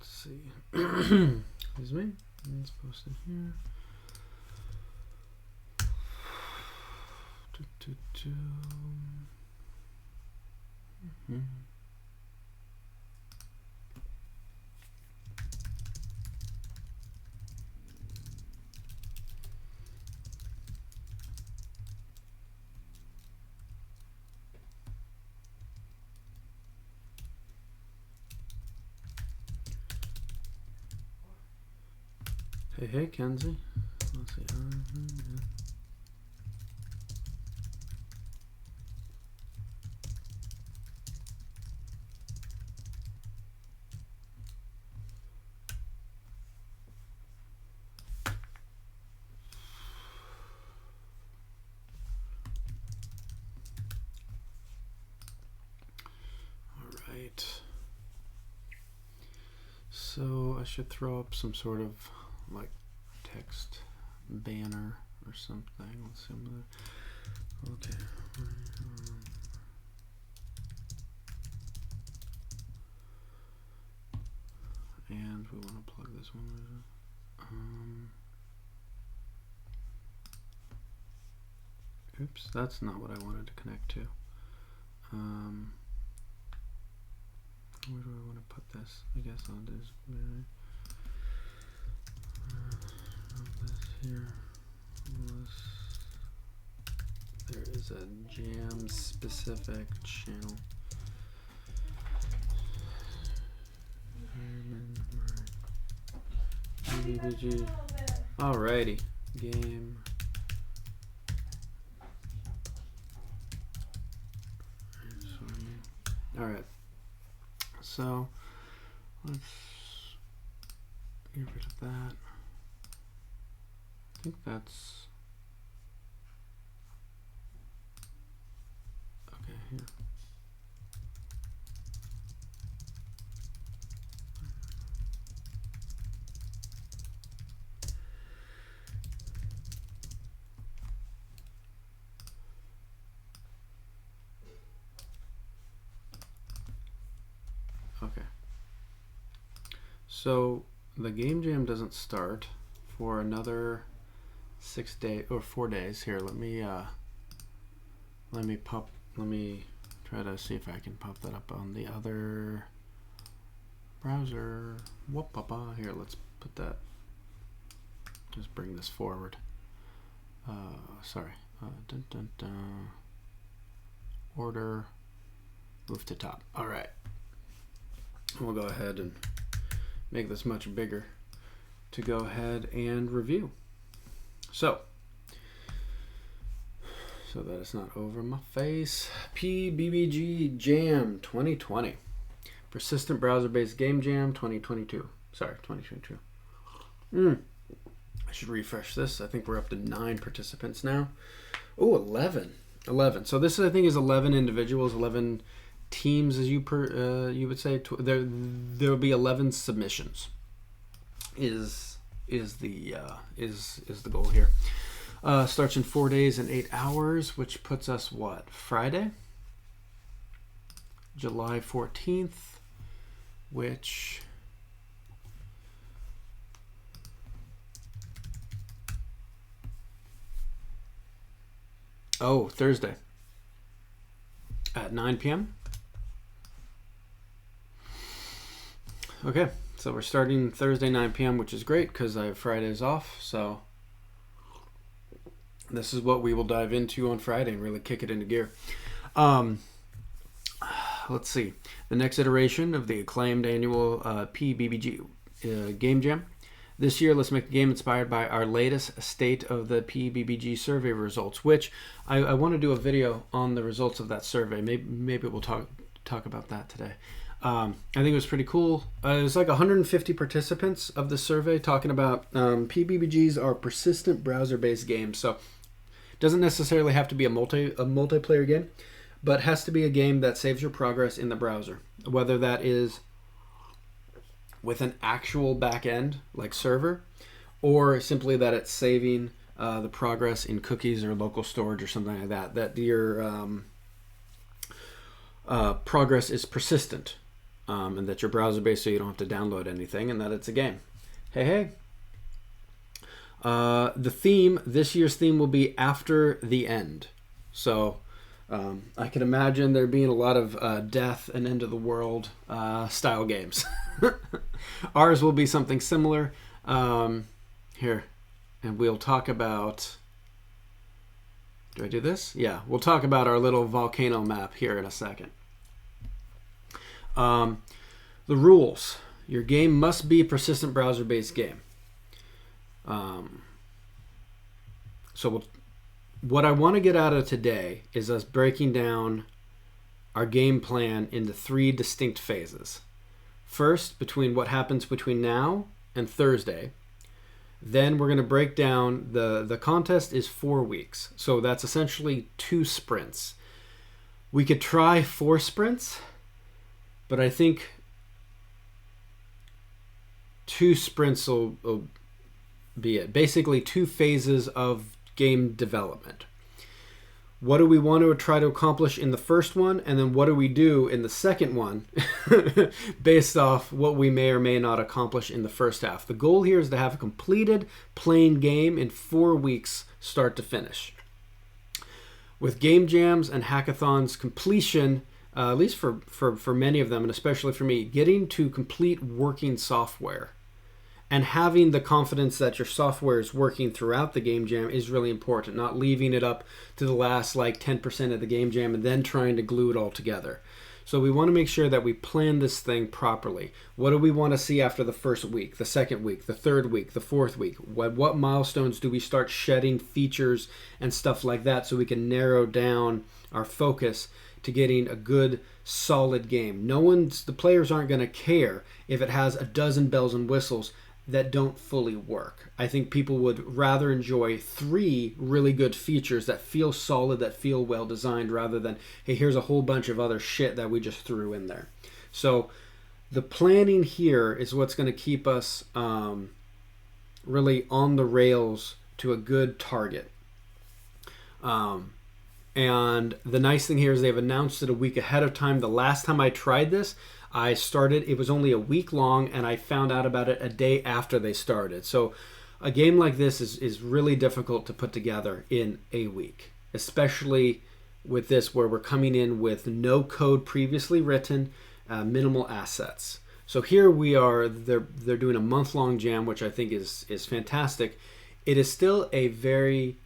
Let's see. Excuse me. It's posted here. Hey, Kenzie. Let's see. All right. So I should throw up some sort of like text banner or something. Let's see. Okay. And we want to plug this one. Oops, that's not what I wanted to connect to. Where do I want to put this? I guess I'll do this here. There is a jam specific channel. Alrighty, game. All right. So let's get rid of that. I think that's okay here. Okay. So the game jam doesn't start for another 6 days or 4 days. Here, let me try to see if I can pop that up on the other browser. Whoop-papa. Here, let's put that. Just bring this forward. Sorry. Dun, dun, dun. Order. Move to top. All right. We'll go ahead and make this much bigger to go ahead and review. So that it's not over my face. PBBG Jam 2020. Persistent Browser-Based Game Jam 2022. Sorry, 2022. I should refresh this. I think we're up to 9 participants now. Oh, 11. 11. So this, I think, is 11 individuals, 11 teams, as you would say. There will be 11 submissions. Is the goal here. Starts in 4 days and 8 hours, which puts us what? Friday, July 14th, which Thursday at 9 p.m. Okay, so we're starting Thursday 9 p.m., which is great because I have Fridays off. So this is what we will dive into on Friday and really kick it into gear. Let's see. The next iteration of the acclaimed annual PBBG Game Jam. This year, let's make a game inspired by our latest State of the PBBG survey results, which I want to do a video on the results of that survey. Maybe we'll talk about that today. I think it was pretty cool. It was like 150 participants of the survey talking about PBBGs are persistent browser-based games. So it doesn't necessarily have to be a multiplayer game, but has to be a game that saves your progress in the browser, whether that is with an actual back end like server, or simply that it's saving the progress in cookies or local storage or something like that, that your progress is persistent and that you're browser-based so you don't have to download anything, and that it's a game. Hey. The theme, this year's theme will be After the End. So I can imagine there being a lot of death and end of the world style games. Ours will be something similar. Here, and we'll talk about... Do I do this? Yeah, we'll talk about our little volcano map here in a second. The rules. Your game must be a persistent browser-based game. What I want to get out of today is us breaking down our game plan into 3 distinct phases. First, between what happens between now and Thursday. Then we're going to break down the contest is 4 weeks. So that's essentially 2 sprints. We could try 4 sprints, but I think 2 sprints will be it. Basically 2 phases of game development. What do we want to try to accomplish in the first one, and then what do we do in the second one based off what we may or may not accomplish in the first half. The goal here is to have a completed playing game in 4 weeks start to finish. With game jams and hackathons completion, at least for many of them, and especially for me, getting to complete working software and having the confidence that your software is working throughout the game jam is really important. Not leaving it up to the last 10% of the game jam and then trying to glue it all together. So we want to make sure that we plan this thing properly. What do we want to see after the first week, the second week, the third week, the fourth week? What milestones do we start shedding features and stuff like that so we can narrow down our focus to getting a good, solid game? The players aren't going to care if it has a dozen bells and whistles that don't fully work. I think people would rather enjoy 3 really good features that feel solid, that feel well designed, rather than, hey, here's a whole bunch of other shit that we just threw in there. So the planning here is what's going to keep us really on the rails to a good target. And the nice thing here is they've announced it a week ahead of time. The last time I tried this, it was only a week long, and I found out about it a day after they started. So a game like this is really difficult to put together in a week, especially with this where we're coming in with no code previously written, minimal assets. So here we are, they're doing a month-long jam, which I think is fantastic. It is still a very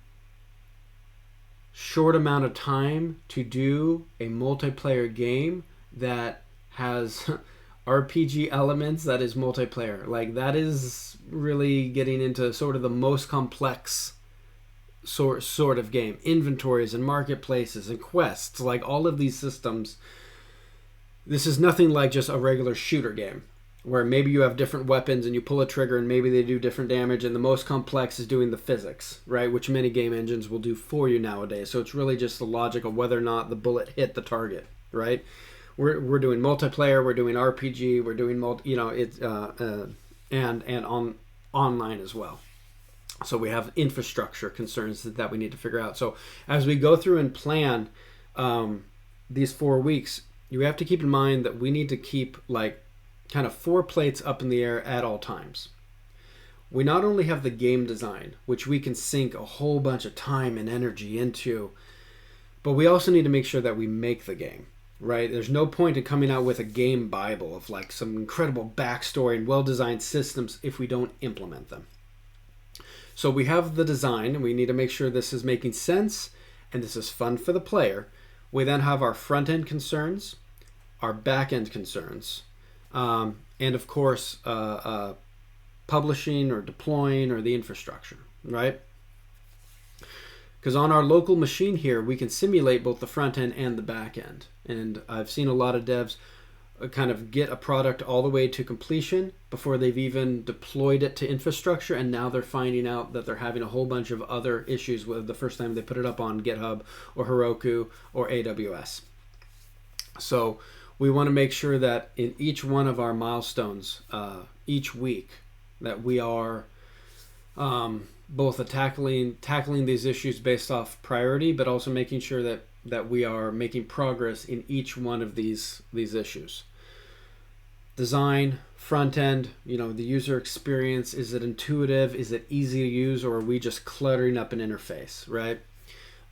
short amount of time to do a multiplayer game that has RPG elements that is multiplayer. That is really getting into sort of the most complex sort of game. Inventories and marketplaces and quests, all of these systems. This is nothing like just a regular shooter game where maybe you have different weapons and you pull a trigger and maybe they do different damage, and the most complex is doing the physics, right? Which many game engines will do for you nowadays. So it's really just the logic of whether or not the bullet hit the target, right? We're doing multiplayer, we're doing RPG, we're doing and online as well. So we have infrastructure concerns that we need to figure out. So as we go through and plan these 4 weeks, you have to keep in mind that we need to keep kind of 4 plates up in the air at all times. We not only have the game design, which we can sink a whole bunch of time and energy into, but we also need to make sure that we make the game. Right? There's no point in coming out with a game Bible of some incredible backstory and well-designed systems if we don't implement them. So we have the design, and we need to make sure this is making sense and this is fun for the player. We then have our front-end concerns, our back-end concerns, and of course publishing or deploying or the infrastructure, right? Because on our local machine here, we can simulate both the front end and the back end. And I've seen a lot of devs kind of get a product all the way to completion before they've even deployed it to infrastructure, and now they're finding out that they're having a whole bunch of other issues with the first time they put it up on GitHub or Heroku or AWS. So we want to make sure that in each one of our milestones, each week, that we are both tackling these issues based off priority, but also making sure that we are making progress in each one of these issues. design, front end, the user experience. Is it intuitive? Is it easy to use? Or are we just cluttering up an interface, right?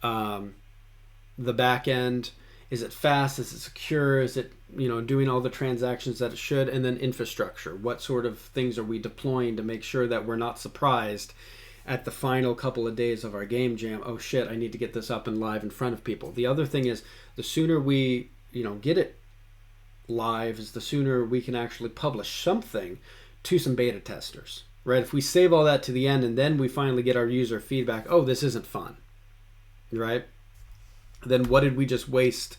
The back end, is it fast? Is it secure? Is it, doing all the transactions that it should? And then infrastructure. What sort of things are we deploying to make sure that we're not surprised at the final couple of days of our game jam? Oh shit, I need to get this up and live in front of people. The other thing is, the sooner we, get it live, is the sooner we can actually publish something to some beta testers, right? If we save all that to the end and then we finally get our user feedback, oh, this isn't fun, right? Then what did we just waste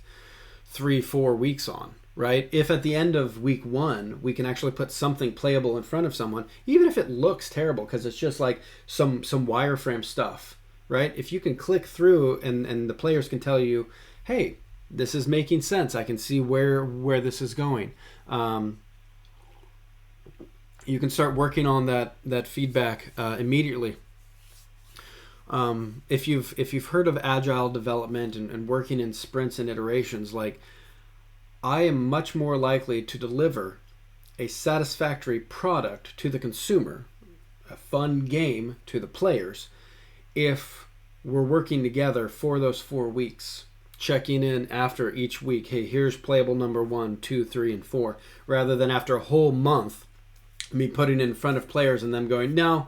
3-4 weeks on, right? If at the end of week 1 we can actually put something playable in front of someone, even if it looks terrible because it's just like some wireframe stuff, right? If you can click through and the players can tell you, hey, this is making sense, I can see where this is going, you can start working on that feedback immediately. If you've heard of agile development and working in sprints and iterations, like, I am much more likely to deliver a satisfactory product to the consumer, a fun game to the players, if we're working together for those 4 weeks, checking in after each week. Hey, here's playable number 1, 2, 3, and 4, rather than after a whole month me putting it in front of players and them going, no,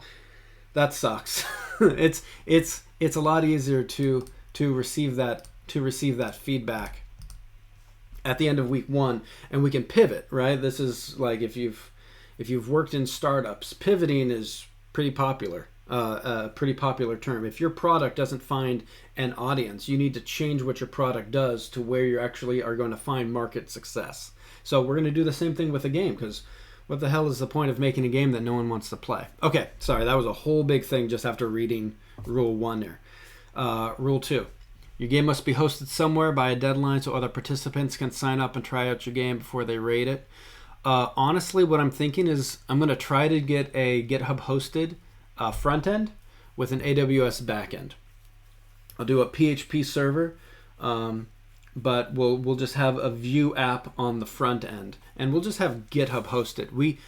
that sucks. It's a lot easier to receive that feedback at the end of week 1, and we can pivot, right? This is like, if you've worked in startups, pivoting is pretty popular. A pretty popular term. If your product doesn't find an audience, you need to change what your product does to where you actually are going to find market success. So we're going to do the same thing with a game, because what the hell is the point of making a game that no one wants to play? Okay, sorry, that was a whole big thing just after reading Rule 1 there. Rule 2. Your game must be hosted somewhere by a deadline so other participants can sign up and try out your game before they rate it. Honestly, what I'm thinking is I'm going to try to get a GitHub hosted front end with an AWS back end. I'll do a PHP server, but we'll just have a Vue app on the front end, and we'll just have GitHub hosted. We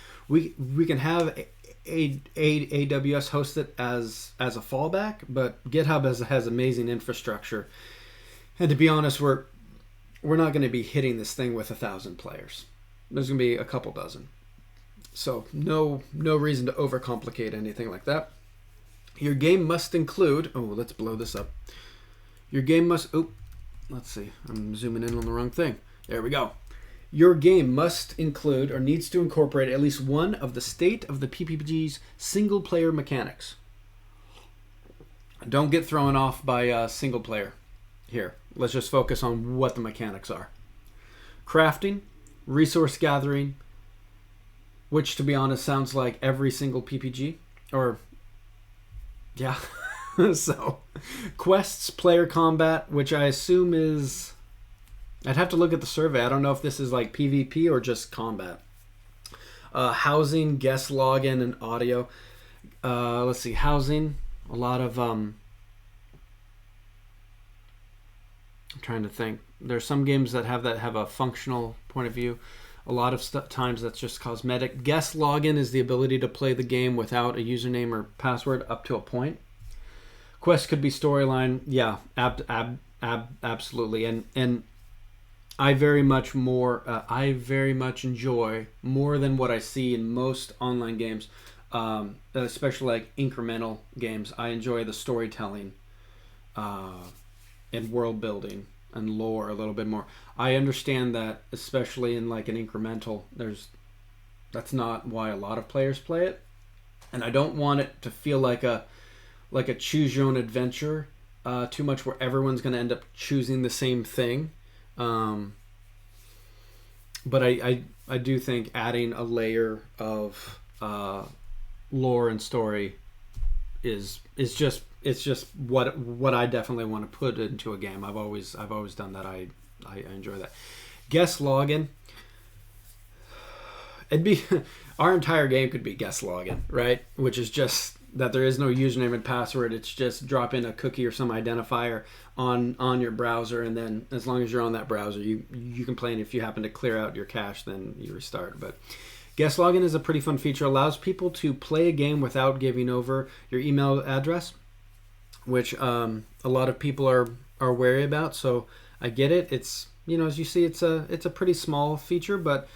can have AWS hosted as a fallback, but GitHub has amazing infrastructure. And to be honest, we're not going to be hitting this thing with 1,000 players. There's going to be a couple dozen. So no reason to overcomplicate anything like that. Your game must include, let's blow this up. Your game must, let's see, I'm zooming in on the wrong thing. There we go. Your game must include, or needs to incorporate, at least one of the state of the PPG's single player mechanics. Don't get thrown off by single player here. Let's just focus on what the mechanics are. Crafting, resource gathering, which, to be honest, sounds like every single PPG. Or, yeah. So, quests, player combat, which I assume is... I'd have to look at the survey. I don't know if this is like PvP or just combat. Housing, guest login, and audio. Let's see, housing. A lot of... I'm trying to think. There's some games that have a functional point of view. A lot of times that's just cosmetic. Guest login is the ability to play the game without a username or password up to a point. Quest could be storyline. Yeah, absolutely. And I very much enjoy more than what I see in most online games, especially like incremental games. I enjoy the storytelling and world building and lore a little bit more. I understand that, especially in like an incremental, that's not why a lot of players play it, and I don't want it to feel like a choose your own adventure too much, where everyone's going to end up choosing the same thing. But I do think adding a layer of lore and story is just what I definitely want to put into a game. I've always done that. I enjoy that. Guest login. It'd be our entire game could be guest login, right? Which is just that there is no username and password. It's just drop in a cookie or some identifier on your browser, and then as long as you're on that browser, you can play. And if you happen to clear out your cache, then you restart. But guest login is a pretty fun feature. Allows people to play a game without giving over your email address, which a lot of people are wary about. So I get it. It's, as you see, it's a pretty small feature, but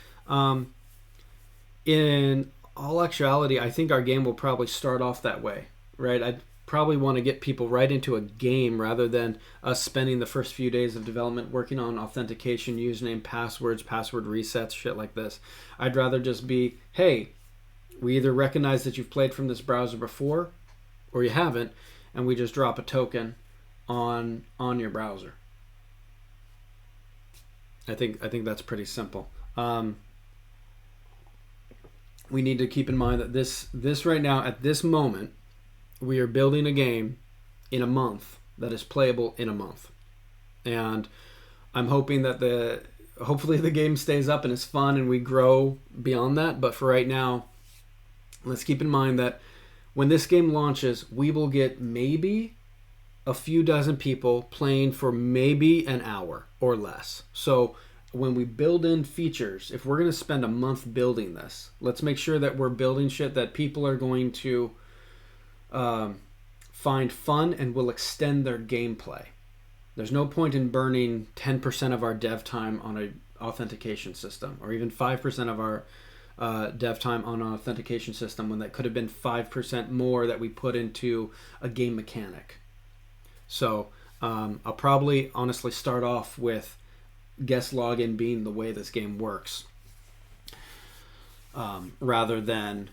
in all actuality, I think our game will probably start off that way, right? I'd probably want to get people right into a game rather than us spending the first few days of development working on authentication, username, passwords, password resets, shit like this. I'd rather just be, hey, we either recognize that you've played from this browser before or you haven't, and we just drop a token on your browser. I think that's pretty simple. We need to keep in mind that this right now, at this moment, we are building a game in a month that is playable in a month. And I'm hoping that hopefully the game stays up and is fun and we grow beyond that. But for right now, let's keep in mind that when this game launches, we will get maybe a few dozen people playing for maybe an hour or less. So when we build in features, if we're going to spend a month building this, let's make sure that we're building shit that people are going to find fun and will extend their gameplay. There's no point in burning 10% of our dev time on an authentication system, or even 5% of our dev time on an authentication system, when that could have been 5% more that we put into a game mechanic. So I'll probably honestly start off with guest login being the way this game works, rather than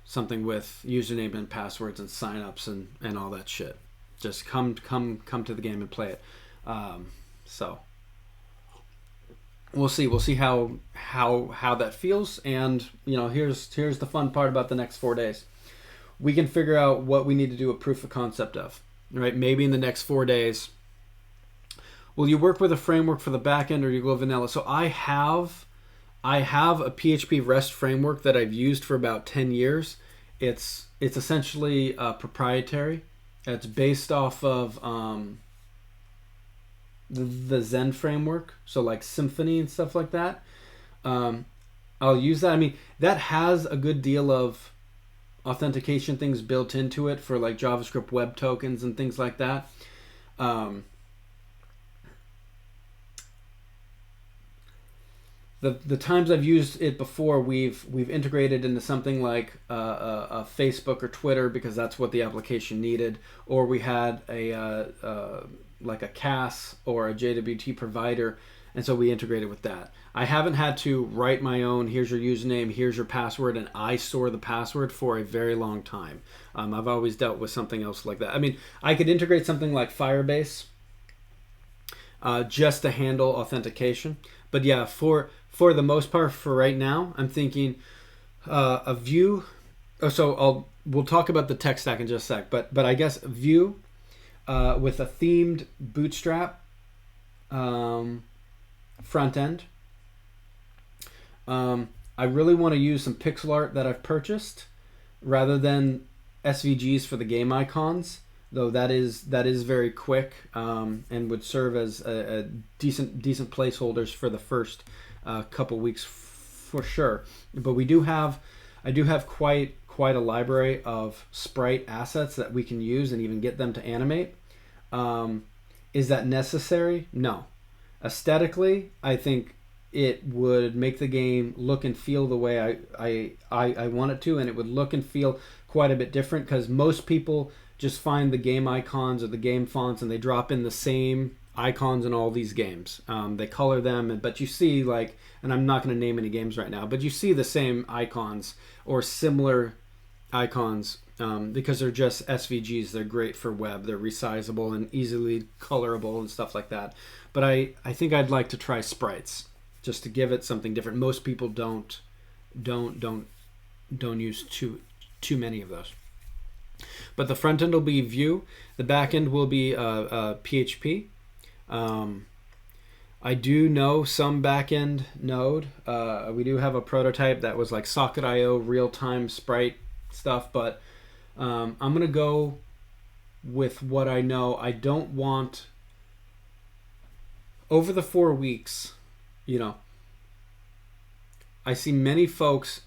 something with username and passwords and signups and all that shit. Just come to the game and play it. So we'll see how that feels. And here's the fun part about the next 4 days. We can figure out what we need to do a proof of concept of. Right? Maybe in the next 4 days. Will you work with a framework for the backend, or you go vanilla? So I have a PHP REST framework that I've used for about 10 years. It's essentially proprietary. It's based off of the Zen framework, so like Symfony and stuff like that. I'll use that. I mean, that has a good deal of authentication things built into it for like JavaScript web tokens and things like that. The times I've used it before, we've integrated into something like a Facebook or Twitter because that's what the application needed, or we had like a CAS or a JWT provider, and so we integrated with that. I haven't had to write my own, here's your username, here's your password, and I store the password for a very long time. I've always dealt with something else like that. I mean, I could integrate something like Firebase just to handle authentication. But yeah, for the most part, for right now, I'm thinking a Vue. We'll talk about the tech stack in just a sec. But I guess Vue with a themed Bootstrap front end. I really want to use some pixel art that I've purchased rather than SVGs for the game icons, though that is very quick and would serve as a decent placeholders for the first couple weeks for sure. But I do have quite a library of sprite assets that we can use and even get them to animate. Is that necessary? No. Aesthetically, I think it would make the game look and feel the way I want it to, and it would look and feel quite a bit different because most people just find the game icons or the game fonts and they drop in the same icons in all these games. They color them, but you see and I'm not going to name any games right now, but you see the same icons or similar icons because they're just SVGs. They're great for web. They're resizable and easily colorable and stuff like that. But I think I'd like to try sprites just to give it something different. Most people don't use too many of those. But the front end will be Vue. The back end will be PHP. I do know some back-end Node. We do have a prototype that was like Socket.io real-time sprite stuff, but I'm going to go with what I know. I don't want, over the 4 weeks, I see many folks,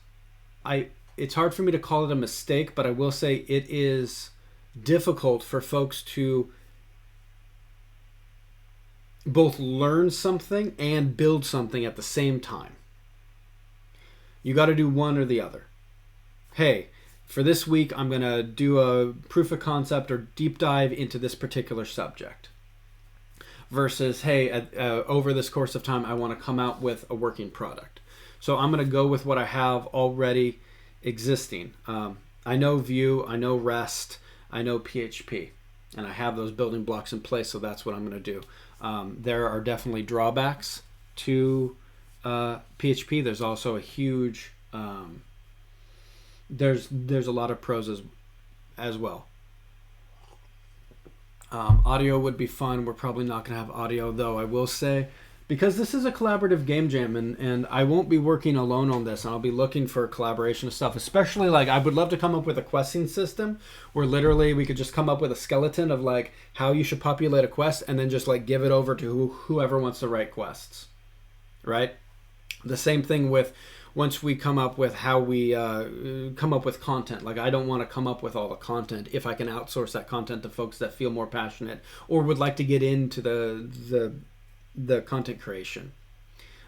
it's hard for me to call it a mistake, but I will say it is difficult for folks to both learn something and build something at the same time. You got to do one or the other. Hey, for this week, I'm going to do a proof of concept or deep dive into this particular subject. Versus, hey, over this course of time, I want to come out with a working product. So I'm going to go with what I have already existing. I know Vue, I know REST, I know PHP, and I have those building blocks in place, so that's what I'm going to do. There are definitely drawbacks to PHP. There's also a huge, there's a lot of pros as well. Audio would be fun. We're probably not going to have audio, though. I will say, because this is a collaborative game jam, and I won't be working alone on this, and I'll be looking for collaboration and stuff, especially, like, I would love to come up with a questing system where literally we could just come up with a skeleton of, like, how you should populate a quest and then just, like, give it over to whoever wants to write quests, right? The same thing with once we come up with how we come up with content. Like, I don't want to come up with all the content if I can outsource that content to folks that feel more passionate or would like to get into the content creation.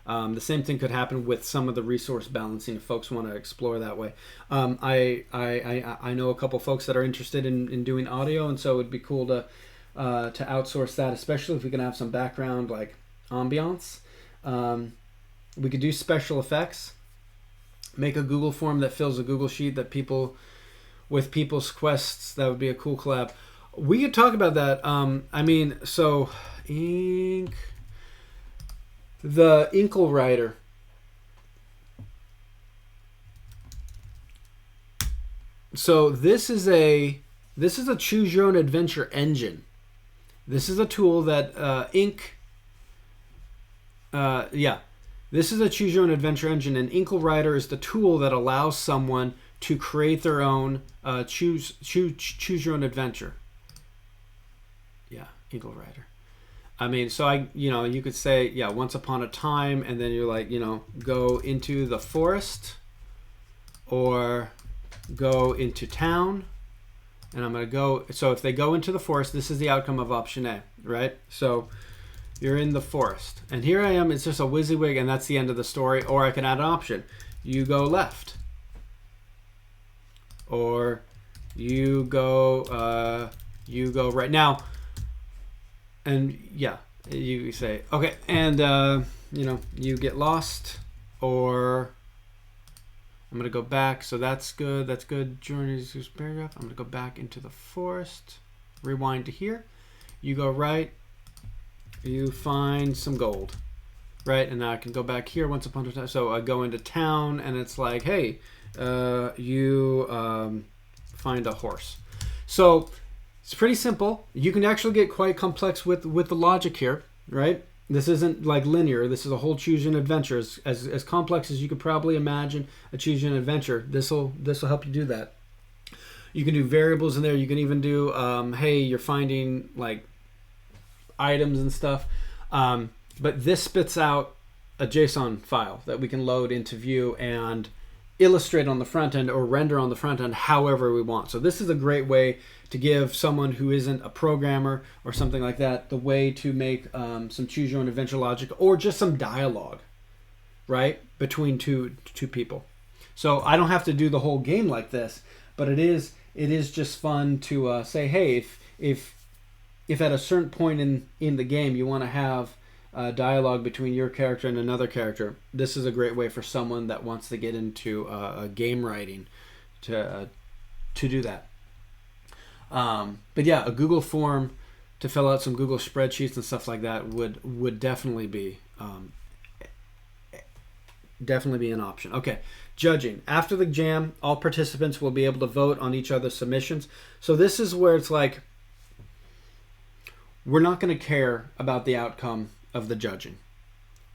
The same thing could happen with some of the resource balancing if folks want to explore that way. I know a couple folks that are interested in doing audio, and so it'd be cool to outsource that, especially if we can have some background like ambiance. We could do special effects. Make a Google form that fills a Google sheet that with people's quests. That would be a cool collab. We could talk about that. So ink. The Inkle Writer. So this is a choose your own adventure engine. This is a tool that This is a choose your own adventure engine, and Inkle Writer is the tool that allows someone to create their own choose your own adventure. Yeah, Inkle Writer. So you could say, once upon a time, and then you're like, go into the forest or go into town. And I'm going to go, so if they go into the forest, this is the outcome of option A, right? So you're in the forest. And here I am, it's just a WYSIWYG, and that's the end of the story. Or I can add an option. You go left. Or you go right. Now, and you say, okay, and you get lost, or I'm going to go back. So that's good. Journeys to paragraph. I'm going to go back into the forest, rewind to here. You go right, you find some gold, right? And now I can go back here once upon a time. So I go into town, and it's like, hey, you find a horse. So it's pretty simple. You can actually get quite complex with the logic here, right? This isn't like linear. This is a whole choose your own adventure. As complex as you could probably imagine a choose your own adventure. This will help you do that. You can do variables in there. You can even do, hey, you're finding like items and stuff. But this spits out a JSON file that we can load into Vue and illustrate on the front end or render on the front end however we want. So this is a great way to give someone who isn't a programmer or something like that the way to make some choose your own adventure logic or just some dialogue, right, between two people. So I don't have to do the whole game like this, but it is just fun to say, hey, if at a certain point in the game you want to have dialogue between your character and another character, this is a great way for someone that wants to get into game writing to do that. But yeah, a Google form to fill out some Google spreadsheets and stuff like that would definitely be an option. Okay, judging. After the jam, all participants will be able to vote on each other's submissions. So this is where it's like, we're not going to care about the outcome of the judging,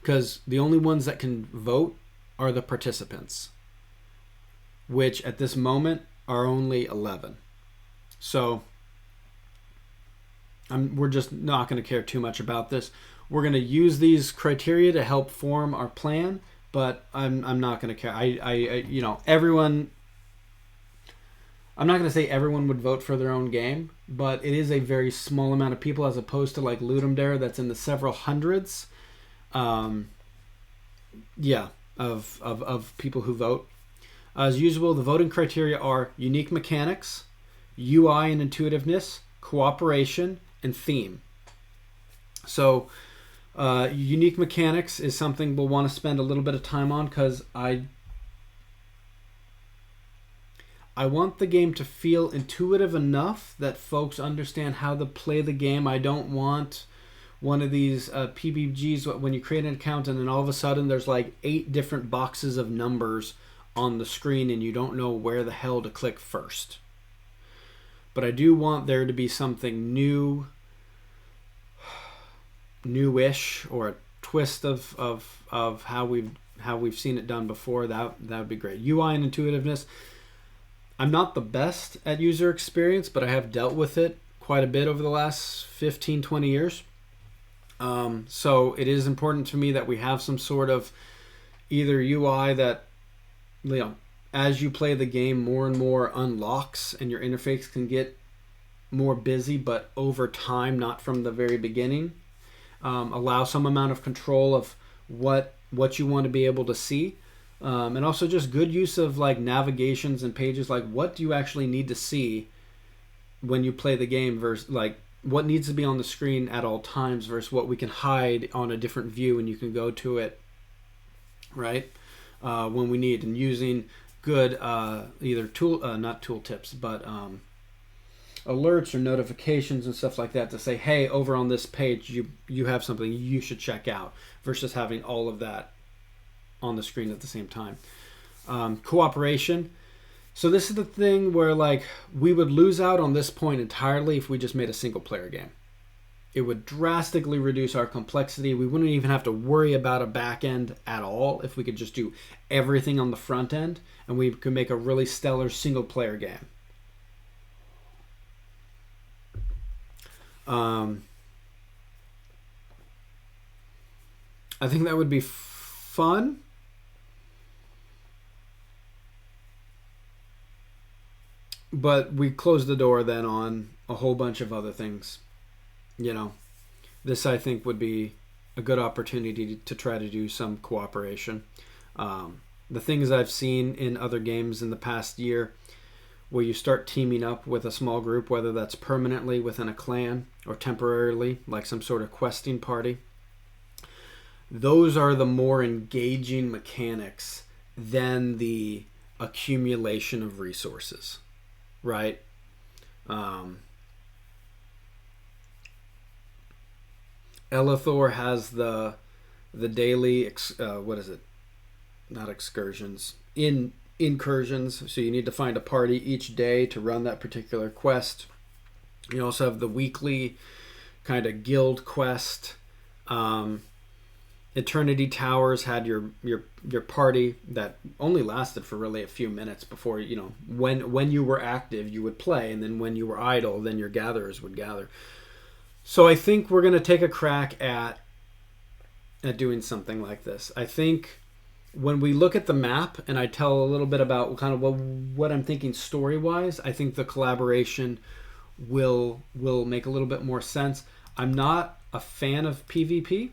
because the only ones that can vote are the participants, which at this moment are only 11. So we're just not going to care too much about this. We're going to use these criteria to help form our plan, but I'm not going to care. Everyone. I'm not going to say everyone would vote for their own game, but it is a very small amount of people as opposed to like Ludum Dare that's in the several hundreds. Of people who vote. As usual, the voting criteria are unique mechanics, UI and intuitiveness, cooperation, and theme. So, unique mechanics is something we'll want to spend a little bit of time on because I want the game to feel intuitive enough that folks understand how to play the game. I don't want one of these PBGs when you create an account and then all of a sudden there's like 8 different boxes of numbers on the screen and you don't know where the hell to click first. But I do want there to be something newish, or a twist of how we've seen it done before. That would be great. UI and intuitiveness. I'm not the best at user experience, but I have dealt with it quite a bit over the last 15, 20 years. So it is important to me that we have some sort of either UI that, as you play the game, more and more unlocks and your interface can get more busy, but over time, not from the very beginning. Allow some amount of control of what you want to be able to see. And also just good use of like navigations and pages, like what do you actually need to see when you play the game versus like what needs to be on the screen at all times versus what we can hide on a different view and you can go to it right when we need, and using good either not tool tips but alerts or notifications and stuff like that to say, hey, over on this page you have something you should check out, versus having all of that on the screen at the same time. Cooperation. So this is the thing where like we would lose out on this point entirely if we just made a single player game. It would drastically reduce our complexity. We wouldn't even have to worry about a back end at all if we could just do everything on the front end, and we could make a really stellar single player game. I think that would be fun. But we close the door then on a whole bunch of other things. This I think would be a good opportunity to try to do some cooperation. The things I've seen in other games in the past year, where you start teaming up with a small group, whether that's permanently within a clan or temporarily, like some sort of questing party. Those are the more engaging mechanics than the accumulation of resources. Right? Elithor has the daily what is it? Not excursions. Incursions. So you need to find a party each day to run that particular quest. You also have the weekly kind of guild quest. Eternity Towers had your party that only lasted for really a few minutes before, when you were active you would play, and then when you were idle then your gatherers would gather. So I think we're going to take a crack at doing something like this. I think when we look at the map and I tell a little bit about kind of what I'm thinking story-wise, I think the collaboration will make a little bit more sense. I'm not a fan of PvP.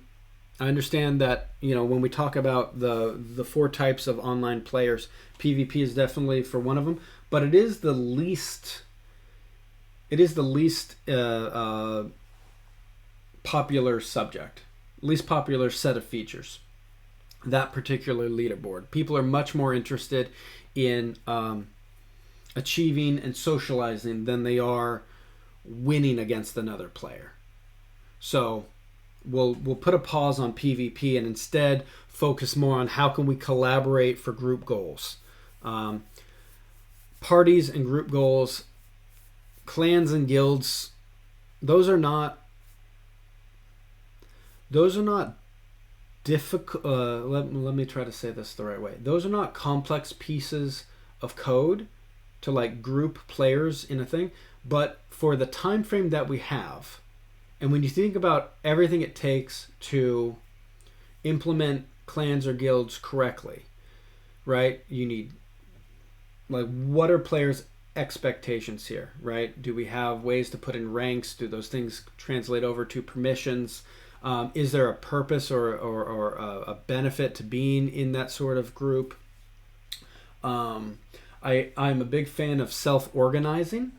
I understand that, when we talk about the 4 types of online players, PvP is definitely for one of them, but it is the least popular subject, least popular set of features. That particular leaderboard. People are much more interested in achieving and socializing than they are winning against another player. So we'll put a pause on PvP and instead focus more on how can we collaborate for group goals. Parties and group goals, clans and guilds, those are not difficult. Let me try to say this the right way. Those are not complex pieces of code to like group players in a thing, but for the time frame that we have, and when you think about everything it takes to implement clans or guilds correctly, right? You need, like, what are players' expectations here, right? Do we have ways to put in ranks? Do those things translate over to permissions? Is there a purpose or a benefit to being in that sort of group? I'm a big fan of self-organizing.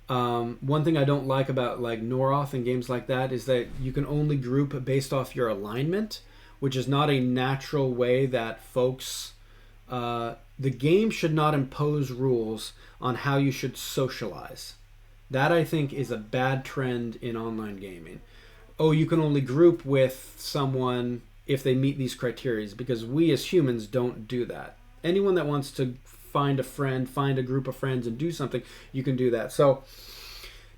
One thing I don't like about like Noroth and games like that is that you can only group based off your alignment, which is not a natural way that folks... the game should not impose rules on how you should socialize. That, I think, is a bad trend in online gaming. Oh, you can only group with someone if they meet these criteria, because we as humans don't do that. Anyone that wants to find a friend, find a group of friends and do something, you can do that. So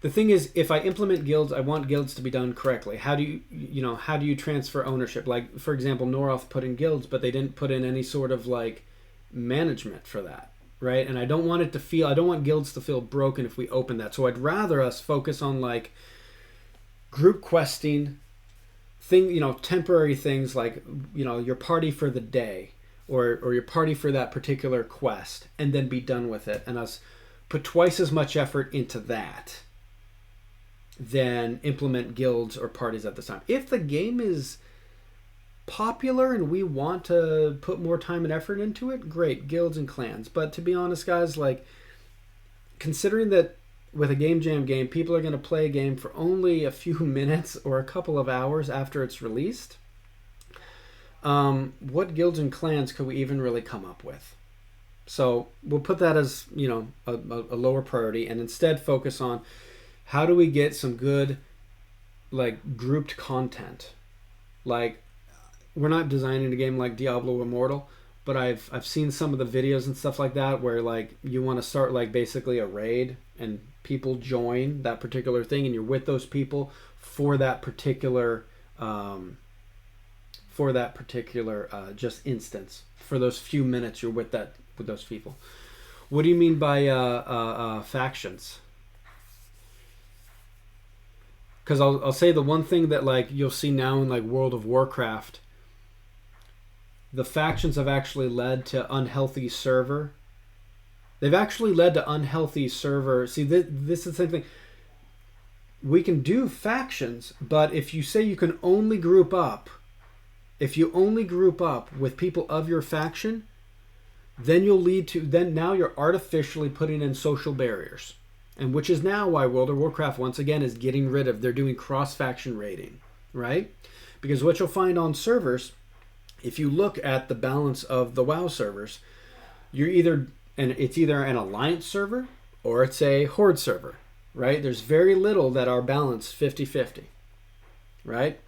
the thing is, if I implement guilds, I want guilds to be done correctly. How do you transfer ownership? Like, for example, Noroth put in guilds, but they didn't put in any sort of like management for that, right? And I don't want guilds to feel broken if we open that. So I'd rather us focus on like group questing, temporary things like, your party for the day or your party for that particular quest, and then be done with it, and us put twice as much effort into that than implement guilds or parties at this time. If the game is popular and we want to put more time and effort into it, great, guilds and clans. But to be honest, guys, like, considering that with a game jam game, people are going to play a game for only a few minutes or a couple of hours after it's released, what guilds and clans could we even really come up with? So we'll put that as, a lower priority, and instead focus on how do we get some good, like, grouped content. Like, we're not designing a game like Diablo Immortal, but I've seen some of the videos and stuff like that where, like, you want to start, like, basically a raid, and people join that particular thing, and you're with those people for that particular just instance. For those few minutes you're with those people. What do you mean by factions? Because I'll say the one thing that, like, you'll see now in, like, World of Warcraft, the factions have actually led to unhealthy server. They've actually led to unhealthy server. See, this is the same thing. We can do factions, but if you say you can only group up, with people of your faction, then now you're artificially putting in social barriers. And which is now why World of Warcraft, once again, is getting rid of, they're doing cross-faction raiding, right? Because what you'll find on servers, if you look at the balance of the WoW servers, it's either an alliance server or it's a horde server, right? There's very little that are balanced 50-50, right?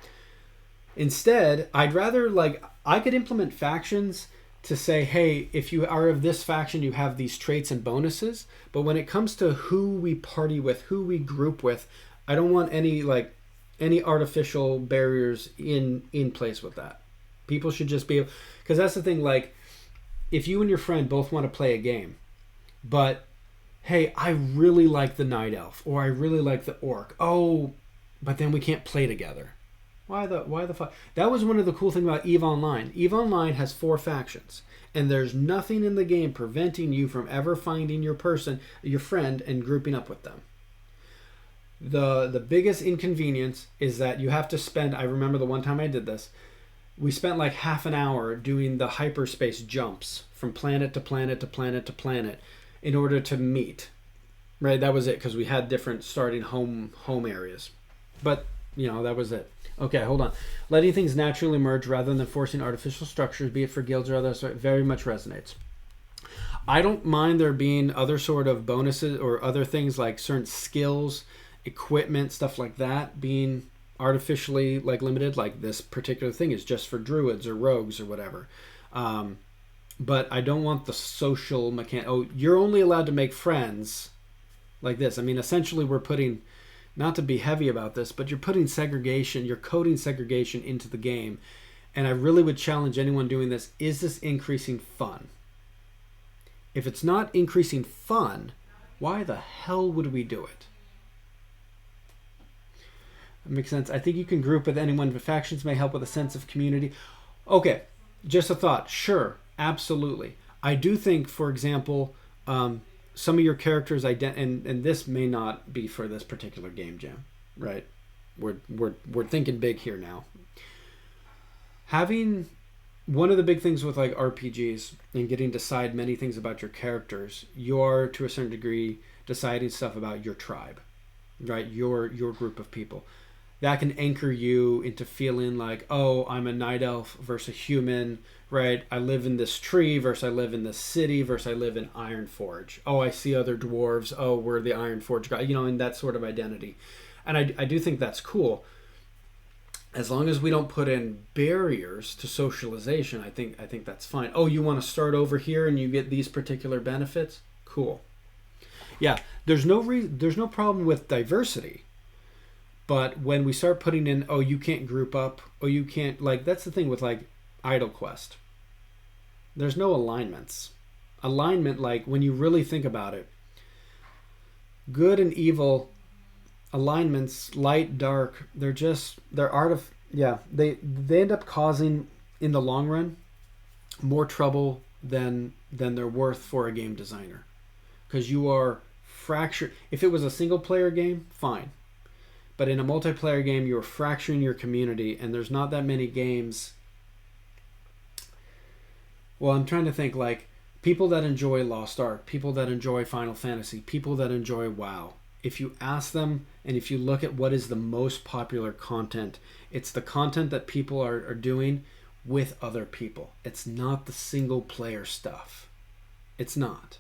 Instead, I'd rather, like, I could implement factions to say, hey, if you are of this faction, you have these traits and bonuses. But when it comes to who we party with, who we group with, I don't want any artificial barriers in place with that. People should just be able, because that's the thing, like, if you and your friend both want to play a game, but hey, I really like the night elf, or I really like the orc. Oh, but then we can't play together. Why the fuck? That was one of the cool things about EVE Online. EVE Online has 4 factions, and there's nothing in the game preventing you from ever finding your friend, and grouping up with them. The biggest inconvenience is that you have to spend, I remember the one time I did this, we spent like half an hour doing the hyperspace jumps from planet to planet to planet to planet in order to meet. Right, that was it, because we had different starting home areas. But, that was it. Okay, hold on. Letting things naturally emerge rather than forcing artificial structures, be it for guilds or others, very much resonates. I don't mind there being other sort of bonuses or other things like certain skills, equipment, stuff like that being artificially, like, limited. Like, this particular thing is just for druids or rogues or whatever. But I don't want the social mechanic. Oh, you're only allowed to make friends like this. I mean, essentially we're putting, not to be heavy about this, but you're putting segregation, you're coding segregation into the game. And I really would challenge anyone doing this, is this increasing fun? If it's not increasing fun, why the hell would we do it? That makes sense. I think you can group with anyone, but factions may help with a sense of community. Okay, just a thought. Sure, absolutely. I do think, for example, some of your characters and this may not be for this particular game jam, right? We're thinking big here now. Having one of the big things with like RPGs and getting to decide many things about your characters, you're to a certain degree deciding stuff about your tribe, right? Your group of people. That can anchor you into feeling like, oh, I'm a night elf versus a human, right? I live in this tree versus I live in this city versus I live in Ironforge. Oh, I see other dwarves. Oh, we're the Ironforge guy, in that sort of identity. And I do think that's cool. As long as we don't put in barriers to socialization, I think that's fine. Oh, you want to start over here and you get these particular benefits? Cool. Yeah, there's no problem with diversity. But when we start putting in, oh, you can't group up, oh, you can't, like, that's the thing with, like, Idle Quest. There's no alignments. Alignment, like, when you really think about it, good and evil alignments, light, dark, they end up causing, in the long run, more trouble than they're worth for a game designer. Because you are fractured. If it was a single-player game, fine. But in a multiplayer game, you're fracturing your community, and there's not that many games. Well, I'm trying to think, like, people that enjoy Lost Ark, people that enjoy Final Fantasy, people that enjoy WoW. If you ask them, and if you look at what is the most popular content, it's the content that people are doing with other people. It's not the single-player stuff. It's not.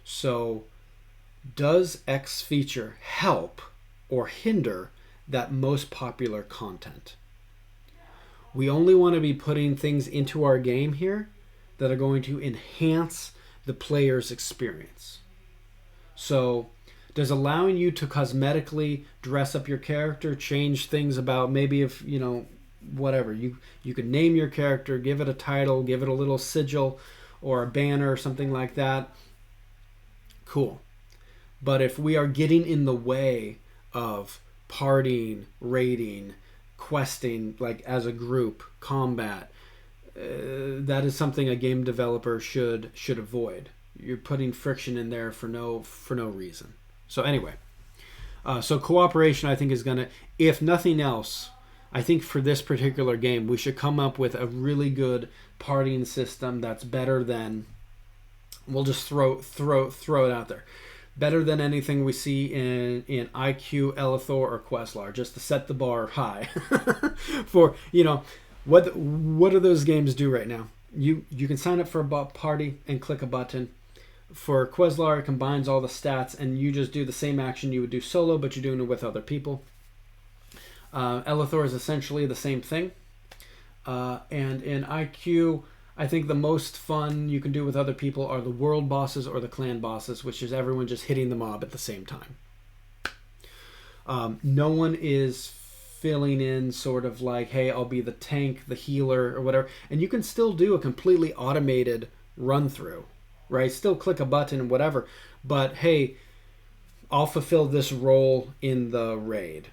So, does X feature help or hinder that most popular content? We only want to be putting things into our game here that are going to enhance the player's experience. So, does allowing you to cosmetically dress up your character change things about maybe if, whatever, you could name your character, give it a title, give it a little sigil or a banner or something like that? Cool. But if we are getting in the way of partying, raiding, questing, like as a group, combat, that is something a game developer should avoid. You're putting friction in there for no reason. So anyway, so cooperation, I think, is gonna, if nothing else, I think for this particular game, we should come up with a really good partying system that's better than, we'll just throw it out there, better than anything we see in IQ, Elithor, or Queslar, just to set the bar high. For, what do those games do right now? You can sign up for a party and click a button. For Queslar, it combines all the stats, and you just do the same action you would do solo, but you're doing it with other people. Elithor is essentially the same thing. And in IQ, I think the most fun you can do with other people are the world bosses or the clan bosses, which is everyone just hitting the mob at the same time. No one is filling in sort of like, hey, I'll be the tank, the healer, or whatever. And you can still do a completely automated run-through, right? Still click a button and whatever. But, hey, I'll fulfill this role in the raid.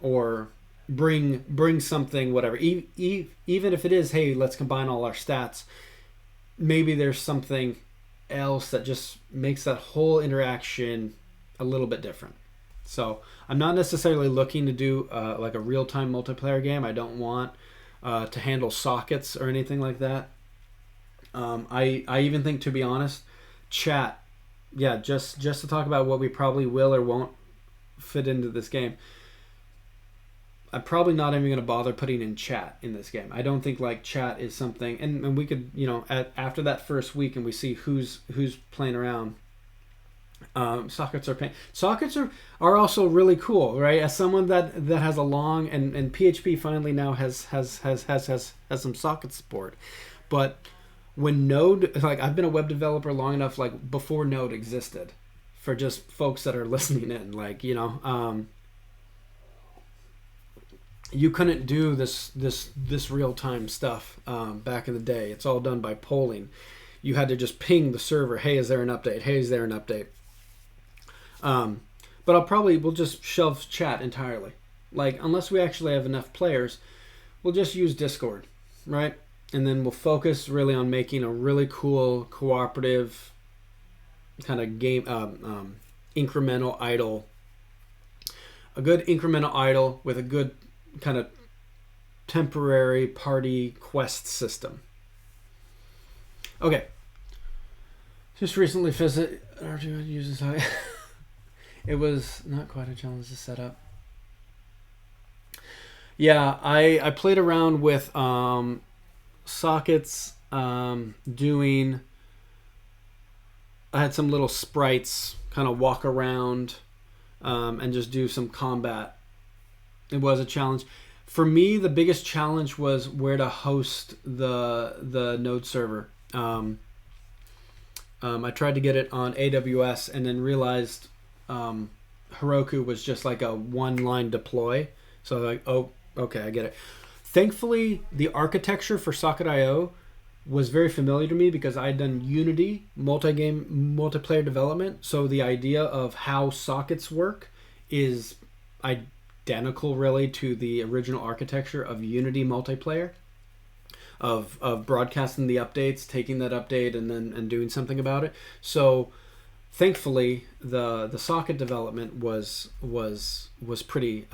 Or bring something, whatever. Even if it is, hey, let's combine all our stats, maybe there's something else that just makes that whole interaction a little bit different. So I'm not necessarily looking to do like a real-time multiplayer game. I don't want to handle sockets or anything like that. I even think, to be honest, chat, just to talk about what we probably will or won't fit into this game, I'm probably not even going to bother putting in chat in this game. I don't think like chat is something, and we could, after that first week and we see who's playing around, sockets are also really cool, right? As someone that has a long, and PHP finally now has some socket support, but when Node, like, I've been a web developer long enough, like before Node existed, for just folks that are listening in, like, you couldn't do this real-time stuff back in the day. It's all done by polling. you had to just ping the server, hey, is there an update? Hey, is there an update? But we'll just shelve chat entirely. Like, unless we actually have enough players, we'll just use Discord, right? And then we'll focus really on making a really cool cooperative kind of game, incremental idle. A good incremental idle with a good kind of temporary party quest system. Okay. Just recently it was not quite a challenge to set up. Yeah, I played around with sockets, doing. I had some little sprites kind of walk around and just do some combat. It was a challenge. For me, the biggest challenge was where to host the node server. I tried to get it on AWS and then realized Heroku was just like a one-line deploy. So I was like, oh, okay, I get it. Thankfully, the architecture for Socket.io was very familiar to me because I'd done Unity multiplayer development. So the idea of how sockets work is identical really to the original architecture of Unity multiplayer, of broadcasting the updates, taking that update and doing something about it. So thankfully the socket development was pretty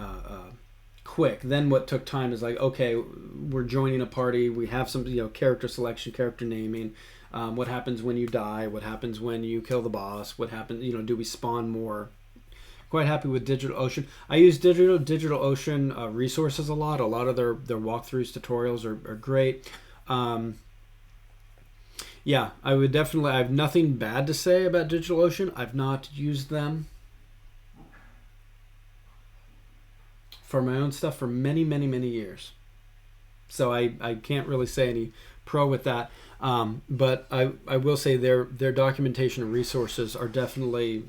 quick. Then what took time is like, okay, we're joining a party, we have some character selection, character naming, what happens when you die, what happens when you kill the boss, what happens, do we spawn more. Quite happy with DigitalOcean. I use DigitalOcean resources a lot of their walkthroughs, tutorials are great. Yeah, I have nothing bad to say about DigitalOcean. I've not used them for my own stuff for many, many, many years. So I can't really say any pro with that. But I will say their documentation and resources are definitely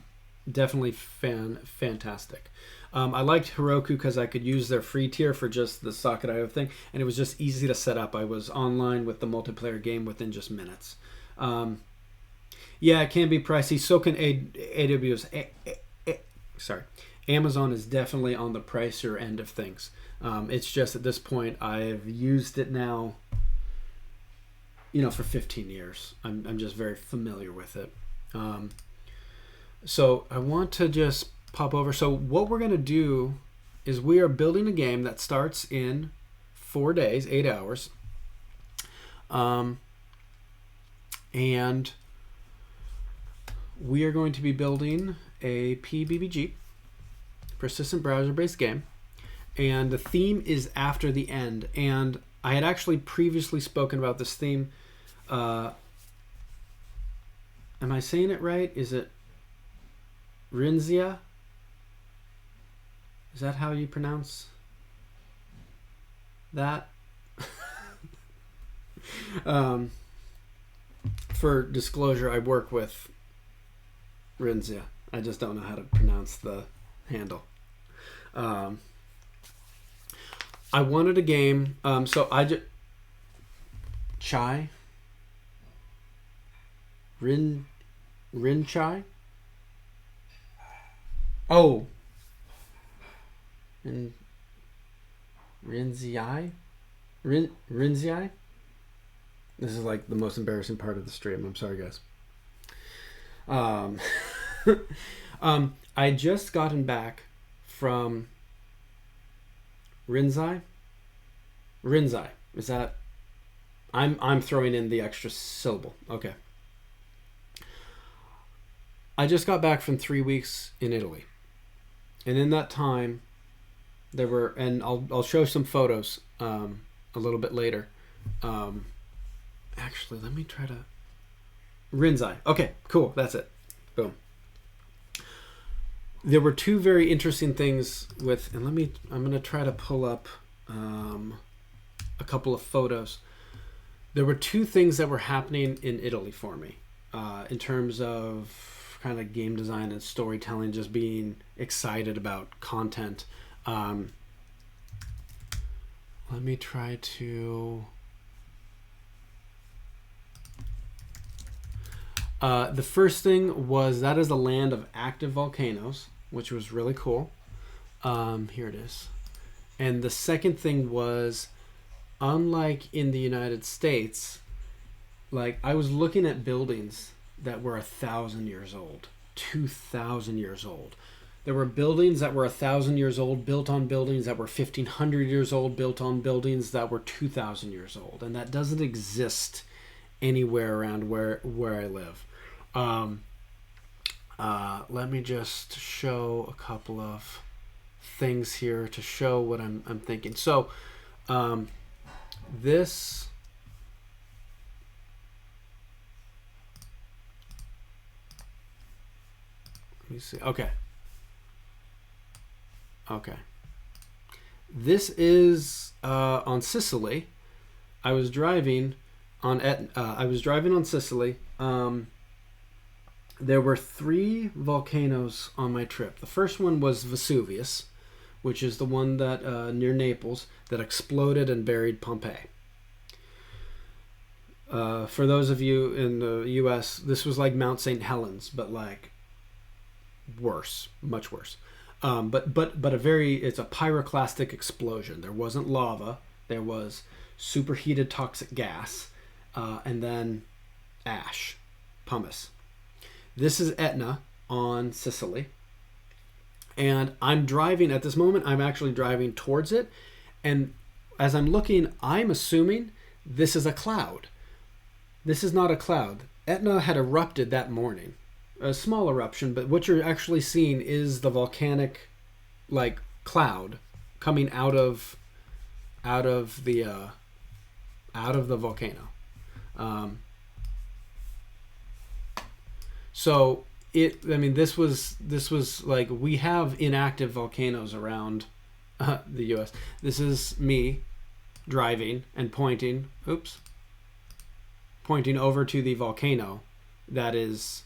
fantastic. I liked Heroku because I could use their free tier for just the Socket.io thing, and it was just easy to set up. I was online with the multiplayer game within just minutes. Yeah, it can be pricey. So can AWS. Sorry. Amazon is definitely on the pricier end of things. It's just at this point I've used it now, for 15 years. I'm just very familiar with it. So I want to just pop over. So what we're going to do is we are building a game that starts in 4 days, 8 hours. And we are going to be building a PBBG, persistent browser-based game. And the theme is after the end. And I had actually previously spoken about this theme. Am I saying it right? Is it Rinzia? Is that how you pronounce that? For disclosure, I work with Rinzia. I just don't know how to pronounce the handle. I wanted a game. So I just Chai. Rin Chai. Oh. Rinzii? Rinzii? This is like the most embarrassing part of the stream. I'm sorry, guys. I just gotten back from Rinzai. Rinzai. Is that? I'm throwing in the extra syllable. Okay. I just got back from 3 weeks in Italy, and in that time, there were, and I'll show some photos a little bit later. Actually, let me try to Rinzai. Okay, cool. That's it. Boom. There were two very interesting things with, and I'm going to try to pull up a couple of photos. There were two things that were happening in Italy for me in terms of kind of game design and storytelling, just being excited about content. Let me try to... The first thing was that is a land of active volcanoes, which was really cool. Here it is. And the second thing was, unlike in the United States, like I was looking at buildings that were 1,000 years old, 2,000 years old. There were buildings that were 1,000 years old, built on buildings that were 1,500 years old, built on buildings that were 2,000 years old, and that doesn't exist anywhere around where I live. Let me just show a couple of things here to show what I'm thinking. So, this. Let me see. Okay. This is on Sicily. I was driving on Sicily. There were 3 volcanoes on my trip. The first one was Vesuvius, which is the one that near Naples that exploded and buried Pompeii. For those of you in the U.S., this was like Mount St. Helens, but like worse, much worse. But it's a pyroclastic explosion. There wasn't lava. There was superheated toxic gas, and then ash, pumice. This is Etna on Sicily. And I'm driving, at this moment, I'm actually driving towards it. And as I'm looking, I'm assuming this is a cloud. This is not a cloud. Etna had erupted that morning. A small eruption, but what you're actually seeing is the volcanic like cloud coming out of the volcano. So this was like, we have inactive volcanoes around the US. This is me driving and pointing over to the volcano that is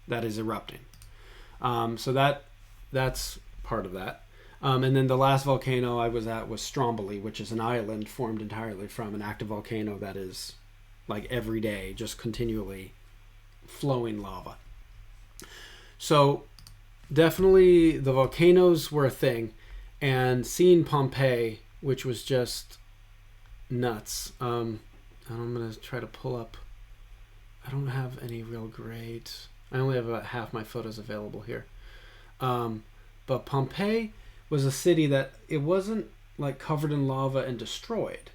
erupting. So that's part of that. And then the last volcano I was at was Stromboli, which is an island formed entirely from an active volcano that is like every day just continually flowing lava. So definitely the volcanoes were a thing, and seeing Pompeii, which was just nuts. I'm going to try to pull up. I don't have any real great... I only have about half my photos available here. But Pompeii was a city that it wasn't like covered in lava and destroyed.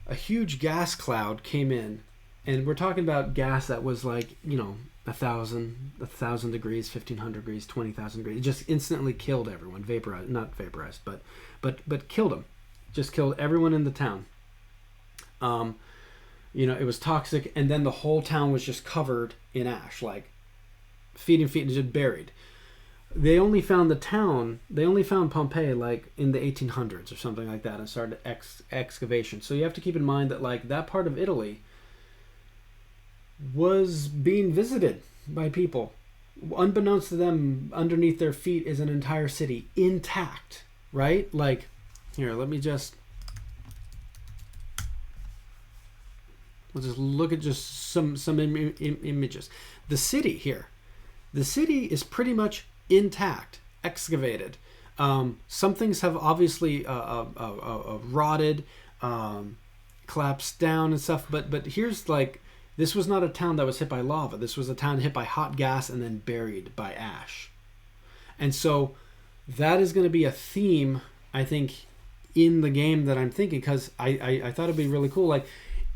A huge gas cloud came in, and we're talking about gas that was like, 1,000 degrees, 1,500 degrees, 20,000 degrees. It just instantly killed everyone. Not vaporized, but killed them. Just killed everyone in the town. It was toxic, and then the whole town was just covered in ash, like feet and just buried. They only found Pompeii like in the 1800s or something like that, and started excavation. So you have to keep in mind that like that part of Italy was being visited by people. Unbeknownst to them, underneath their feet is an entire city intact, right? Like, here, we'll just look at just some images. The city is pretty much intact, excavated. Some things have obviously rotted, collapsed down and stuff, but here's like, this was not a town that was hit by lava. This was a town hit by hot gas and then buried by ash. And so that is going to be a theme, I think, in the game that I'm thinking, because I thought it'd be really cool. Like,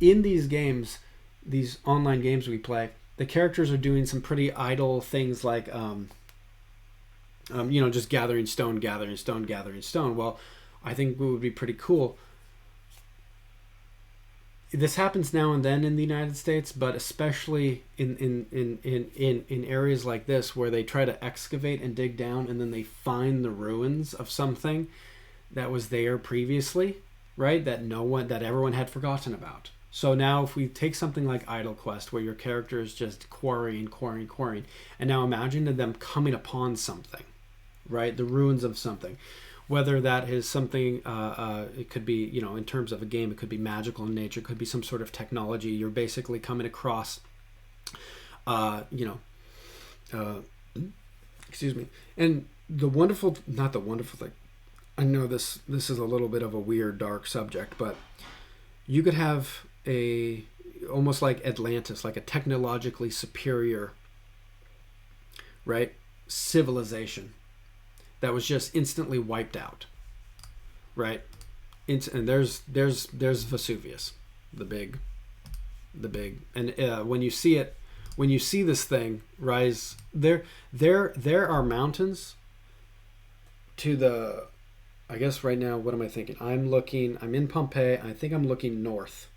in these games, these online games we play, the characters are doing some pretty idle things like, just gathering stone. Well, I think it would be pretty cool. This happens now and then in the United States, but especially in areas like this where they try to excavate and dig down, and then they find the ruins of something that was there previously, right? That everyone had forgotten about. So now if we take something like Idle Quest, where your character is just quarrying, and now imagine them coming upon something, right? The ruins of something. Whether that is something, it could be, in terms of a game, it could be magical in nature, it could be some sort of technology. You're basically coming across You know, excuse me. And the wonderful, not the wonderful thing. I know this is a little bit of a weird, dark subject, but you could have a almost like Atlantis, like a technologically superior, right, civilization that was just instantly wiped out, right? And there's Vesuvius, the big, and when you see it, when you see this thing rise, there are mountains to the, I guess right now, what am I thinking? I'm in Pompeii. I think I'm looking north.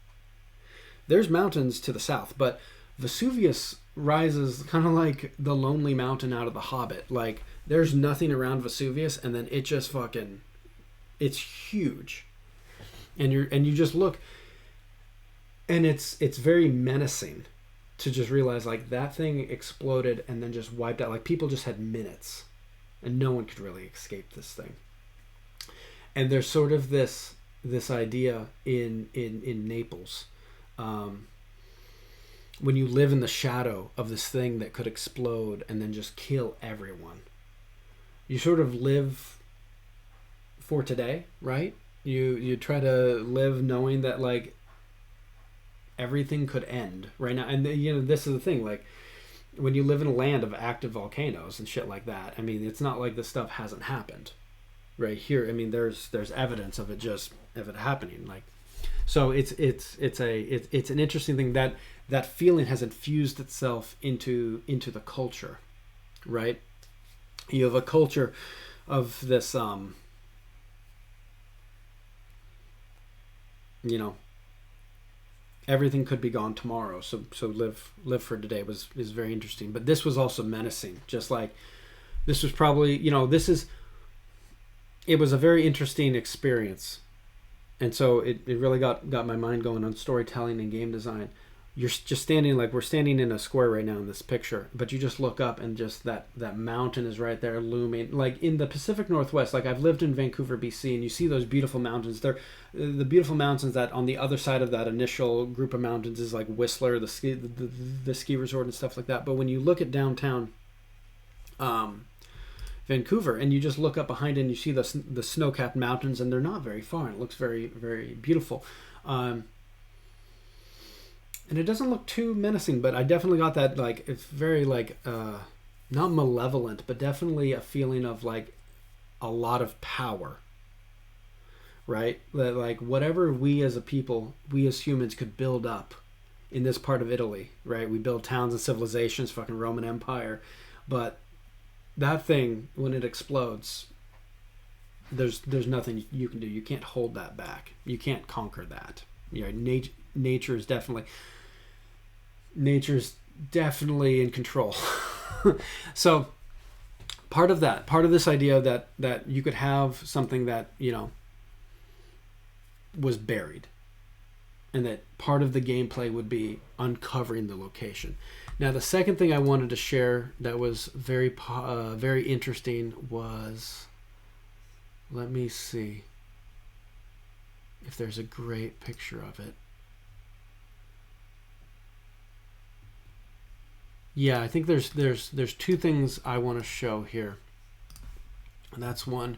There's mountains to the south, but Vesuvius rises kind of like the lonely mountain out of The Hobbit. Like, there's nothing around Vesuvius, and then it just fucking, it's huge. And you just look, and it's very menacing to just realize, like, that thing exploded and then just wiped out. Like, people just had minutes, and no one could really escape this thing. And there's sort of this idea in Naples, when you live in the shadow of this thing that could explode and then just kill everyone. You sort of live for today, right? You try to live knowing that, like, everything could end right now. And you know, this is the thing, like, when you live in a land of active volcanoes and shit like that, I mean, it's not like this stuff hasn't happened right here. I mean, there's evidence of it happening. Like, so it's an interesting thing that feeling has infused itself into the culture, right? You have a culture of this, you know, everything could be gone tomorrow. So live for today is very interesting. But this was also menacing. Just like, this was probably, you know, it was a very interesting experience. And so it really got my mind going on storytelling and game design. You're just standing, like, we're standing in a square right now in this picture, but you just look up and just that mountain is right there looming. Like, in the Pacific Northwest, like, I've lived in Vancouver, BC, and you see those beautiful mountains. They're the beautiful mountains that on the other side of that initial group of mountains is like Whistler, the ski resort and stuff like that. But when you look at downtown Vancouver, and you just look up behind it and you see the snow-capped mountains, and they're not very far, and it looks very, very beautiful. And it doesn't look too menacing, but I definitely got that, like, it's very, like, not malevolent, but definitely a feeling of, like, a lot of power, right? That, like, whatever we as a people, we as humans could build up in this part of Italy, right? We build towns and civilizations, fucking Roman Empire, but that thing, when it explodes, there's nothing you can do. You can't hold that back. You can't conquer that. You know, nature is definitely in control. So part of this idea that you could have something that, you know, was buried, and that part of the gameplay would be uncovering the location. Now, the second thing I wanted to share that was very interesting was, let me see if there's a great picture of it. Yeah, I think there's two things I want to show here. And that's one.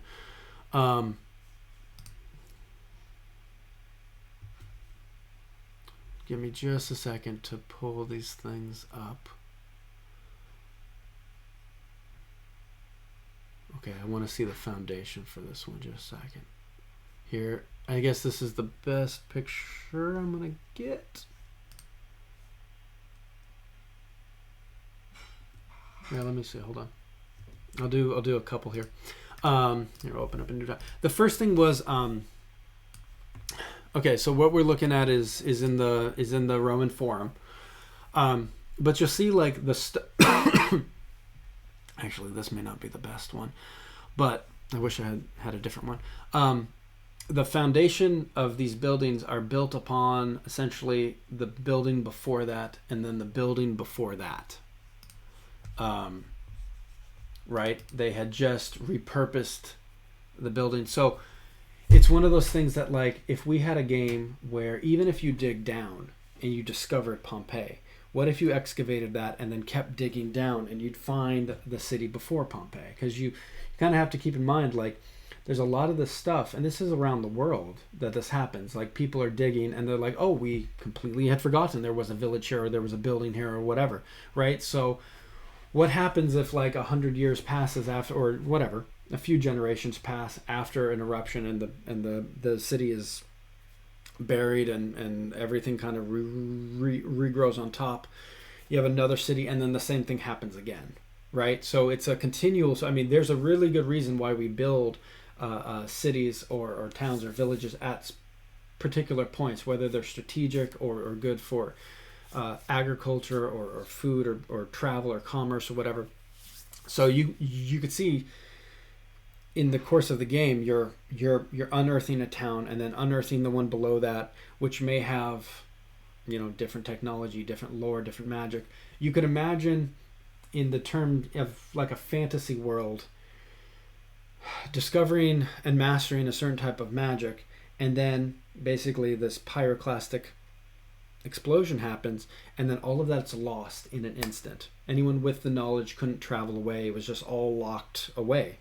Give me just a second to pull these things up. Okay, I want to see the foundation for this one. Just a second. Here, I guess this is the best picture I'm gonna get. Yeah, let me see. Hold on. I'll do a couple here. Here, open up a new tab. The first thing was okay. So what we're looking at is in the Roman Forum, but you'll see, like, actually, this may not be the best one, but I wish I had a different one. The foundation of these buildings are built upon essentially the building before that, and then the building before that. Right? They had just repurposed the building. So it's one of those things that, like, if we had a game where even if you dig down and you discovered Pompeii, What if you excavated that and then kept digging down, and you'd find the city before Pompeii? Because you kind of have to keep in mind, like, there's a lot of this stuff, and this is around the world that this happens. Like, people are digging and they're like, oh, we completely had forgotten there was a village here, or there was a building here, or whatever, right? So what happens if like 100 years passes after, or whatever, a few generations pass after an eruption, and the city is buried, and everything kind of regrows on top? You have another city, and then the same thing happens again, right? So it's a continual. I mean, there's a really good reason why we build cities or towns or villages at particular points, whether they're strategic or good for agriculture or food or travel or commerce or whatever. So you could see in the course of the game, you're unearthing a town and then unearthing the one below that, which may have, different technology, different lore, different magic. You could imagine, in the term of like a fantasy world, discovering and mastering a certain type of magic, and then basically this pyroclastic explosion happens, and then all of that's lost in an instant. Anyone with the knowledge couldn't travel away. It was just all locked away.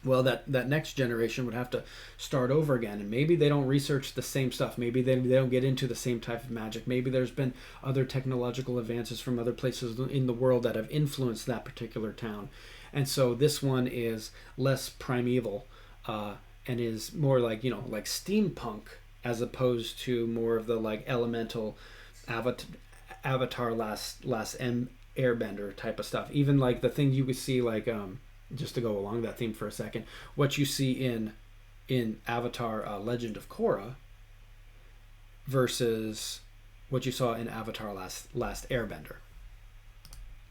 Well, that next generation would have to start over again, and maybe they don't research the same stuff. Maybe they don't get into the same type of magic. Maybe there's been other technological advances from other places in the world that have influenced that particular town. And so this one is less primeval, and is more like, like steampunk, as opposed to more of the like elemental Avatar last Airbender type of stuff. Even like the thing you would see, like just to go along that theme for a second, what you see in Avatar Legend of Korra versus what you saw in Avatar last Airbender.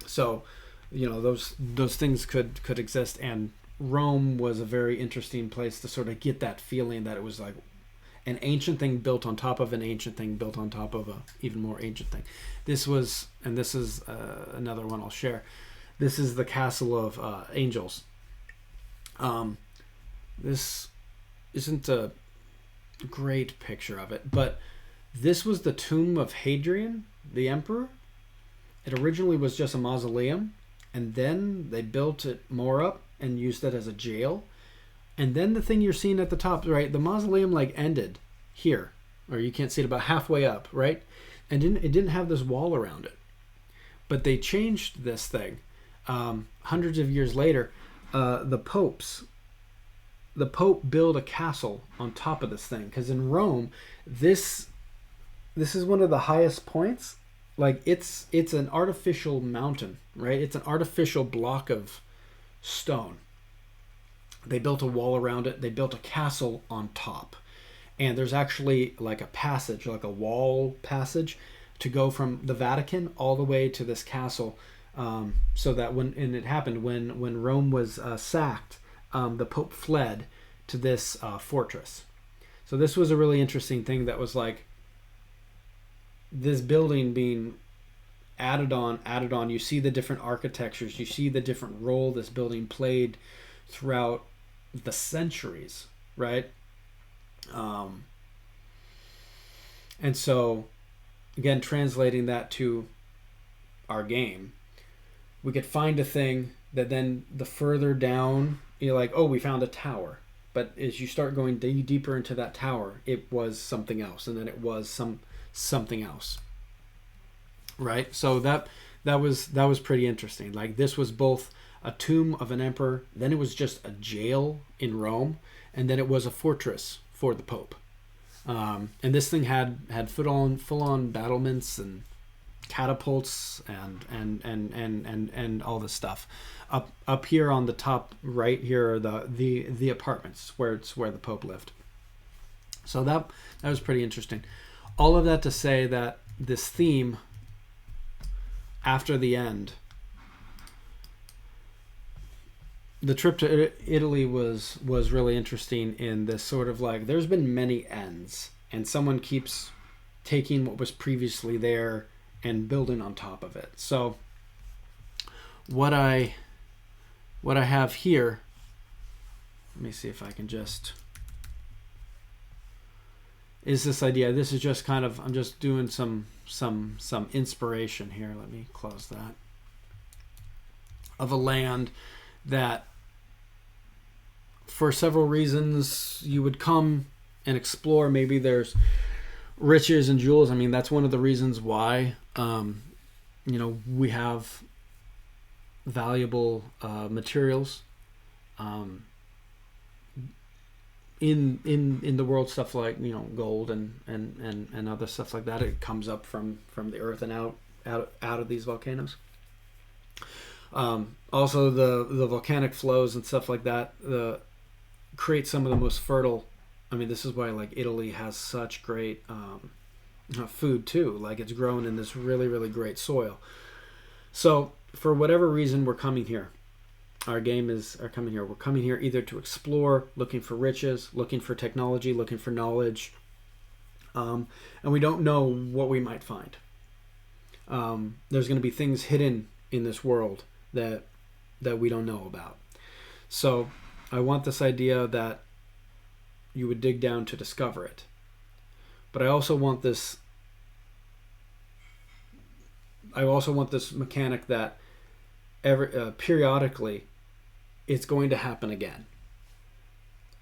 So those things could exist, and Rome was a very interesting place to sort of get that feeling that it was like an ancient thing built on top of an ancient thing built on top of a even more ancient thing. This is another one I'll share. This is the Castle of Angels. This isn't a great picture of it, but this was the tomb of Hadrian, the emperor. It originally was just a mausoleum, and then they built it more up and used it as a jail. And then the thing you're seeing at the top, right, the mausoleum like ended here, or you can't see it, about halfway up, right? And it didn't have this wall around it. But they changed this thing. Hundreds of years later, the Pope built a castle on top of this thing, because in Rome, this is one of the highest points. Like it's an artificial mountain, right? It's an artificial block of stone. They built a wall around it. They built a castle on top, and there's actually like a passage, like a wall passage, to go from the Vatican all the way to this castle. So that when Rome was sacked, the Pope fled to this fortress. So this was a really interesting thing that was like this building being added on. You see the different architectures. You see the different role this building played throughout the centuries, right? And so, again, translating that to our game, we could find a thing that then the further down, you're like, oh, we found a tower. But as you start going deeper into that tower, it was something else, and then it was something else, right? So that was pretty interesting. Like, this was both a tomb of an emperor, then it was just a jail in Rome, and then it was a fortress for the Pope. And this thing had full on battlements and catapults and all this stuff. Up here on the top right here are the apartments where the Pope lived. So that was pretty interesting. All of that to say that this theme after the end, the trip to Italy was really interesting in this sort of like, there's been many ends, and someone keeps taking what was previously there and building on top of it. So what I have here, let me see if I can just, is this idea. This is just kind of, I'm just doing some inspiration here. Let me close that. Of a land that, for several reasons, you would come and explore. Maybe there's riches and jewels. I mean, that's one of the reasons why, we have valuable materials in the world, stuff like gold and other stuff like that. It comes up from the earth and out of these volcanoes. Also the volcanic flows and stuff like that create some of the most fertile. I mean, this is why like Italy has such great food too. Like, it's grown in this really, really great soil. So for whatever reason, we're coming here. Our game are coming here. We're coming here either to explore, looking for riches, looking for technology, looking for knowledge, and we don't know what we might find. There's going to be things hidden in this world that we don't know about. So I want this idea that you would dig down to discover it. But I also want this mechanic that periodically it's going to happen again.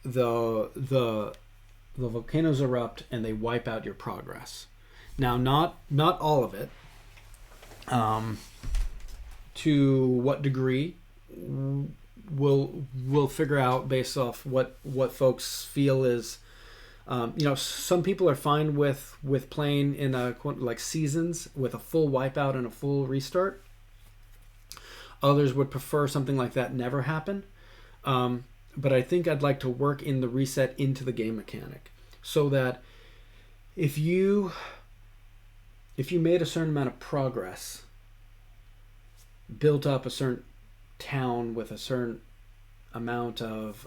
The volcanoes erupt and they wipe out your progress. Now, not all of it. To what degree, we'll figure out based off what folks feel is. Some people are fine with playing in like seasons with a full wipeout and a full restart. Others would prefer something like that never happen. But I think I'd like to work in the reset into the game mechanic, so that if you made a certain amount of progress, built up a certain town with a certain amount of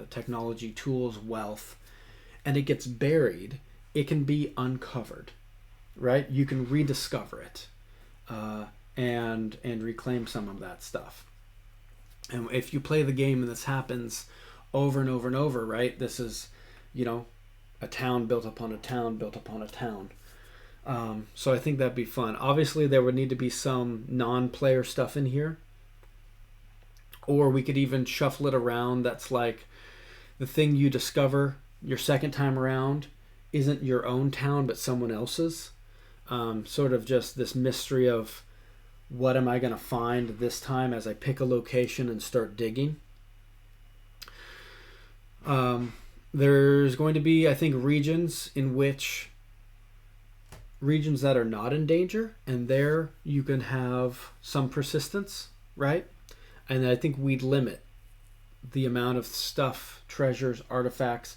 technology, tools, wealth, and it gets buried, it can be uncovered, right? You can rediscover it and reclaim some of that stuff. And if you play the game and this happens over and over and over, right? This is, a town built upon a town built upon a town. So I think that'd be fun. Obviously, there would need to be some non-player stuff in here. Or we could even shuffle it around. That's like the thing you discover your second time around isn't your own town, but someone else's. Sort of just this mystery of what am I going to find this time as I pick a location and start digging. There's going to be, I think, regions that are not in danger, and there you can have some persistence, right? And I think we'd limit the amount of stuff, treasures, artifacts.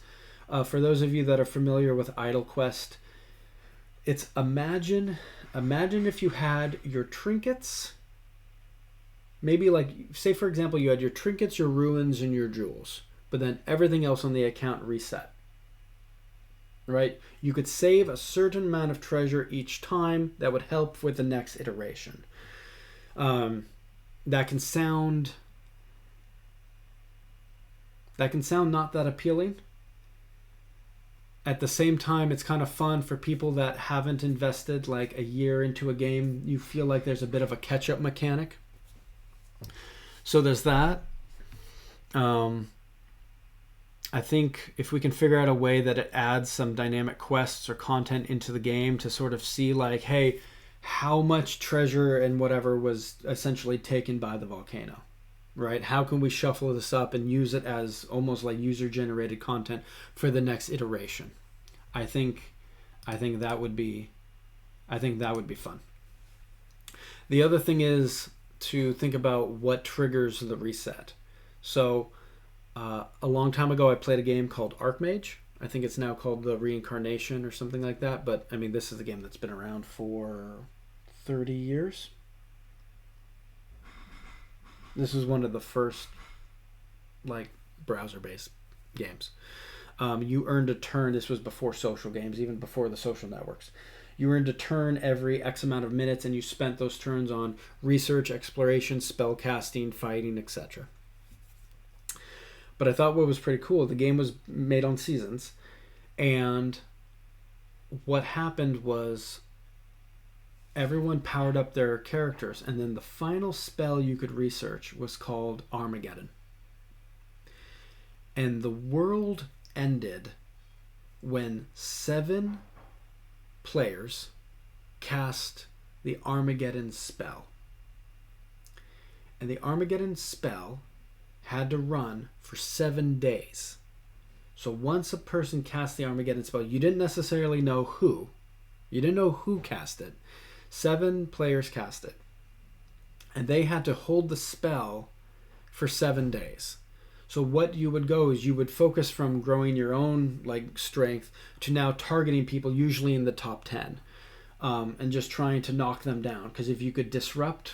For those of you that are familiar with Idle Quest, it's imagine if you had your trinkets, maybe like, say for example, you had your trinkets, your ruins, and your jewels, but then everything else on the account reset. Right? You could save a certain amount of treasure each time that would help with the next iteration. That can sound not that appealing. At the same time, it's kind of fun for people that haven't invested like a year into a game. You feel like there's a bit of a catch-up mechanic. So there's that. I think if we can figure out a way that it adds some dynamic quests or content into the game to sort of see like, hey, how much treasure and whatever was essentially taken by the volcano, right? How can we shuffle this up and use it as almost like user-generated content for the next iteration? I think that would be fun. The other thing is to think about what triggers the reset. So a long time ago, I played a game called Archmage. I think it's now called The Reincarnation or something like that. But, I mean, this is a game that's been around for 30 years. This was one of the first, like, browser-based games. You earned a turn. This was before social games, even before the social networks. You earned a turn every X amount of minutes, and you spent those turns on research, exploration, spellcasting, fighting, etc. But I thought what was pretty cool, the game was made on seasons, And what happened was everyone powered up their characters, and then the final spell you could research was called Armageddon. And the world ended when 7 players cast the Armageddon spell. And the Armageddon spell had to run for 7 days. So once a person cast the Armageddon spell, you didn't necessarily know who. You didn't know who cast it. 7 players cast it. And they had to hold the spell for 7 days. So what you would go is you would focus from growing your own like strength to now targeting people usually in the top 10, and just trying to knock them down. Because if you could disrupt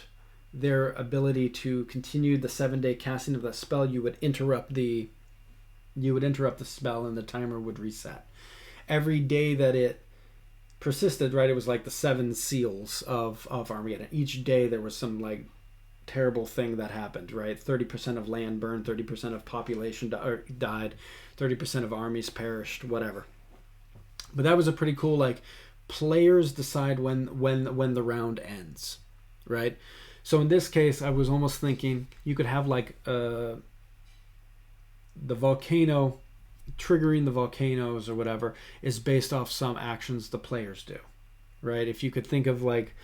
their ability to continue the 7-day casting of that spell, you would interrupt the spell and the timer would reset. Every day that it persisted, right, it was like the 7 seals of Armageddon. Each day there was some like terrible thing that happened, right? 30% of land burned, 30% of population died, 30% of armies perished, whatever. But that was a pretty cool, like, players decide when the round ends, right? So in this case, I was almost thinking you could have like the volcano, triggering the volcanoes or whatever is based off some actions the players do, right? If you could think of like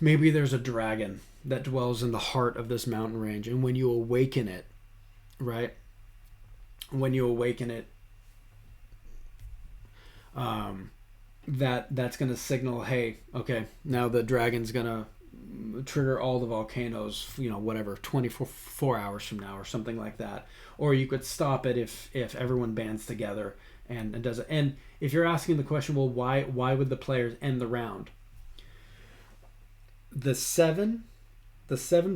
maybe there's a dragon that dwells in the heart of this mountain range, and when you awaken it, right? When you awaken it, that's going to signal, hey, okay, now the dragon's going to trigger all the volcanoes, whatever, 24 hours from now or something like that. Or you could stop it if everyone bands together and does it. And if you're asking the question, well, why would the players end the round? The seven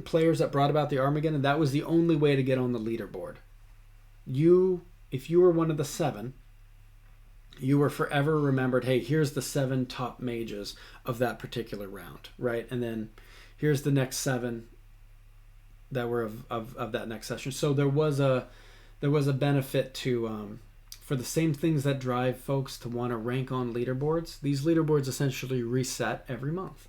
players that brought about the Armageddon, that was the only way to get on the leaderboard. If you were one of the 7, you were forever remembered, hey, here's the 7 top mages of that particular round, right? And then here's the next 7 that were of that next session. So there was a benefit to for the same things that drive folks to want to rank on leaderboards. These leaderboards essentially reset every month.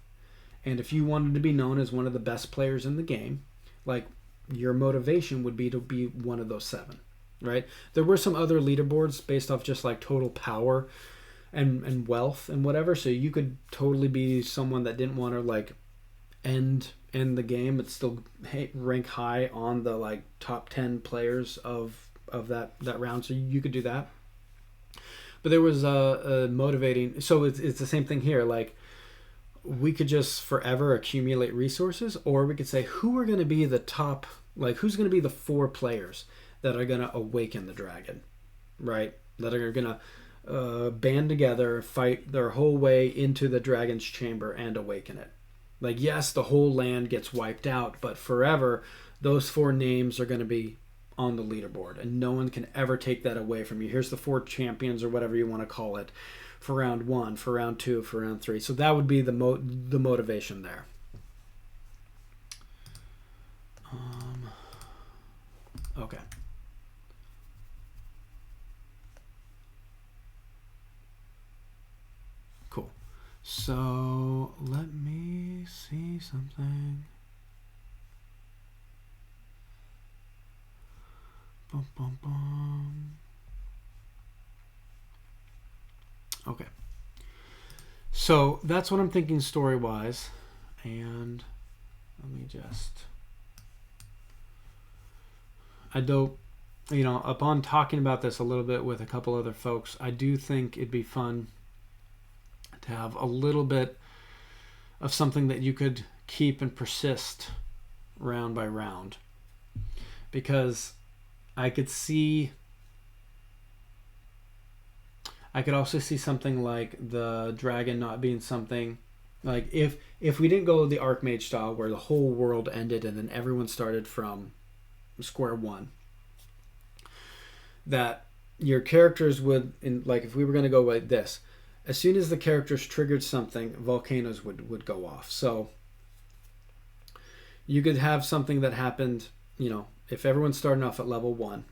And if you wanted to be known as one of the best players in the game, like, your motivation would be to be one of those 7, right? There were some other leaderboards based off just like total power and wealth and whatever. So you could totally be someone that didn't want to like end the game, but still rank high on the like top 10 players of that round. So you could do that. But there was a motivating. So it's the same thing here. Like, we could just forever accumulate resources, or we could say who are going to be the top, like who's going to be the 4 players that are going to awaken the dragon, right? That are going to band together, fight their whole way into the dragon's chamber and awaken it. Like, yes, the whole land gets wiped out, but forever those 4 names are going to be on the leaderboard, and no one can ever take that away from you. Here's the 4 champions, or whatever you want to call it, for round 1, for round 2, for round 3. So that would be the motivation there. Okay. Cool. So let me see something. Bum, bum, bum. Okay. So that's what I'm thinking story-wise. And let me just... upon talking about this a little bit with a couple other folks, I do think it'd be fun to have a little bit of something that you could keep and persist round by round. Because I could also see something like the dragon not being something like if we didn't go the Archmage style where the whole world ended and then everyone started from square one, that your characters would, like if we were going to go like this, as soon as the characters triggered something, volcanoes would go off. So you could have something that happened, if everyone's starting off at level 1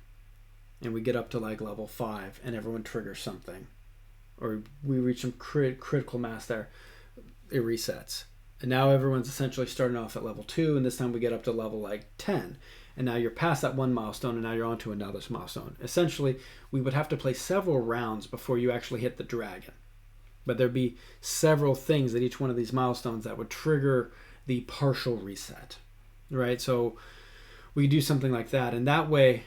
and we get up to like level 5 and everyone triggers something, or we reach some critical mass there, it resets. And now everyone's essentially starting off at level 2, and this time we get up to level like 10. And now you're past that one milestone, and now you're on to another milestone. Essentially, we would have to play several rounds before you actually hit the dragon. But there'd be several things at each one of these milestones that would trigger the partial reset, right? So we do something like that, and that way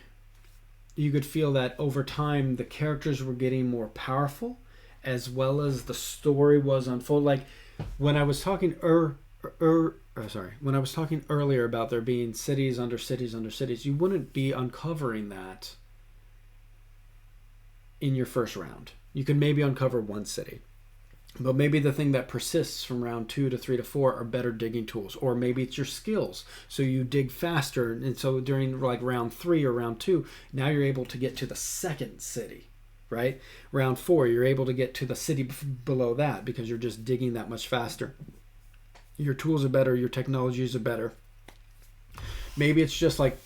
you could feel that over time the characters were getting more powerful, as well as the story was unfolding. Like when I was talking when I was talking earlier about there being cities under cities under cities, you wouldn't be uncovering that in your first round. You could maybe uncover one city. But maybe the thing that persists from round 2 to 3 to 4 are better digging tools. Or maybe it's your skills. So you dig faster. And so during like round 3 or round 2, now you're able to get to the second city, right? Round 4, you're able to get to the city below that because you're just digging that much faster. Your tools are better. Your technologies are better. Maybe it's just like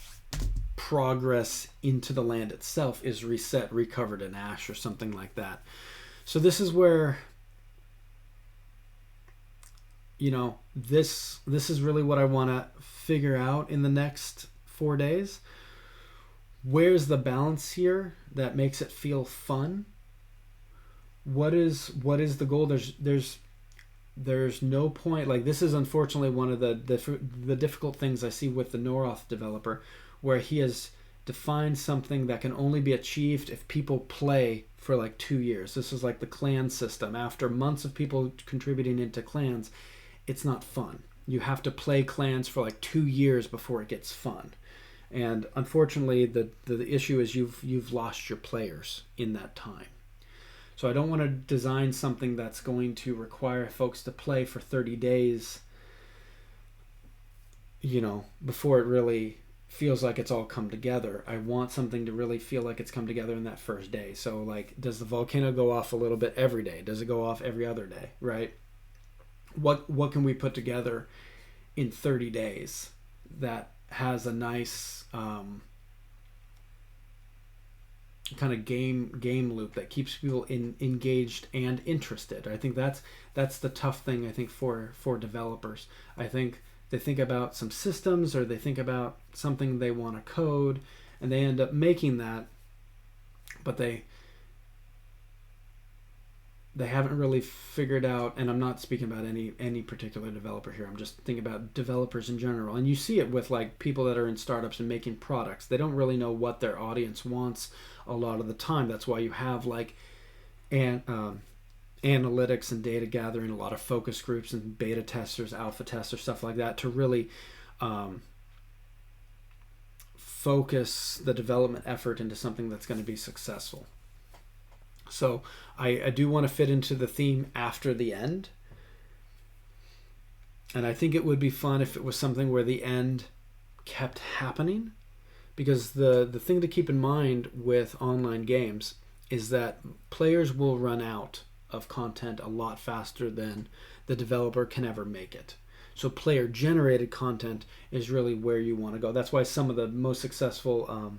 progress into the land itself is reset, recovered in ash or something like that. So this is where... this is really what I want to figure out in the next 4 days. Where's the balance here that makes it feel fun? What is the goal? There's no point. Like, this is unfortunately one of the difficult things I see with the Noroth developer, where he has defined something that can only be achieved if people play for like 2 years. This is like the clan system. After months of people contributing into clans, it's not fun. You have to play clans for like 2 years before it gets fun. And unfortunately, the issue is you've lost your players in that time. So I don't want to design something that's going to require folks to play for 30 days, before it really feels like it's all come together. I want something to really feel like it's come together in that first day. So like, does the volcano go off a little bit every day? Does it go off every other day, right? What can we put together in 30 days that has a nice kind of game loop that keeps people engaged and interested? I think that's the tough thing, I think, for developers. I think they think about some systems, or they think about something they want to code, and they end up making that, but they haven't really figured out, and I'm not speaking about any particular developer here, I'm just thinking about developers in general. And you see it with like people that are in startups and making products. They don't really know what their audience wants a lot of the time. That's why you have like analytics and data gathering, a lot of focus groups and beta testers, alpha testers, stuff like that, to really focus the development effort into something that's going to be successful. So I do want to fit into the theme after the end. And I think it would be fun if it was something where the end kept happening. Because the thing to keep in mind with online games is that players will run out of content a lot faster than the developer can ever make it. So player-generated content is really where you want to go. That's why some of the most successful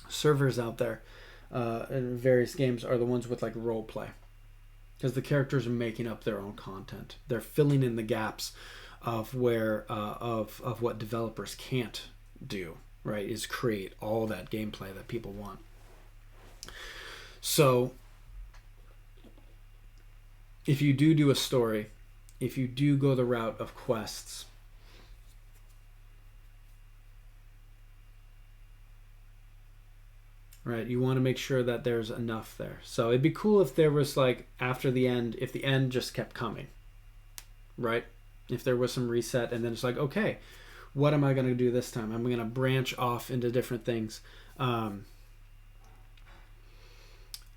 servers out there in various games are the ones with like role play, because the characters are making up their own content. They're filling in the gaps of where of what developers can't do, right? Is create all that gameplay that people want. So if you do a story, if you do go the route of quests, right, you want to make sure that there's enough there. So it'd be cool if there was like, after the end, if the end just kept coming, right? If there was some reset, and then it's like, okay, what am I going to do this time? I'm going to branch off into different things.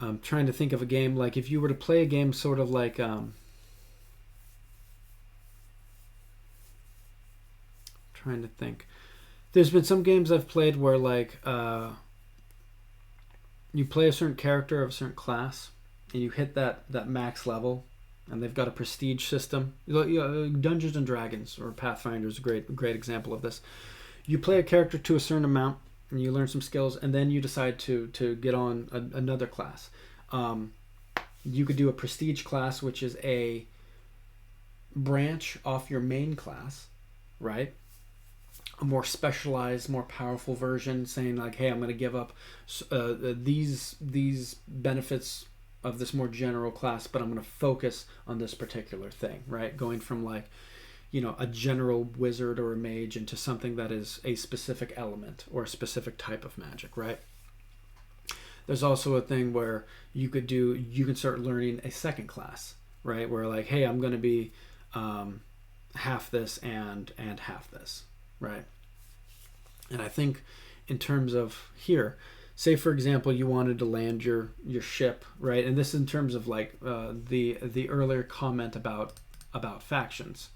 I'm trying to think of a game, like if you were to play a game sort of like trying to think. There's been some games I've played where like you play a certain character of a certain class, and you hit that max level, and they've got a prestige system. Dungeons and Dragons or Pathfinder is a great example of this. You play a character to a certain amount, and you learn some skills, and then you decide to get on another class. You could do a prestige class, which is a branch off your main class, right? A more specialized, more powerful version, saying like, hey, I'm going to give up these benefits of this more general class, but I'm going to focus on this particular thing, right? Going from like, a general wizard or a mage into something that is a specific element or a specific type of magic, right? There's also a thing where you can start learning a second class, right? Where like, hey, I'm going to be half this and half this, right? And I think in terms of here, say for example, you wanted to land your ship, right? And this is in terms of like the earlier comment about factions.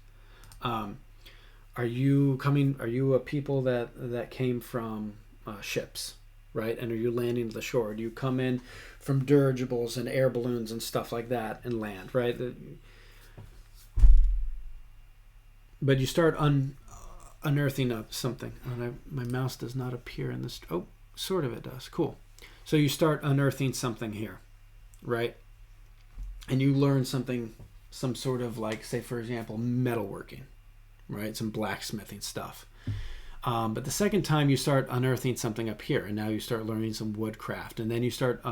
Are you a people that came from ships, right? And are you landing to the shore? Do you come in from dirigibles and air balloons and stuff like that and land, right? But you start unearthing up something. And my mouse does not appear in this. Oh, sort of it does. Cool. So you start unearthing something here, right? And you learn something, some sort of like, say for example, metalworking, right? Some blacksmithing stuff. But the second time you start unearthing something up here, and now you start learning some woodcraft, and then you start.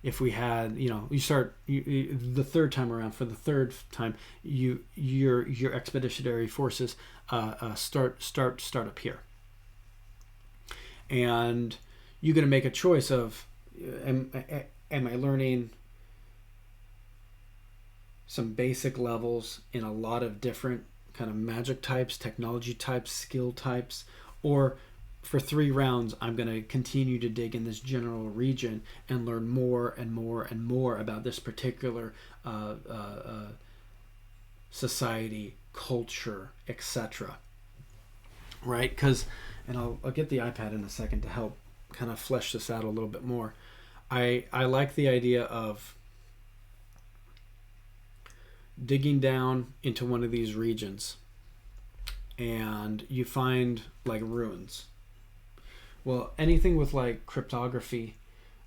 If we had, the third time around, for the third time, your expeditionary forces start up here, and you're going to make a choice of, am I learning some basic levels in a lot of different kind of magic types, technology types, skill types, or for 3 rounds, I'm going to continue to dig in this general region and learn more and more and more about this particular society, culture, etc. Right? Because, and I'll get the iPad in a second to help kind of flesh this out a little bit more. I like the idea of digging down into one of these regions and you find like ruins. Well, anything with like cryptography,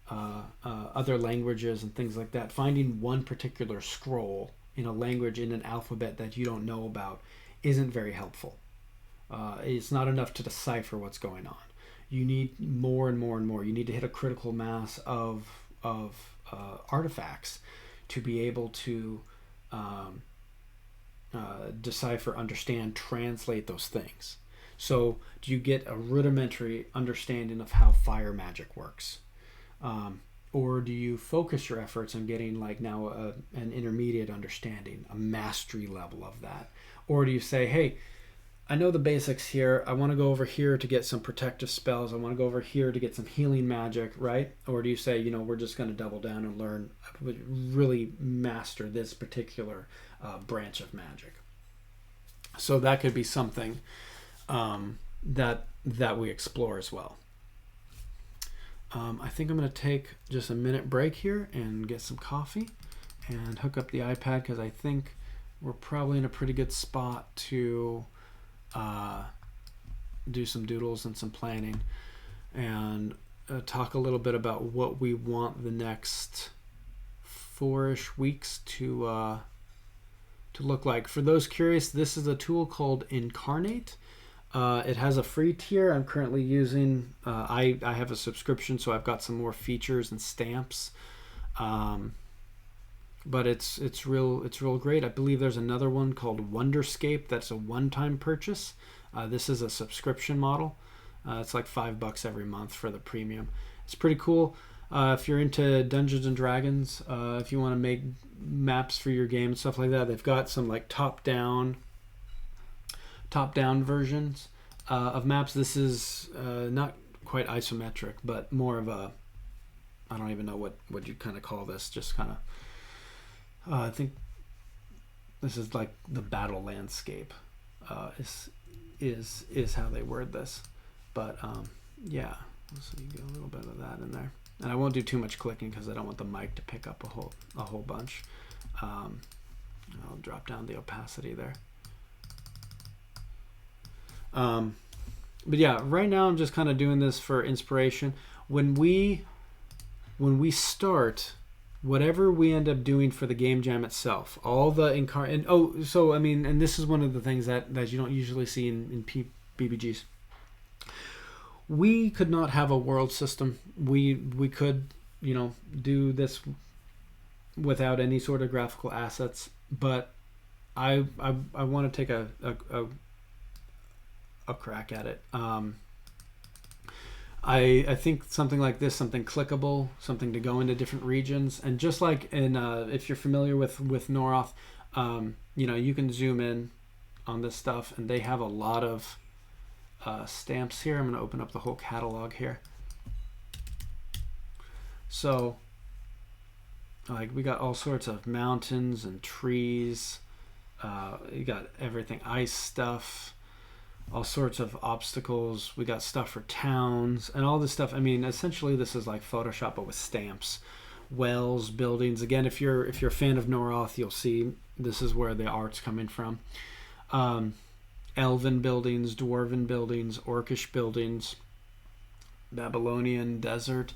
other languages and things like that, finding one particular scroll in a language, in an alphabet that you don't know about, isn't very helpful. It's not enough to decipher what's going on. You need more and more and more. You need to hit a critical mass of artifacts to be able to decipher, understand, translate those things. So do you get a rudimentary understanding of how fire magic works? Or do you focus your efforts on getting like now an intermediate understanding, a mastery level of that? Or do you say, hey, I know the basics here. I want to go over here to get some protective spells. I want to go over here to get some healing magic, right? Or do you say, we're just going to double down and learn, really master this particular branch of magic? So that could be something that we explore as well. I think I'm going to take just a minute break here and get some coffee and hook up the iPad, because I think we're probably in a pretty good spot to do some doodles and some planning and talk a little bit about what we want the next 4-ish weeks to look like. For those curious, this is a tool called Incarnate. It has a free tier. I'm currently using, I have a subscription, so I've got some more features and stamps. But it's real great. I believe there's another one called Wonderscape that's a one-time purchase. This is a subscription model. It's like $5 every month for the premium. It's pretty cool. If you're into Dungeons and Dragons, if you want to make maps for your game and stuff like that, they've got some like top-down versions of maps. This is not quite isometric, but more of a, I don't even know what you kind of call this, just kind of, I think this is like the battle landscape is how they word this. But yeah, so you get a little bit of that in there. And I won't do too much clicking because I don't want the mic to pick up a whole bunch. I'll drop down the opacity there. But yeah, right now I'm just kind of doing this for inspiration. When we start whatever we end up doing for the game jam itself, all the and this is one of the things that you don't usually see in BBGs. We could not have a world system. We could, do this without any sort of graphical assets, but I want to take a crack at it. I think something like this, something clickable, something to go into different regions, and just like in if you're familiar with Noroth, you can zoom in on this stuff, and they have a lot of stamps here. I'm going to open up the whole catalog here. So, like, we got all sorts of mountains and trees. You got everything, ice stuff, all sorts of obstacles. We got stuff for towns and all this stuff. I mean, essentially this is like Photoshop but with stamps. Wells, buildings. Again, if you're a fan of Noroth, you'll see this is where the art's coming from. Elven buildings, dwarven buildings, orcish buildings, Babylonian desert.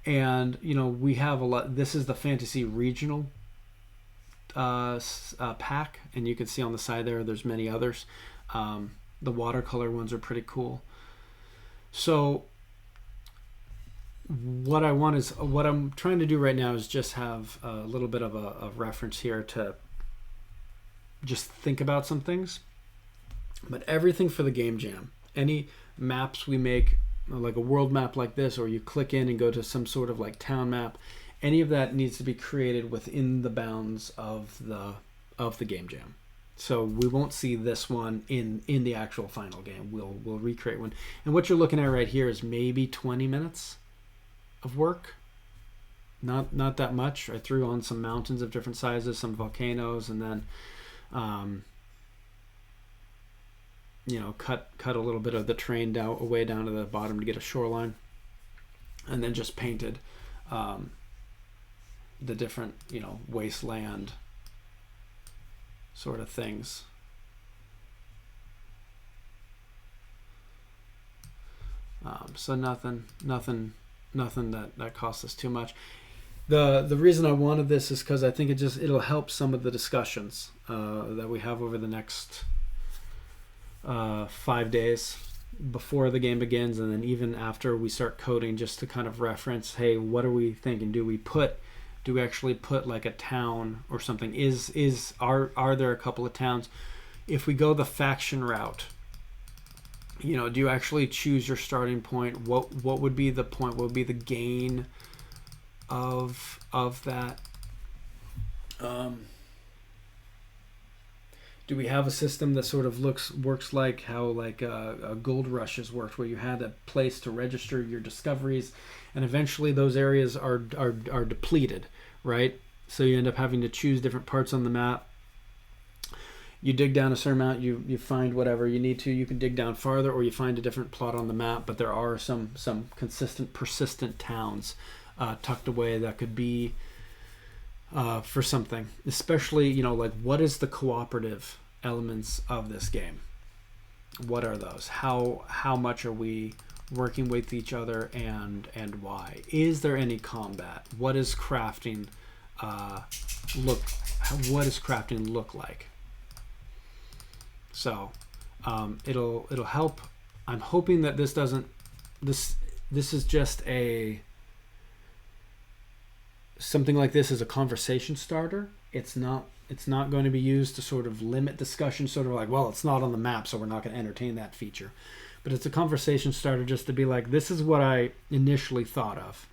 And we have a lot. This is the fantasy regional pack, and you can see on the side there's many others. The watercolor ones are pretty cool. So what I'm trying to do right now is just have a little bit of a reference here to just think about some things. But everything for the game jam, any maps we make, like a world map like this, or you click in and go to some sort of like town map, any of that needs to be created within the bounds of the game jam. So we won't see this one in the actual final game. We'll recreate one. And what you're looking at right here is maybe 20 minutes of work. Not that much. I threw on some mountains of different sizes, some volcanoes, and then cut a little bit of the terrain down way down to the bottom to get a shoreline, and then just painted the different wasteland sort of things. So nothing that costs us too much. The reason I wanted this is because I think it'll help some of the discussions that we have over the next 5 days before the game begins, and then even after we start coding, just to kind of reference, hey, what are we thinking? Do we actually put like a town or something? Are there a couple of towns? If we go the faction route, do you actually choose your starting point? What would be the point? What would be the gain of that? Do we have a system that sort of works like how a gold rush has worked, where you had a place to register your discoveries, and eventually those areas are depleted, right? So you end up having to choose different parts on the map. You dig down a certain amount, you find whatever you need to. You can dig down farther, or you find a different plot on the map. But there are some consistent, persistent towns tucked away that could be for something, especially like what is the cooperative elements of this game? What are those? How much are we working with each other, and why? Is there any combat? What is crafting what does crafting look like? So it'll help. I'm hoping that this is just something like this is a conversation starter. It's not going to be used to sort of limit discussion, sort of like, well, it's not on the map, so we're not going to entertain that feature. But it's a conversation starter just to be like, this is what I initially thought of.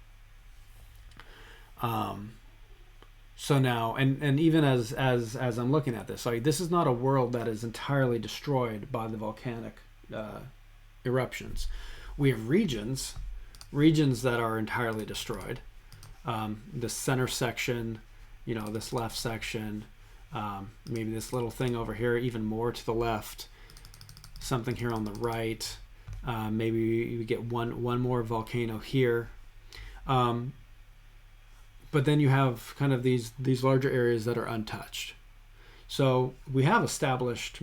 So now, and even as I'm looking at this, like, this is not a world that is entirely destroyed by the volcanic eruptions. We have regions that are entirely destroyed. The center section, this left section, maybe this little thing over here, even more to the left, something here on the right, maybe we get one more volcano here, but then you have kind of these larger areas that are untouched. So we have established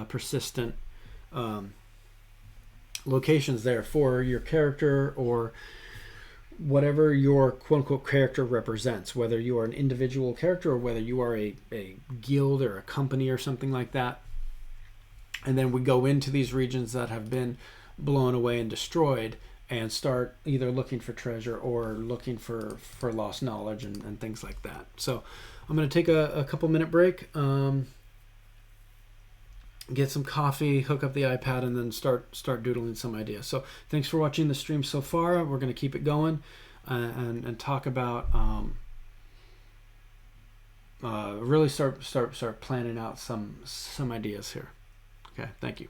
persistent locations there for your character, or whatever your quote unquote character represents, whether you are an individual character or whether you are a guild or a company or something like that. And then we go into these regions that have been blown away and destroyed and start either looking for treasure or looking for lost knowledge and things like that. So I'm going to take a couple minute break, get some coffee, hook up the iPad, and then start doodling some ideas. So thanks for watching the stream so far. We're going to keep it going and talk about really start planning out some ideas here. Okay, thank you.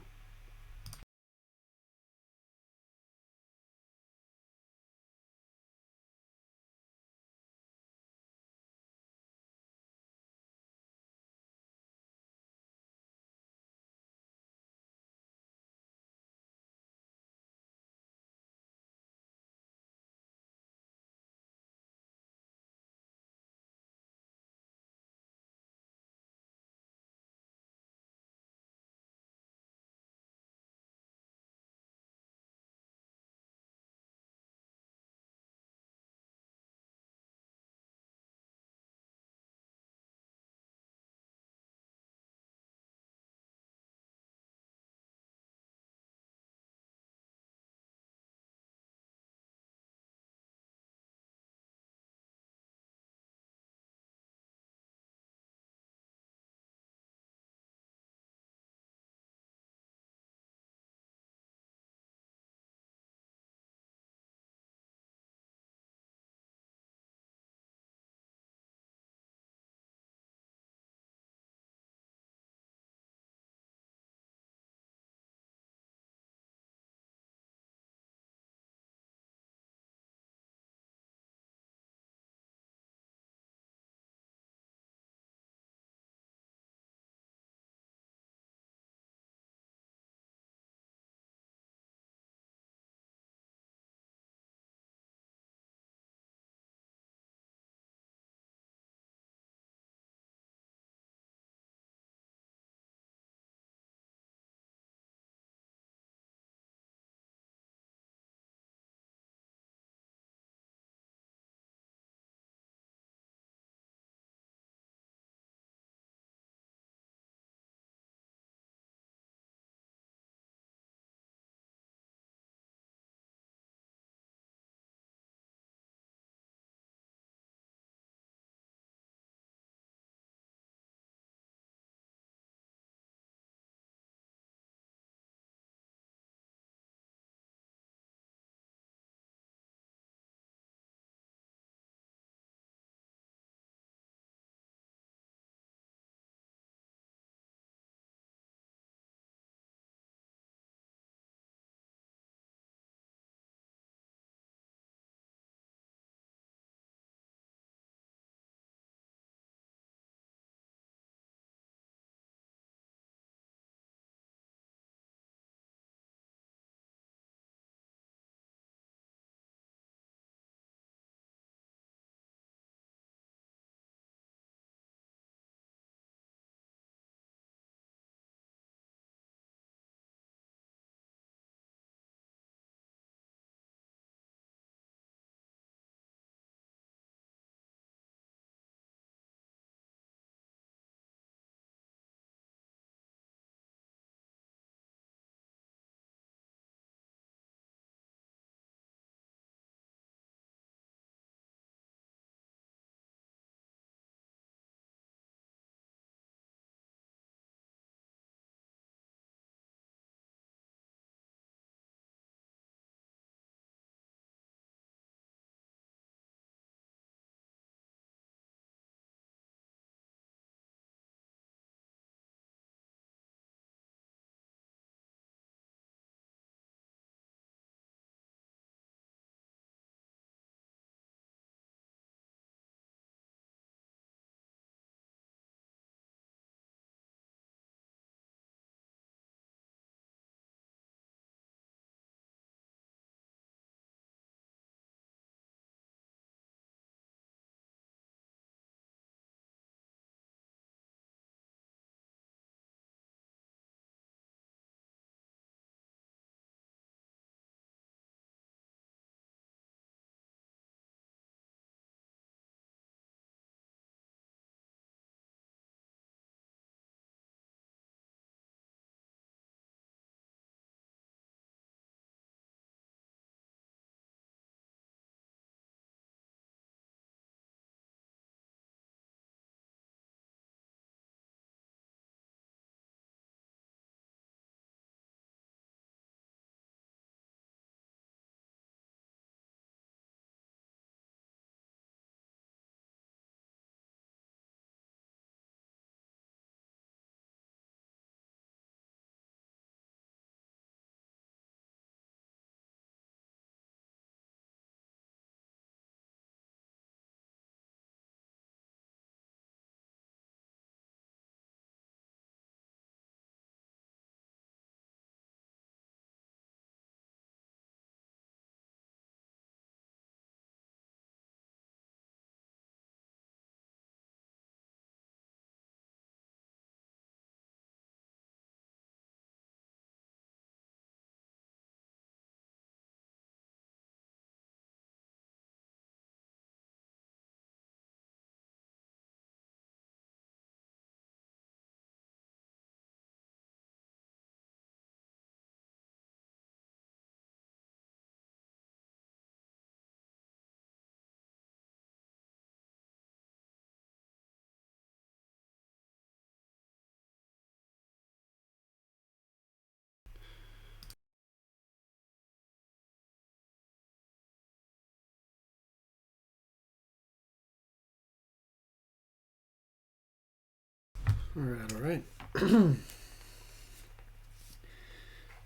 All right.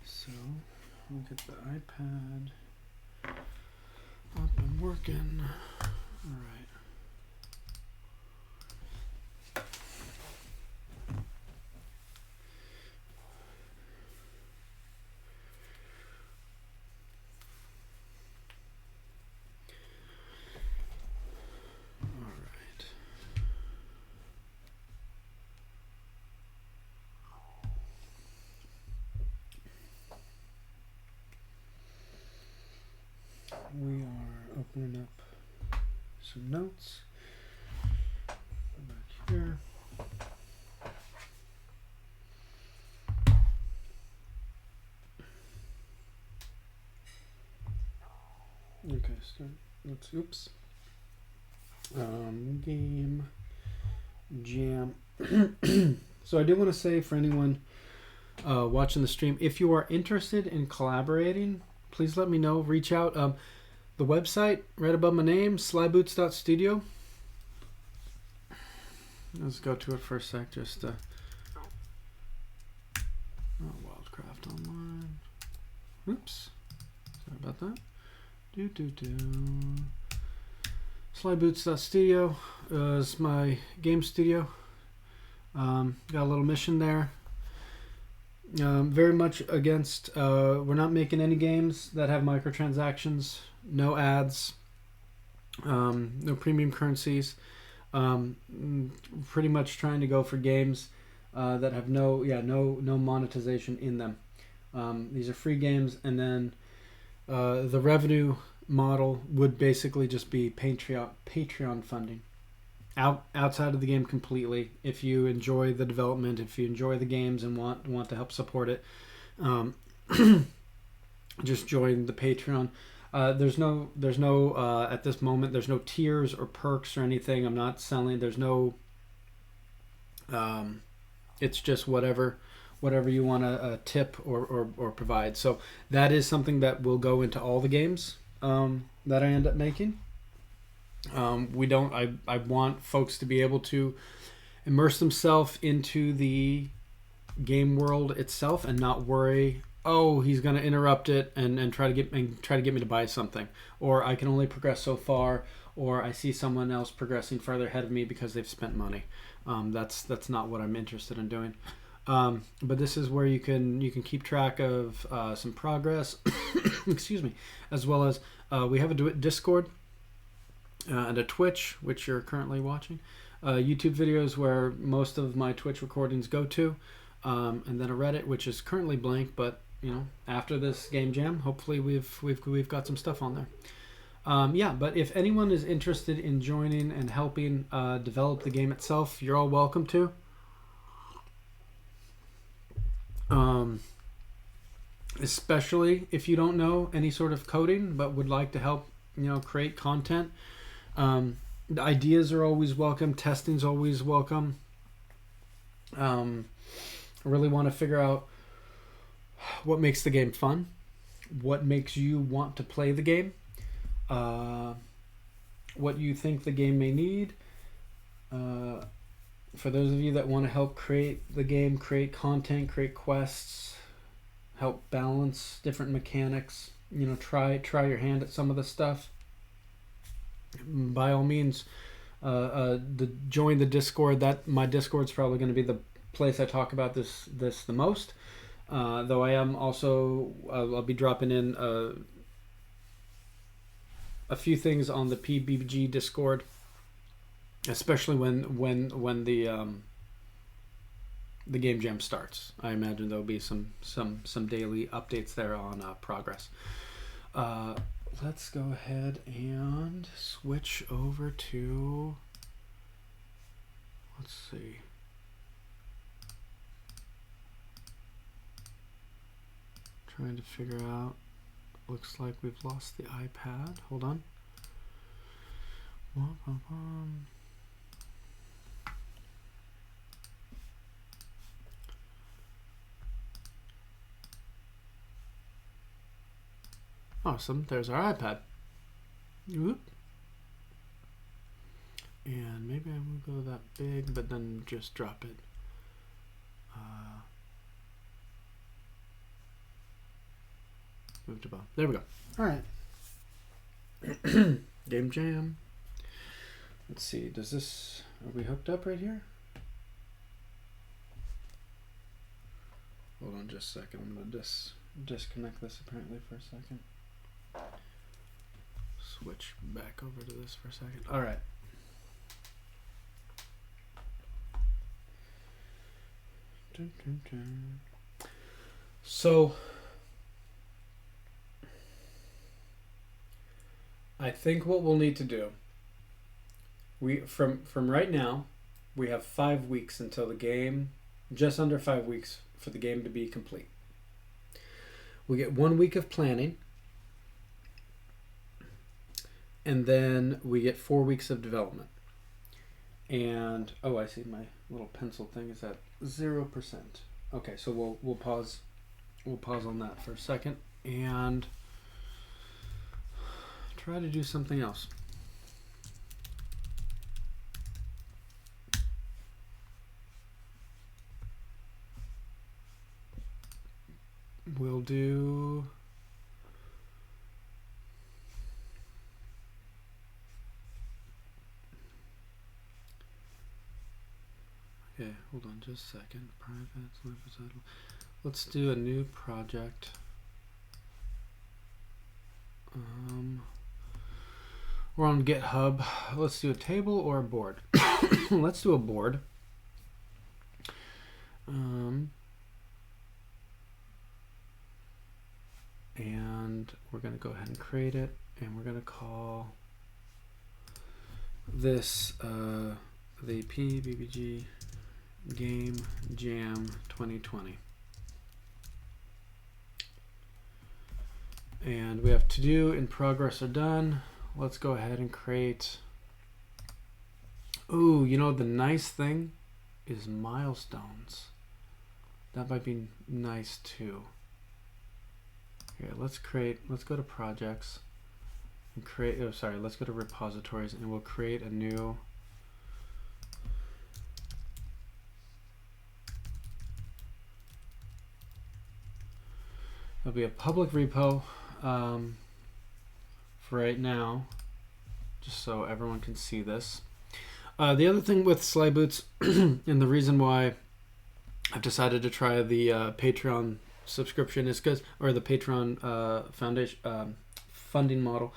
So we'll get the iPad up and working. All right. We are opening up some notes. Go back here. Okay, start. Oops. Game jam. So I do want to say for anyone watching the stream, if you are interested in collaborating, please let me know. Reach out. The website right above my name, slyboots.studio. Let's go to it for a sec. Just Wildcraft Online. Oops. Sorry about that. Slyboots.studio is my game studio. Got a little mission there. Very much against, we're not making any games that have microtransactions, no ads, no premium currencies. Pretty much trying to go for games that have no monetization in them. These are free games, and then the revenue model would basically just be Patreon funding. Outside of the game completely. If you enjoy the development, if you enjoy the games and want to help support it, just join the Patreon. There's no at this moment there's no tiers or perks or anything. I'm not selling. There's no. It's just whatever you want to tip or provide. So that is something that will go into all the games that I end up making. I want folks to be able to immerse themselves into the game world itself and not worry, oh, he's going to interrupt it and try to get me to buy something, or I can only progress so far, or I see someone else progressing further ahead of me because they've spent money. That's not what I'm interested in doing. But this is where you can keep track of some progress, excuse me, as well as we have a Discord. And a Twitch, which you're currently watching, YouTube videos where most of my Twitch recordings go to, and then a Reddit, which is currently blank, but after this game jam, hopefully we've got some stuff on there. But if anyone is interested in joining and helping develop the game itself, you're all welcome to. Especially if you don't know any sort of coding but would like to help create content. The ideas are always welcome. Testing's always welcome. I really want to figure out what makes the game fun, what makes you want to play the game, what you think the game may need. For those of you that want to help create the game, create content, create quests, help balance different mechanics, try your hand at some of the stuff. By all means, join the Discord. My Discord's probably going to be the place I talk about this the most. Though I am also, I'll be dropping in a few things on the PBG Discord, especially when the game jam starts. I imagine there'll be some daily updates there on progress. Let's go ahead and switch over to, let's see. Trying to figure out, looks like we've lost the iPad. Hold on. Awesome, there's our iPad. Whoop. And maybe I won't go that big, but then just drop it. Move to both. There we go. All right. Game Jam. Let's see. Does this... Are we hooked up right here? Hold on just a second. I'm going to disconnect this apparently for a second. Switch back over to this for a second. All right. So I think what we'll need to do, from right now, we have 5 weeks until the game, just under 5 weeks for the game to be complete. We get 1 week of planning, and then we get 4 weeks of development. And oh, I see my little pencil thing is at 0%. Okay, so we'll pause. We'll pause on that for a second and try to do something else. We'll do... Okay, hold on just a second. Private. Let's do a new project. We're on GitHub. Let's do a table or a board. Let's do a board. And we're going to go ahead and create it, and we're going to call this the PBBG Game Jam 2020. And we have to do, in progress, or done. Let's go ahead and create. Ooh, you know, the nice thing is milestones. That might be nice too. Here, let's go to projects and create, let's go to repositories, and we'll create a new it'll be a public repo for right now, just so everyone can see this. The other thing with Slyboots and the reason why I've decided to try the Patreon subscription is because, or the Patreon foundation funding model,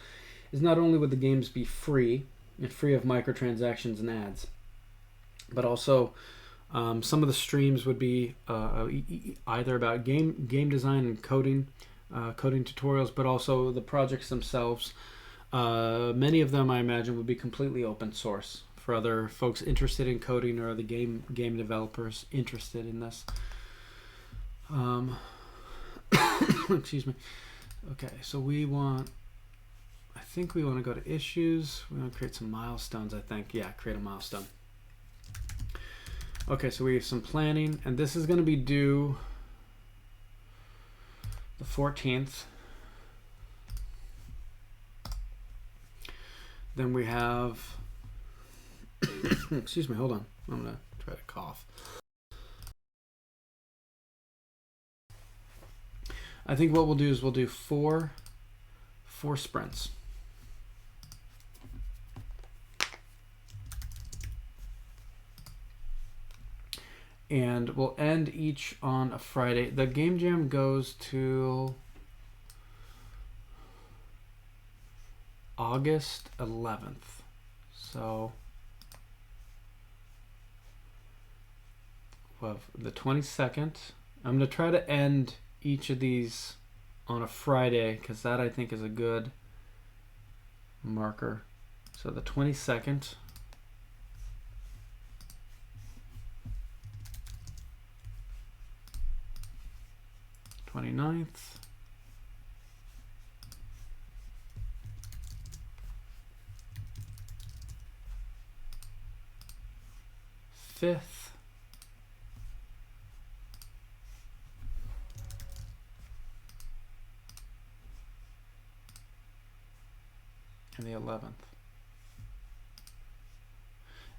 is not only would the games be free and free of microtransactions and ads, but also some of the streams would be either about game design and coding tutorials, but also the projects themselves. Many of them, I imagine, would be completely open source for other folks interested in coding, or the game developers interested in this. Excuse me. Okay, so I think we want to go to issues. We want to create some milestones, I think. Yeah, create a milestone. Okay, so we have some planning, and this is going to be due the 14th. Then we have, excuse me, hold on. I'm going to try to cough. I think what we'll do is we'll do four sprints. And we'll end each on a Friday. The Game Jam goes till August 11th. So, well, the 22nd. I'm going to try to end each of these on a Friday, because that, I think, is a good marker. So the 22nd. 29th. 5th. And the 11th.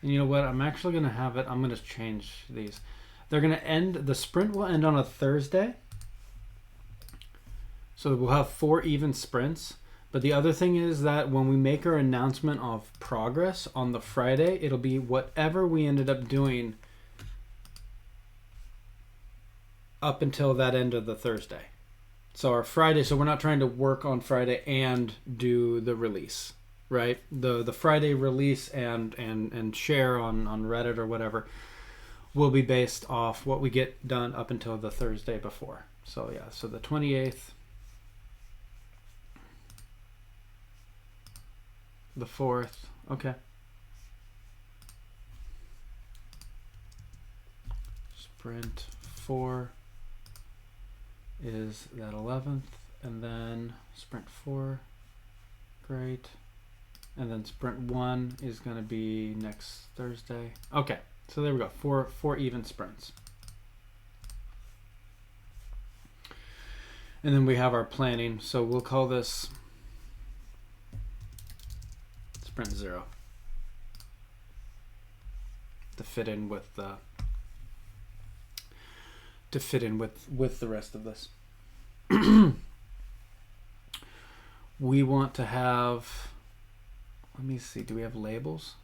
And you know what? I'm actually going to have it. I'm going to change these. They're going to end, the sprint will end on a Thursday. So we'll have 4 even sprints. But the other thing is that when we make our announcement of progress on the Friday, it'll be whatever we ended up doing up until that end of the Thursday. So our Friday, so we're not trying to work on Friday and do the release, right? The Friday release and share on Reddit or whatever will be based off what we get done up until the Thursday before. So yeah, so the 28th, the 4th, okay. Sprint 4 is that 11th, and then sprint 4, great. And then sprint 1 is going to be next Thursday. Okay, so there we go, four even sprints. And then we have our planning, so we'll call this sprint 0 to fit in with the rest of this. We want to have, let me see, do we have labels?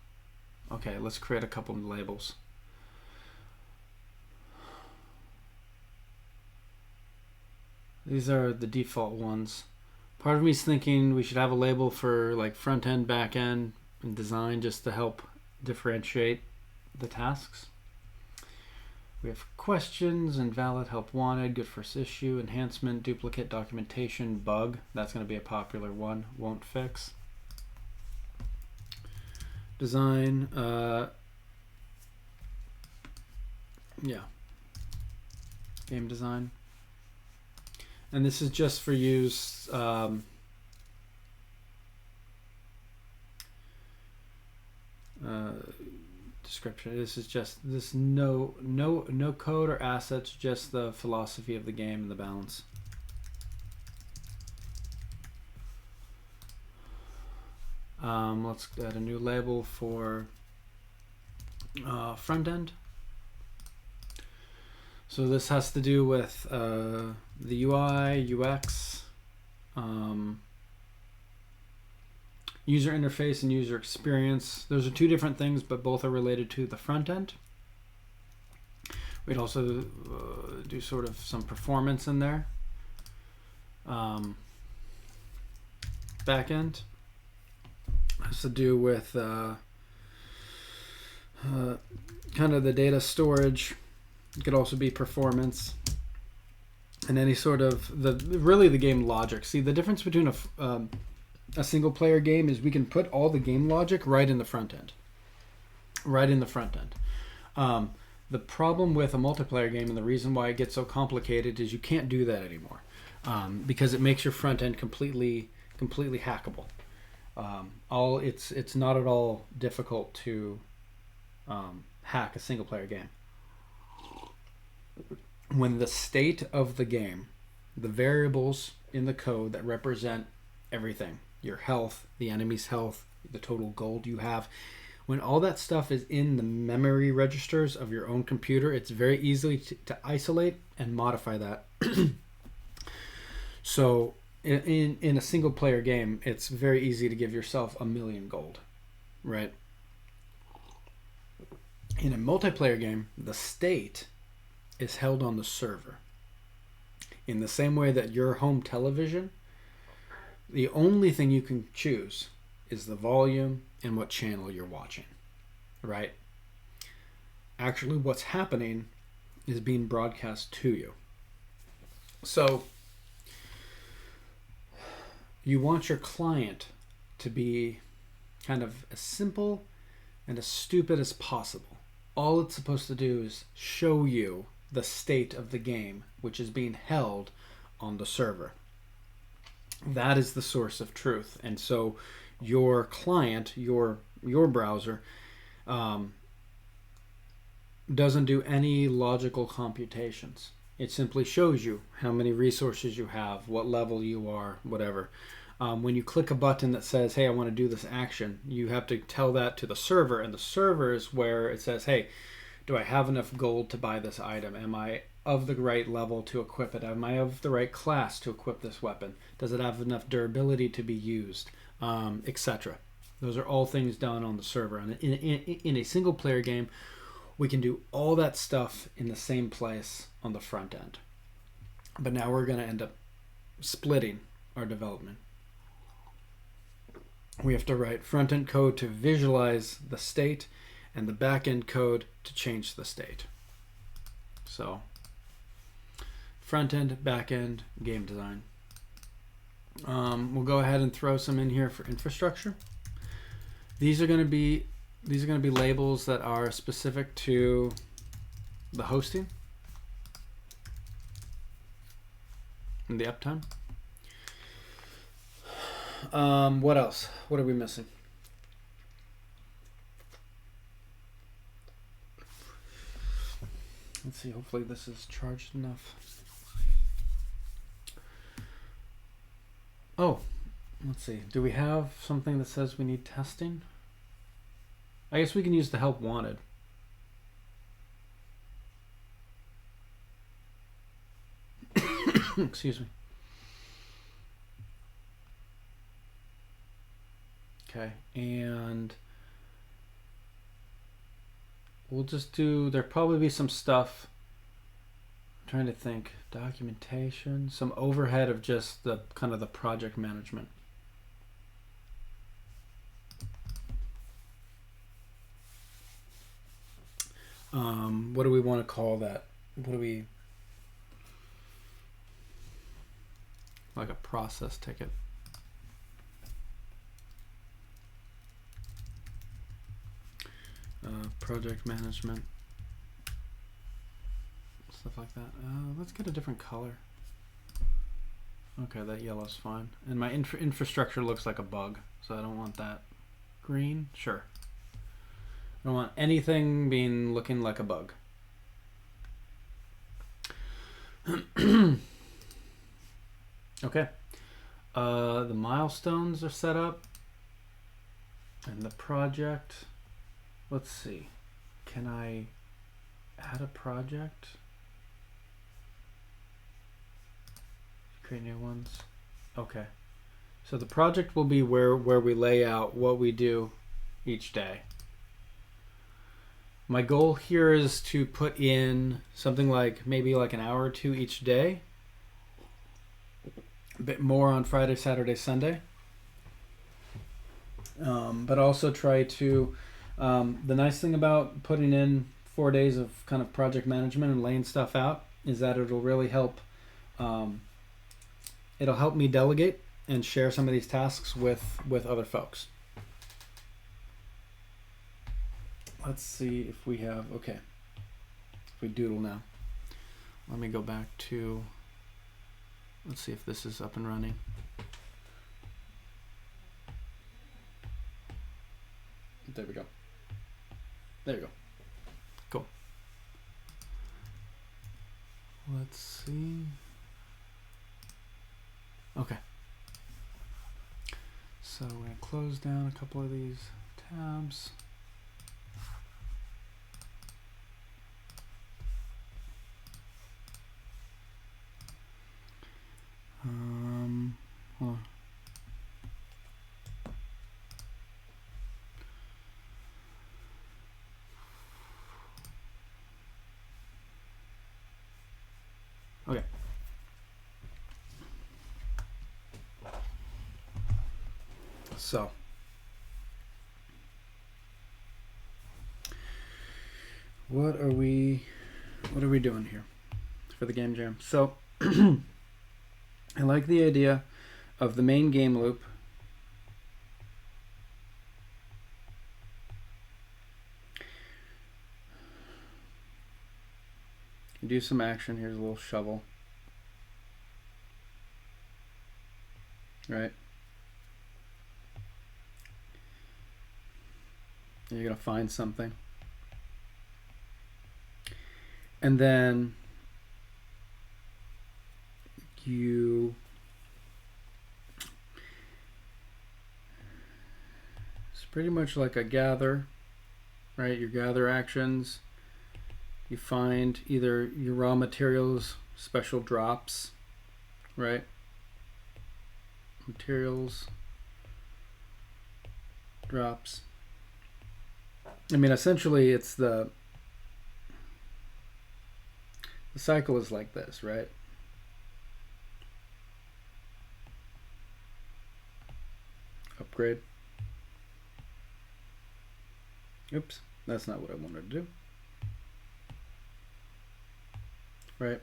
Okay, let's create a couple of labels. These are the default ones. Part of me is thinking we should have a label for like front end, back end, and design, just to help differentiate the tasks. We have questions, invalid, help wanted, good first issue, enhancement, duplicate, documentation, bug. That's going to be a popular one. Won't fix. Design. Yeah. Game design. And this is just for use. Description. This is just this no code or assets, just the philosophy of the game and the balance. Let's add a new label for front end. So this has to do with the UI, UX, user interface and user experience. Those are two different things, but both are related to the front end. We'd also do sort of some performance in there. Back end has to do with kind of the data storage. It could also be performance and any sort of really the game logic. See, the difference between a single player game is we can put all the game logic right in the front end. The problem with a multiplayer game, and the reason why it gets so complicated, is you can't do that anymore, because it makes your front end completely hackable. It's not at all difficult to hack a single player game. When the state of the game, the variables in the code that represent everything, your health, the enemy's health, the total gold you have, when all that stuff is in the memory registers of your own computer, it's very easy to isolate and modify that. So in a single player game, it's very easy to give yourself 1,000,000 gold, right? In a multiplayer game, the state is held on the server. In the same way that your home television, the only thing you can choose is the volume and what channel you're watching, right? Actually, what's happening is being broadcast to you. So you want your client to be kind of as simple and as stupid as possible. All it's supposed to do is show you the state of the game, which is being held on the server. That is the source of truth. And so your client, your browser, doesn't do any logical computations. It simply shows you how many resources you have, what level you are, whatever. When you click a button that says, hey, I want to do this action, you have to tell that to the server, and the server is where it says, hey, do I have enough gold to buy this item? Am I of the right level to equip it? Am I of the right class to equip this weapon? Does it have enough durability to be used, etc.? Those are all things done on the server. And in a single player game, we can do all that stuff in the same place on the front end. But now we're going to end up splitting our development. We have to write front end code to visualize the state and the back end code to change the state. So front end, back end, game design. We'll go ahead and throw some in here for infrastructure. These are going to be labels that are specific to the hosting and the uptime. What else? What are we missing? Let's see. Hopefully this is charged enough. Oh, let's see. Do we have something that says we need testing? I guess we can use the help wanted. Excuse me. Okay, and we'll just do, there'll probably be some stuff, I'm trying to think, documentation, some overhead of just the kind of the project management. What do we want to call that? What do we, like a process ticket? Project management, stuff like that. Let's get a different color. Okay, that yellow's fine. And my infrastructure looks like a bug, so I don't want that. Green, sure. I don't want anything looking like a bug. Okay. The milestones are set up, and the project. Let's see. Can I add a project? Create new ones. Okay. So the project will be where we lay out what we do each day. My goal here is to put in something like maybe like an hour or two each day. A bit more on Friday, Saturday, Sunday. But also try to, the nice thing about putting in 4 days of kind of project management and laying stuff out is that it'll really help, it'll help me delegate and share some of these tasks with other folks. Let's see if we have, okay, if we doodle now. Let me go back to, let's see if this is up and running. There we go. There you go. Cool. Let's see. Okay. So we're going to close down a couple of these tabs. Hold on. Okay. So what are we doing here for the game jam? So I like the idea of the main game loop do some action. Here's a little shovel, right? You're gonna find something, and then it's pretty much like a gather, right? Your gather actions, You find either your raw materials, special drops, right? Materials, drops. I mean, essentially, it's the cycle is like this, right? Upgrade. Oops, that's not what I wanted to do. Right?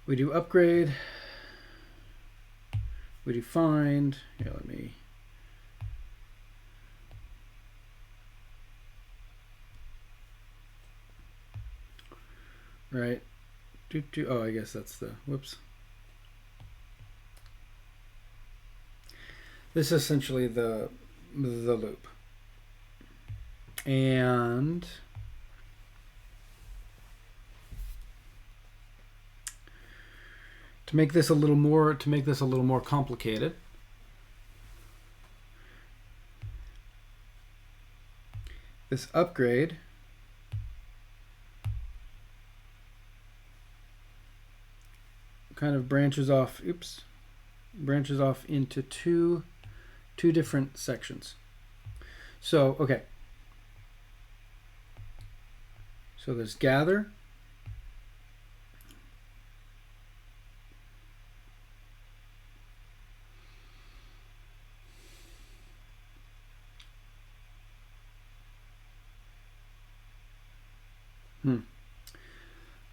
We do upgrade. We do find. Here, let me. Right. Oh, I guess that's the. Whoops. This is essentially the loop. And to make this a little more complicated, this upgrade kind of branches off into two different sections. So, okay. So there's gather.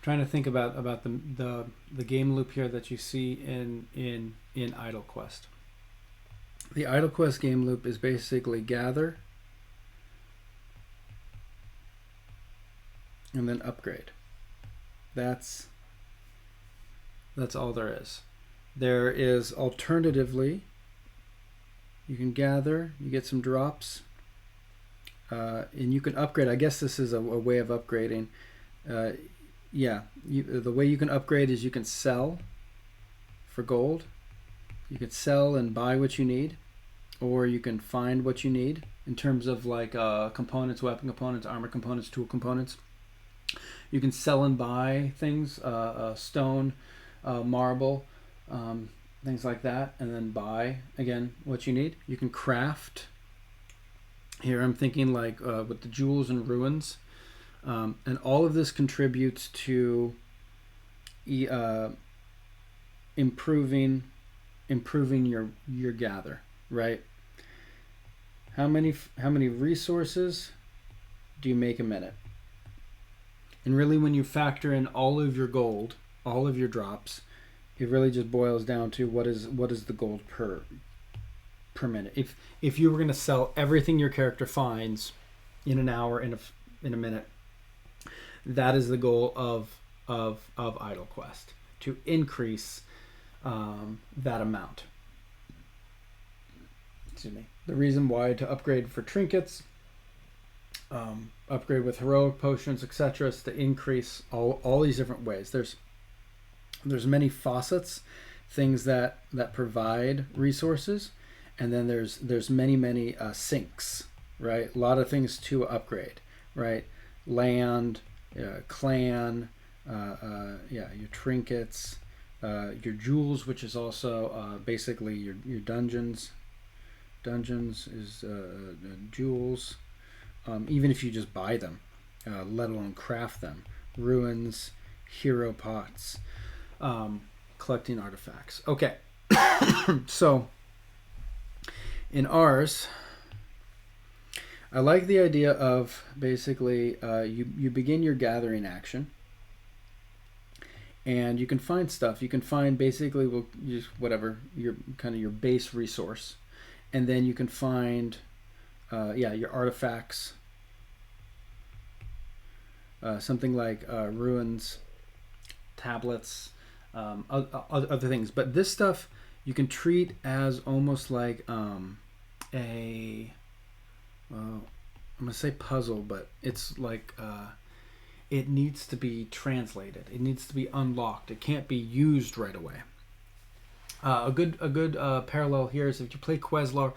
Trying to think about the game loop here that you see in Idle Quest. The Idle Quest game loop is basically gather and then upgrade. That's all there is. There is alternatively, you can gather, you get some drops, and you can upgrade. I guess this is a way of upgrading. Yeah, the way you can upgrade is you can sell for gold. You could sell and buy what you need, or you can find what you need in terms of like components, weapon components, armor components, tool components. You can sell and buy things, stone, marble, things like that, and then buy, again, what you need. You can craft. Here I'm thinking like with the jewels and ruins. And all of this contributes to improving your gather, right? How many resources do you make a minute? And really, when you factor in all of your gold, all of your drops, it really just boils down to what is the gold per minute. If you were going to sell everything your character finds in an hour, in a minute, that is the goal of Idle Quest, to increase that amount. Excuse me. The reason why to upgrade for trinkets, upgrade with heroic potions, etc., is to increase all these different ways. There's many faucets, things that provide resources, and then there's many sinks, right? A lot of things to upgrade, right? Land, clan, your trinkets, your jewels, which is also basically your dungeons. Dungeons is jewels. Even if you just buy them, let alone craft them. Ruins, hero pots, collecting artifacts. Okay, so in ours, I like the idea of basically you begin your gathering action, and you can find stuff. You can find basically whatever your base resource, and then you can find your artifacts, something like ruins, tablets, other things. But this stuff you can treat as almost like I'm gonna say puzzle, but it's like it needs to be translated. It needs to be unlocked. It can't be used right away. A good parallel here is if you play Questlor,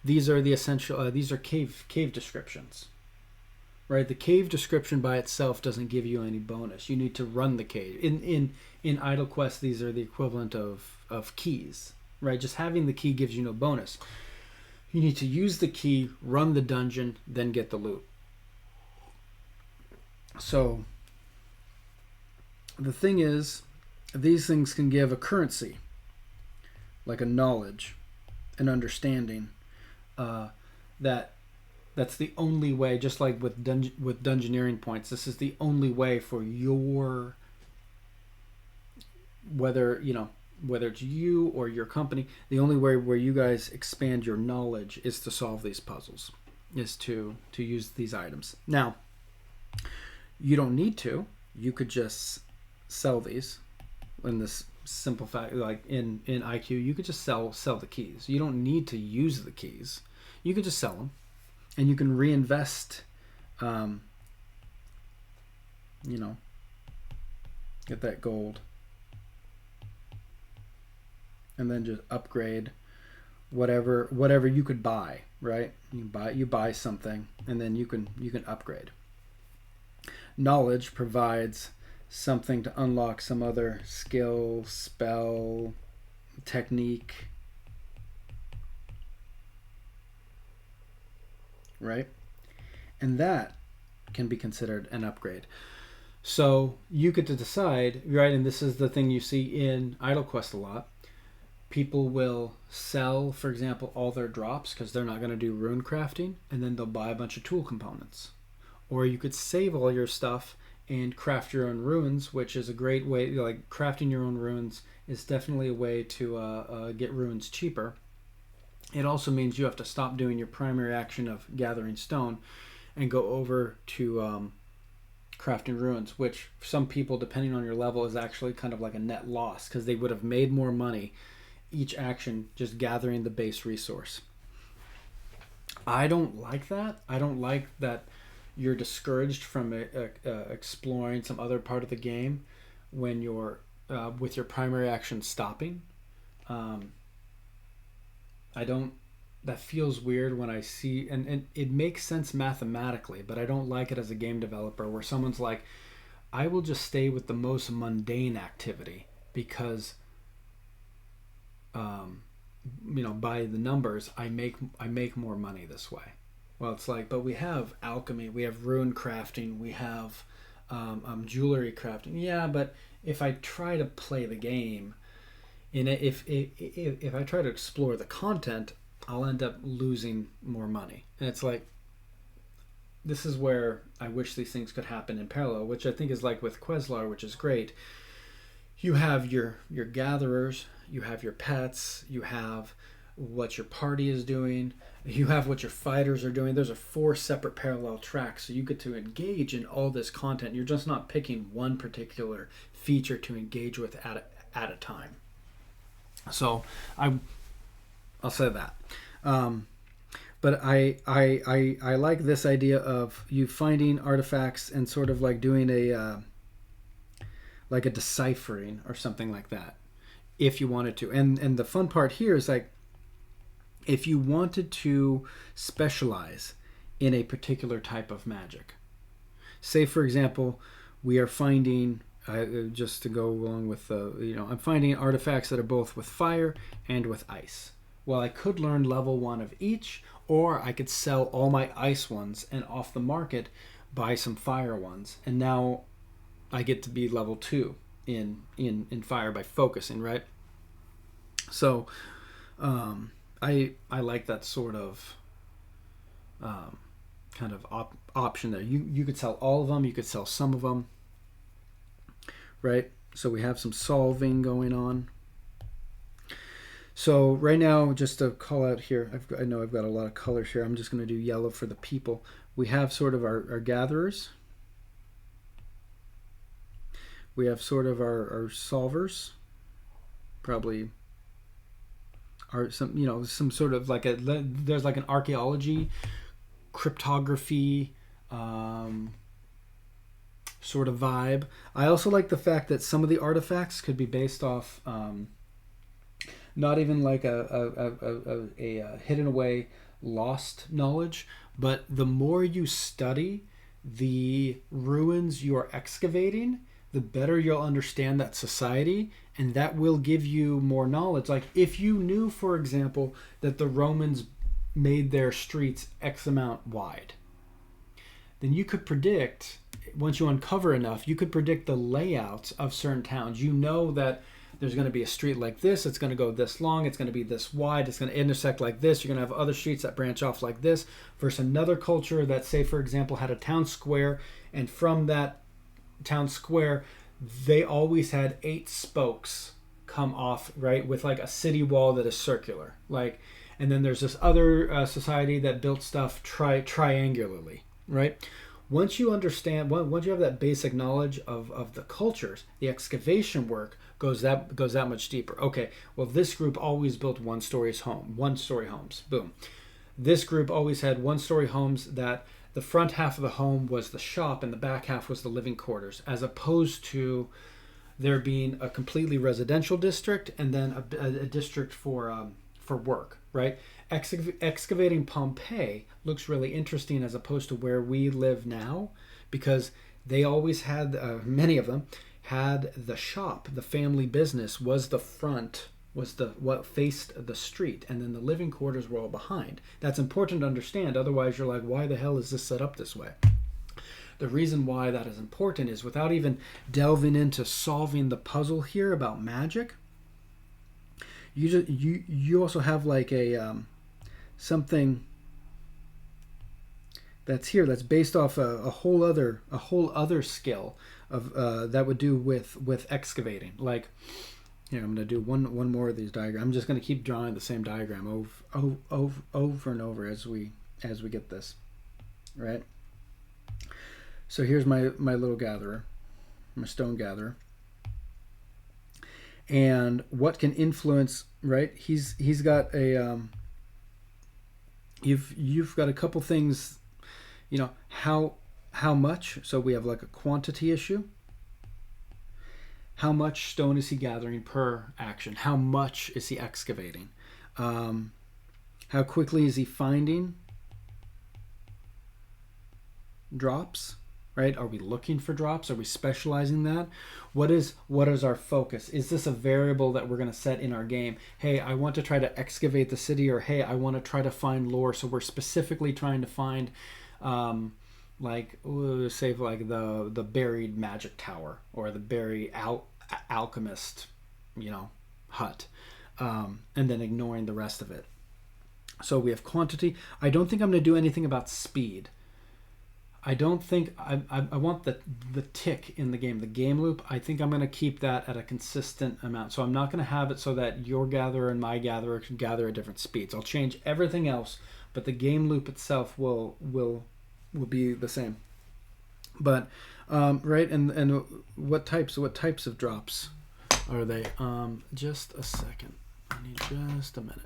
these are the essential. These are cave descriptions, right? The cave description by itself doesn't give you any bonus. You need to run the cave. In Idle Quest, these are the equivalent of keys, right? Just having the key gives you no bonus. You need to use the key, run the dungeon, then get the loot. So the thing is, these things can give a currency, like a knowledge, an understanding, that's the only way. Just like with dungeoneering points, this is the only way for your, whether it's you or your company, the only way where you guys expand your knowledge is to solve these puzzles, is to use these items. Now, you don't need to. You could just sell these. In this simple fact, like in IQ, you could just sell the keys. You don't need to use the keys. You could just sell them, and you can reinvest. Get that gold, and then just upgrade whatever you could buy. Right? You buy something, and then you can upgrade. Knowledge provides something to unlock some other skill, spell, technique, right? And that can be considered an upgrade. So you get to decide, right? And this is the thing you see in Idle Quest a lot. People will sell, for example, all their drops because they're not going to do rune crafting, and then they'll buy a bunch of tool components. Or you could save all your stuff and craft your own runes, which is a great way. Like, crafting your own runes is definitely a way to get runes cheaper. It also means you have to stop doing your primary action of gathering stone and go over to crafting runes, which for some people, depending on your level, is actually kind of like a net loss because they would have made more money each action just gathering the base resource. I don't like that. I don't like that you're discouraged from exploring some other part of the game when you're with your primary action stopping. That feels weird when I see, and it makes sense mathematically, but I don't like it as a game developer where someone's like, I will just stay with the most mundane activity because by the numbers I make more money this way. Well, it's like, but we have alchemy, we have rune crafting, we have jewelry crafting. Yeah, but if I try to play the game, if I try to explore the content, I'll end up losing more money. And it's like, this is where I wish these things could happen in parallel, which I think is like with Queslar, which is great. You have your gatherers, you have your pets, you have what your party is doing, you have what your fighters are doing. Those are 4 separate parallel tracks, so you get to engage in all this content. You're just not picking one particular feature to engage with at a time. So I'll say that. But I like this idea of you finding artifacts and sort of like doing a deciphering or something like that, if you wanted to. And the fun part here is like, if you wanted to specialize in a particular type of magic, say for example, we are finding, just to go along with I'm finding artifacts that are both with fire and with ice. Well, I could learn level 1 of each, or I could sell all my ice ones and off the market buy some fire ones, and now I get to be level 2 in fire by focusing, right? So I like that sort of kind of option there. You could sell all of them, you could sell some of them, right? So we have some solving going on. So right now, just to call out here, I know I've got a lot of colors here. I'm just going to do yellow for the people. We have sort of our gatherers. We have sort of our solvers. Probably are some sort of like there's like an archaeology, cryptography sort of vibe. I also like the fact that some of the artifacts could be based off not even like a hidden away lost knowledge, but the more you study, the ruins you are excavating, the better you'll understand that society, and that will give you more knowledge. Like if you knew, for example, that the Romans made their streets X amount wide, then you could predict, once you uncover enough, you could predict the layouts of certain towns. You know that there's going to be a street like this, it's going to go this long, it's going to be this wide, it's going to intersect like this, you're going to have other streets that branch off like this, versus another culture that, say, for example, had a town square, and from that town square, they always had 8 spokes come off, right, with like a city wall that is circular. Like, and then there's this other society that built stuff triangularly, right? Once you understand, once you have that basic knowledge of the cultures, the excavation work goes that much deeper. Okay, well, this group always built one-story homes. Boom. This group always had one-story homes that the front half of the home was the shop and the back half was the living quarters, as opposed to there being a completely residential district and then a district for work, right? Excavating Pompeii looks really interesting as opposed to where we live now, because they always had, many of them had the shop, the family business was the front, was the what faced the street, and then the living quarters were all behind. That's important to understand, otherwise you're like, why the hell is this set up this way? The reason why that is important is, without even delving into solving the puzzle here about magic, you also have like a something that's here that's based off a whole other skill of that would do with excavating. Like, here, I'm going to do one more of these diagrams. I'm just going to keep drawing the same diagram over and over as we get this, right? So here's my little gatherer, my stone gatherer. And what can influence, right? He's got a you've got a couple things, you know, how much. So we have like a quantity issue. How much stone is he gathering per action? How much is he excavating? How quickly is he finding drops? Right? Are we looking for drops? Are we specializing that? What is our focus? Is this a variable that we're going to set in our game? Hey, I want to try to excavate the city, or hey, I want to try to find lore. So we're specifically trying to find, like, say, like the buried magic tower or the buried alchemist, you know, hut, and then ignoring the rest of it. So we have quantity. I don't think I'm going to do anything about speed. I don't think I want the tick in the game loop. I think I'm going to keep that at a consistent amount. So I'm not going to have it so that your gatherer and my gatherer can gather at different speeds. I'll change everything else, but the game loop itself will be the same. But right, and what types of drops are they? Just a second. I need just a minute.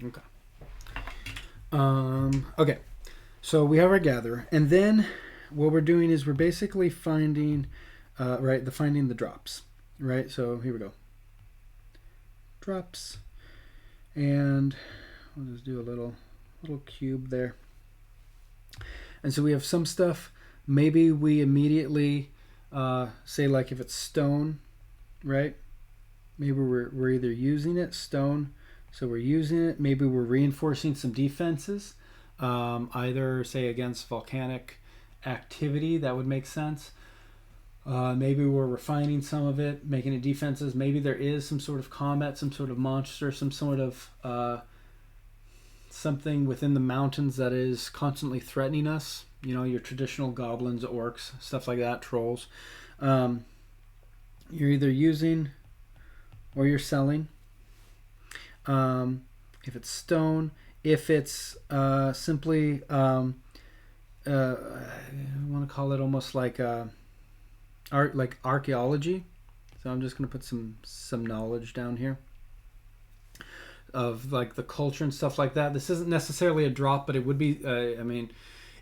Okay. Okay. So we have our gatherer, and then what we're doing is we're basically finding, finding the drops, right? So here we go. Drops, and we'll just do a little cube there. And so we have some stuff. Maybe we immediately say, like, if it's stone, right? Maybe we're either using it, stone, so we're using it. Maybe we're reinforcing some defenses, either, say, against volcanic activity. That would make sense. Maybe we're refining some of it, making it defenses. Maybe there is some sort of comet, some sort of monster, some sort of something within the mountains that is constantly threatening us. You know, your traditional goblins, orcs, stuff like that, trolls. You're either using or you're selling. If it's stone, if it's simply, I want to call it almost like art, like archaeology. So I'm just going to put some knowledge down here of like the culture and stuff like that. This isn't necessarily a drop, but it would be.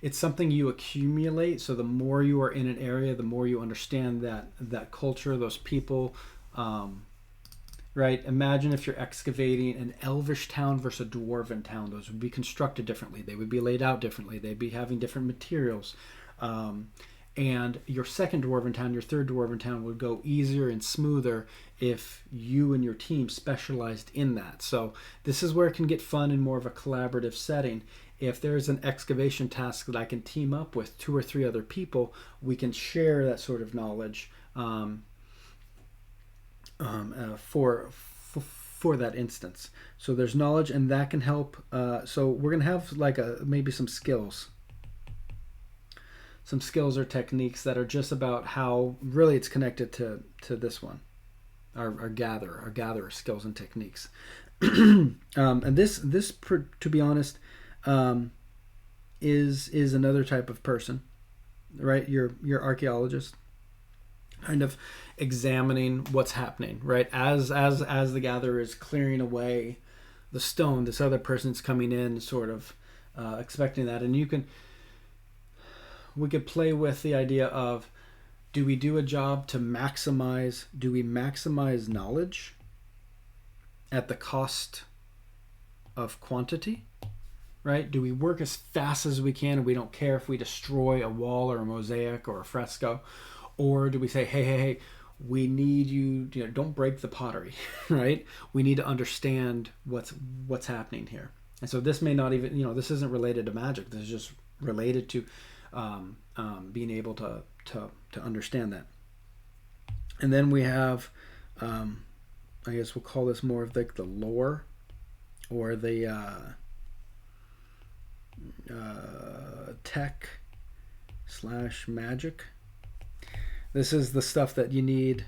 It's something you accumulate. So the more you are in an area, the more you understand that culture, those people. Right? Imagine if you're excavating an elvish town versus a dwarven town. Those would be constructed differently. They would be laid out differently. They'd be having different materials. And your second dwarven town, your third dwarven town would go easier and smoother if you and your team specialized in that. So this is where it can get fun in more of a collaborative setting. If there's an excavation task that I can team up with 2 or 3 other people, we can share that sort of knowledge for that instance. So there's knowledge, and that can help. So we're gonna have like maybe some skills or techniques that are just about how really it's connected to this one, our gatherer skills and techniques. And this to be honest, is another type of person, right? Your archaeologist, kind of examining what's happening, right? As the gatherer is clearing away the stone, this other person's coming in, sort of expecting that, and we could play with the idea of, do we do a job to maximize knowledge at the cost of quantity, right? Do we work as fast as we can and we don't care if we destroy a wall or a mosaic or a fresco? Or do we say, hey, we need you, don't break the pottery, right? We need to understand what's happening here. And so this may not even, this isn't related to magic. This is just related to being able to understand that. And then we have, I guess we'll call this more of like the lore, or the tech / magic. This is the stuff that you need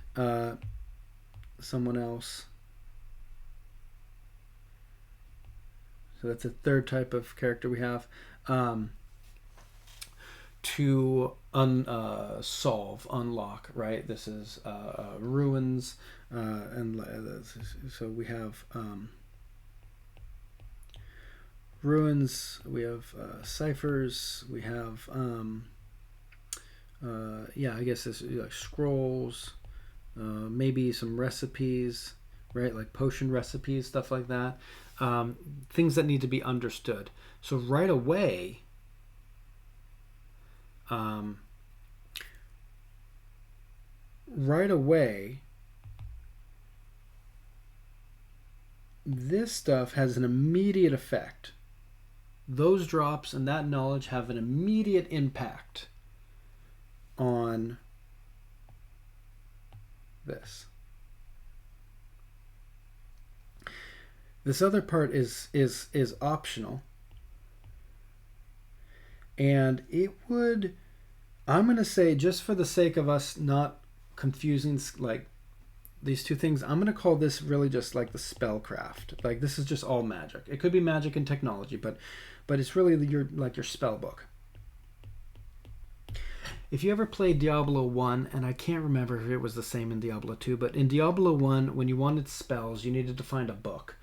someone else. So that's a third type of character we have. To unlock, right? This is ruins, and so we have ruins, we have ciphers, we have I guess this is like scrolls, maybe some recipes, right? Like potion recipes, stuff like that. Things that need to be understood. So right away, this stuff has an immediate effect. Those drops and that knowledge have an immediate impact on this. This other part is optional, and it would, I'm going to say, just for the sake of us not confusing like these two things, I'm going to call this really just like the spellcraft. Like this is just all magic. It could be magic and technology, but it's really your spell book. If you ever played Diablo 1, and I can't remember if it was the same in Diablo 2, but in Diablo 1, when you wanted spells, you needed to find a book.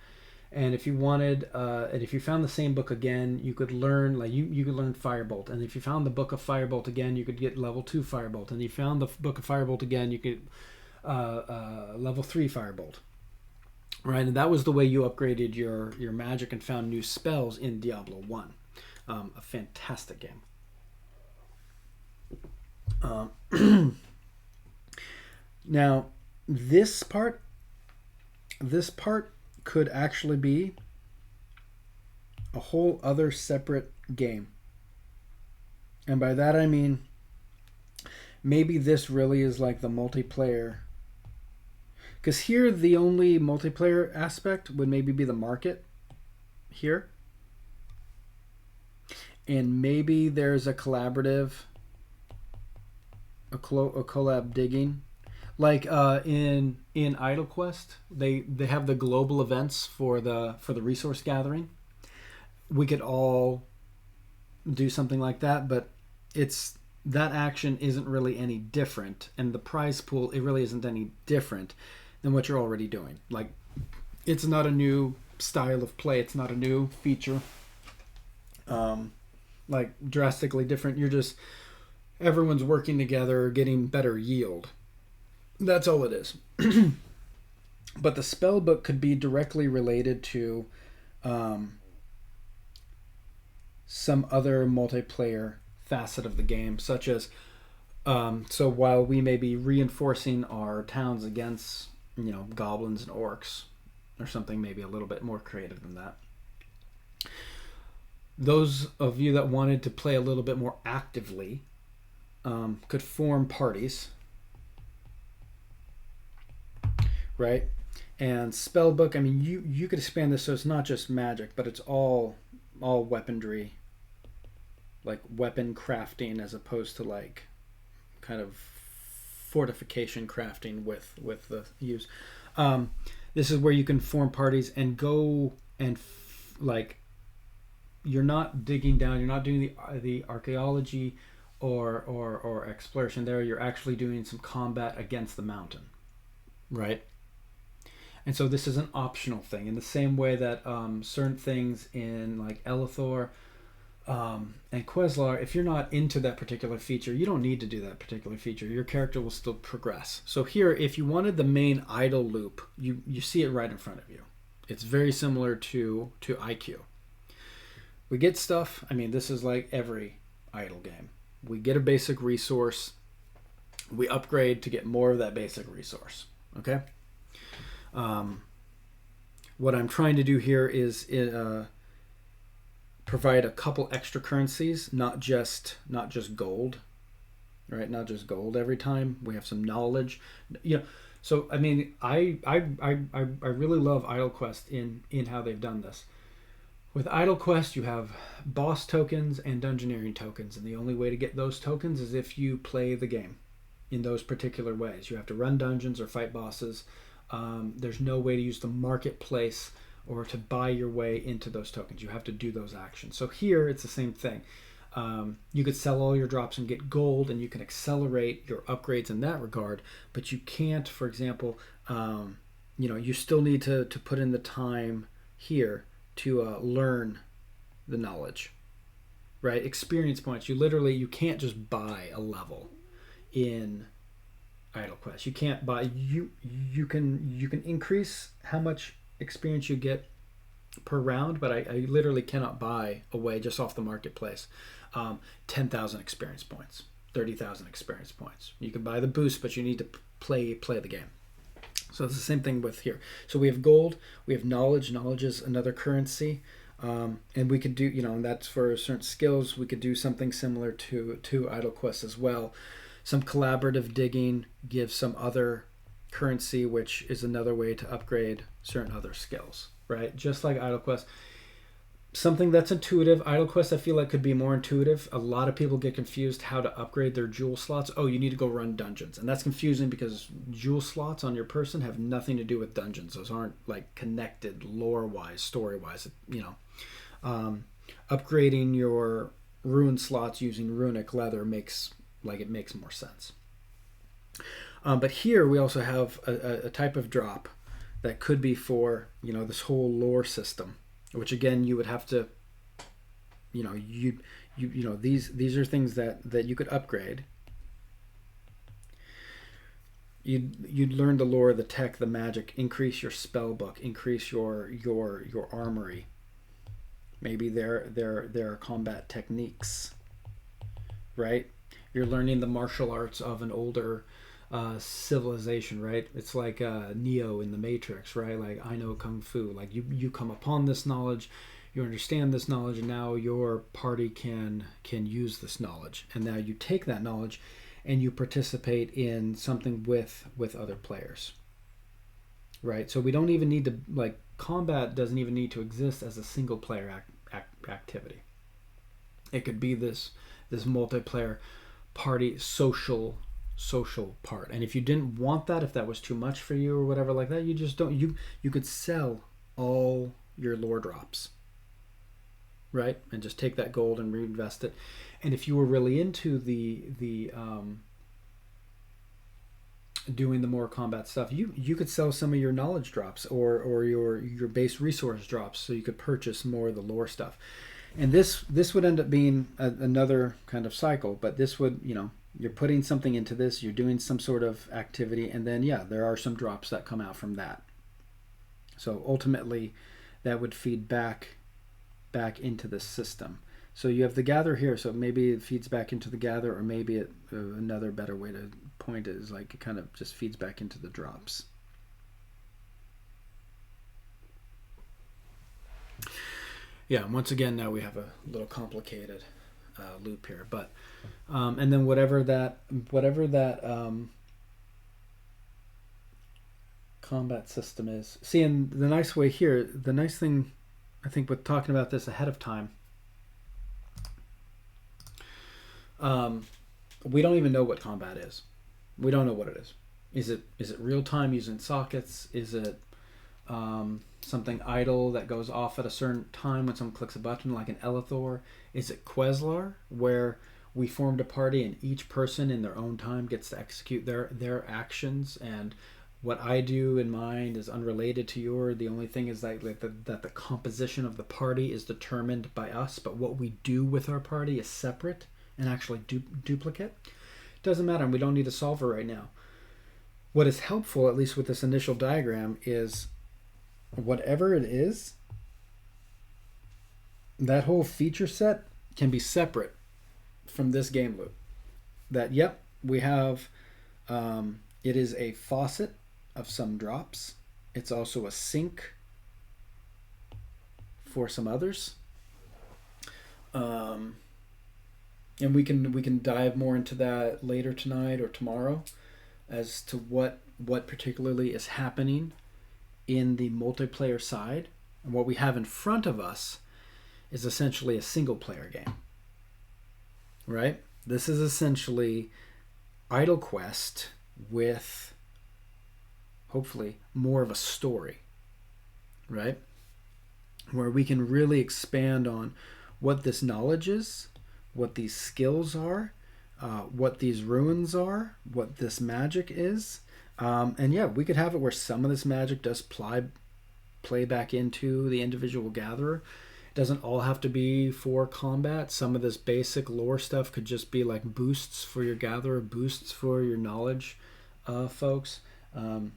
And if you wanted, and if you found the same book again, you could learn, like you could learn Firebolt. And if you found the book of Firebolt again, you could get level 2 Firebolt. And if you found the book of Firebolt again, you could level 3 Firebolt. Right, and that was the way you upgraded your magic and found new spells in Diablo 1. A fantastic game. Now, this part could actually be a whole other separate game. And by that I mean, maybe this really is like the multiplayer. Because here the only multiplayer aspect would maybe be the market here. And maybe there's a collaborative, a collab digging. Like in Idle Quest, they have the global events for the resource gathering. We could all do something like that, but that action isn't really any different, and the prize pool, it really isn't any different than what you're already doing. Like, it's not a new style of play, it's not a new feature, like drastically different. You're just, everyone's working together, getting better yield. That's all it is. But the spell book could be directly related to some other multiplayer facet of the game, such as so while we may be reinforcing our towns against, goblins and orcs, or something maybe a little bit more creative than that, those of you that wanted to play a little bit more actively could form parties, right? And spellbook, I mean, you could expand this so it's not just magic, but it's all weaponry, like weapon crafting, as opposed to like kind of fortification crafting with the use. This is where you can form parties and go and like, you're not digging down, you're not doing the archaeology or exploration there. You're actually doing some combat against the mountain, right? And so this is an optional thing, in the same way that certain things in like Elithor and Queslar, if you're not into that particular feature, you don't need to do that particular feature. Your character will still progress. So here, if you wanted the main idle loop, you see it right in front of you. It's very similar to IQ. We get stuff. I mean, this is like every idle game. We get a basic resource. We upgrade to get more of that basic resource. Okay? What I'm trying to do here is provide a couple extra currencies, not just gold, right? Not just gold every time. We have some knowledge, So I mean, I really love Idle Quest in how they've done this. With Idle Quest, you have boss tokens and dungeoneering tokens, and the only way to get those tokens is if you play the game in those particular ways. You have to run dungeons or fight bosses. There's no way to use the marketplace or to buy your way into those tokens. You have to do those actions. So here, it's the same thing. You could sell all your drops and get gold, and you can accelerate your upgrades in that regard, but you can't, for example, you still need to put in the time here to learn the knowledge, right? Experience points. You can't just buy a level in Idle Quest. You can't buy, you can increase how much experience you get per round, but I literally cannot buy away just off the marketplace 10,000 experience points, 30,000 experience points. You can buy the boost, but you need to play the game. So it's the same thing with here. So we have gold, we have knowledge. Knowledge is another currency, and we could do, and that's for certain skills. We could do something similar to Idle Quest as well. Some collaborative digging gives some other currency, which is another way to upgrade certain other skills, right? Just like Idle Quest. Something that's intuitive. Idle Quest, I feel like, could be more intuitive. A lot of people get confused how to upgrade their jewel slots. Oh, you need to go run dungeons. And that's confusing because jewel slots on your person have nothing to do with dungeons. Those aren't like connected lore-wise, story-wise, upgrading your rune slots using runic leather makes more sense. But here we also have a type of drop that could be for, this whole lore system, which again you would have to, these are things that you could upgrade. You'd learn the lore, the tech, the magic, increase your spell book, increase your armory. Maybe there are combat techniques, right? You're learning the martial arts of an older civilization, right? It's like Neo in the Matrix, right? Like, I know Kung Fu. Like, you come upon this knowledge, you understand this knowledge, and now your party can use this knowledge. And now you take that knowledge and you participate in something with other players, right? So we don't even need to, like, combat doesn't even need to exist as a single player activity. It could be this multiplayer party social part. And if you didn't want that, if that was too much for you or whatever like that, you just don't, you could sell all your lore drops, right? And just take that gold and reinvest it. And if you were really into the doing the more combat stuff, you could sell some of your knowledge drops or your base resource drops, so you could purchase more of the lore stuff. And this would end up being another kind of cycle, but this would, you're putting something into this, you're doing some sort of activity, and then there are some drops that come out from that. So ultimately that would feed back into the system. So you have the gather here, so maybe it feeds back into the gather, or maybe another better way to point it is like it kind of just feeds back into the drops. Yeah, once again, now we have a little complicated loop here, but and then whatever that combat system is. See, and the nice way here, the nice thing I think with talking about this ahead of time, we don't even know what combat is. We don't know what it is. Is it real time using sockets? Is it something idle that goes off at a certain time when someone clicks a button, like an Elithor? Is it Queslar, where we formed a party and each person in their own time gets to execute their actions, and what I do in mine is unrelated to your? The only thing is that the composition of the party is determined by us, but what we do with our party is separate and actually duplicate. Doesn't matter, and we don't need to solve it right now. What is helpful, at least with this initial diagram, is whatever it is, that whole feature set can be separate from this game loop. That, yep, we have, it is a faucet of some drops. It's also a sink for some others. And we can dive more into that later tonight or tomorrow as to what particularly is happening in the multiplayer side. And what we have in front of us is essentially a single player game, right? This is essentially Idle Quest with hopefully more of a story, right? Where we can really expand on what this knowledge is, what these skills are, what these ruins are, what this magic is. And yeah, we could have it where some of this magic does play back into the individual gatherer. It doesn't all have to be for combat. Some of this basic lore stuff could just be like boosts for your gatherer, boosts for your knowledge folks. That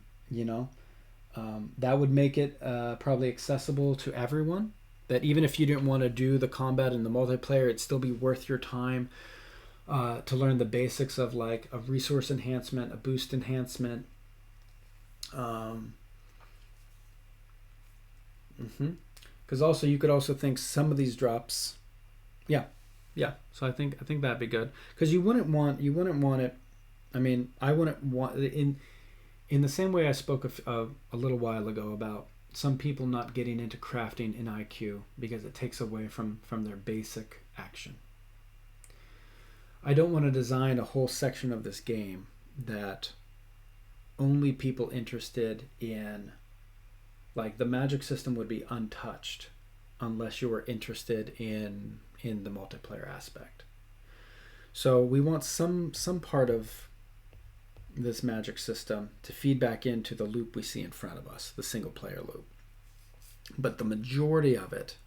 would make it probably accessible to everyone. That even if you didn't want to do the combat and the multiplayer, it'd still be worth your time to learn the basics of like a resource enhancement, a boost enhancement. Because also you could also think some of these drops, yeah. So I think that'd be good, because you wouldn't want it. I mean, I wouldn't want in the same way I spoke a little while ago about some people not getting into crafting in IQ because it takes away from their basic action. I don't want to design a whole section of this game that only people interested in, like, the magic system would be untouched unless you were interested in the multiplayer aspect. So we want some part of this magic system to feed back into the loop we see in front of us, the single player loop. But the majority of it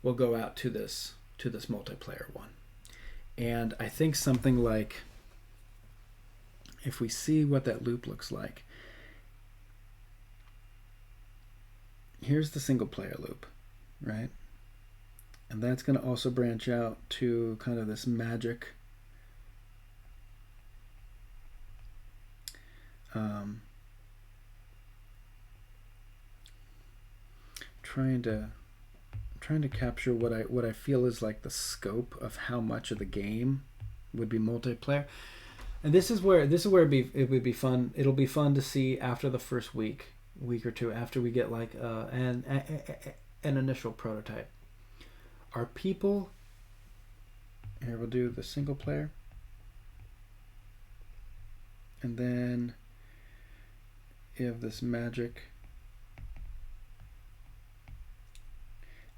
will go out to this multiplayer one. And I think something like, if we see what that loop looks like, here's the single player loop, right? And that's going to also branch out to kind of this magic trying to capture what I feel is like the scope of how much of the game would be multiplayer. And this is where it would be fun. It'll be fun to see after the first week or two, after we get like an initial prototype. Are people here? We'll do the single player, and then you have this magic,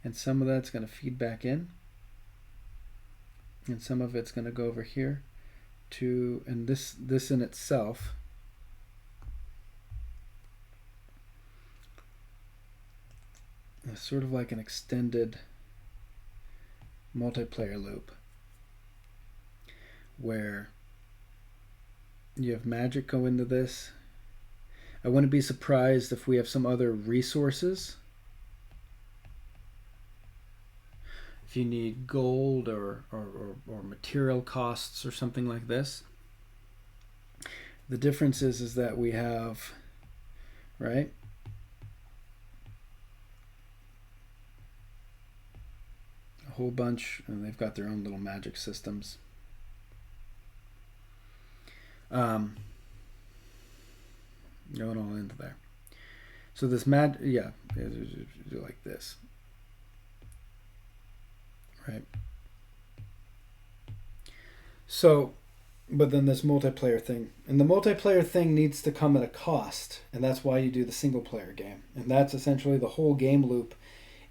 and some of that's going to feed back in, and some of it's going to go over here to, and this in itself is sort of like an extended multiplayer loop where you have magic go into this. I wouldn't be surprised if we have some other resources. If you need gold or material costs or something like this. The difference is that we have, right? A whole bunch, and they've got their own little magic systems. Going all into there. So this do like this, right? So, but then this multiplayer thing, and the multiplayer thing needs to come at a cost, and that's why you do the single player game, and that's essentially the whole game loop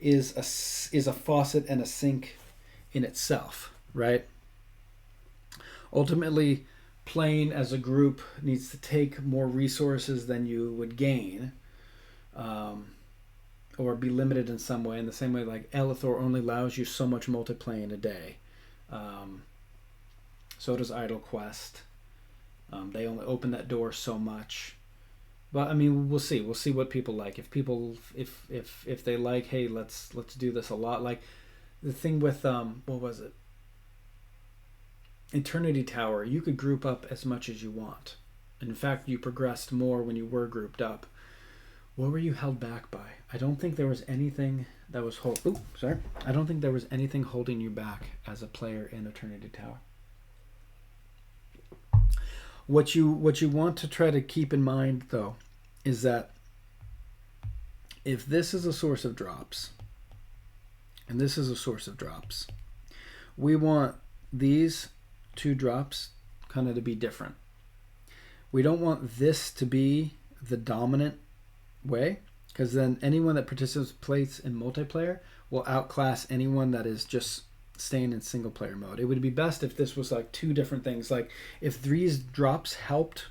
is a faucet and a sink in itself, right? Ultimately, playing as a group needs to take more resources than you would gain, or be limited in some way. In the same way, like Elithor only allows you so much multiplayer a day. So does Idle Quest. They only open that door so much. But I mean, we'll see. We'll see what people like. If people, if they like, hey, let's do this a lot. Like the thing with what was it? Eternity Tower. You could group up as much as you want. In fact, you progressed more when you were grouped up. What were you held back by? I don't think there was anything that was I don't think there was anything holding you back as a player in Eternity Tower. What you want to try to keep in mind, though, is that if this is a source of drops, and this is a source of drops, we want these two drops kind of to be different. We don't want this to be the dominant way, because then anyone that participates in multiplayer will outclass anyone that is just staying in single player mode. It would be best if this was like two different things. Like if these drops helped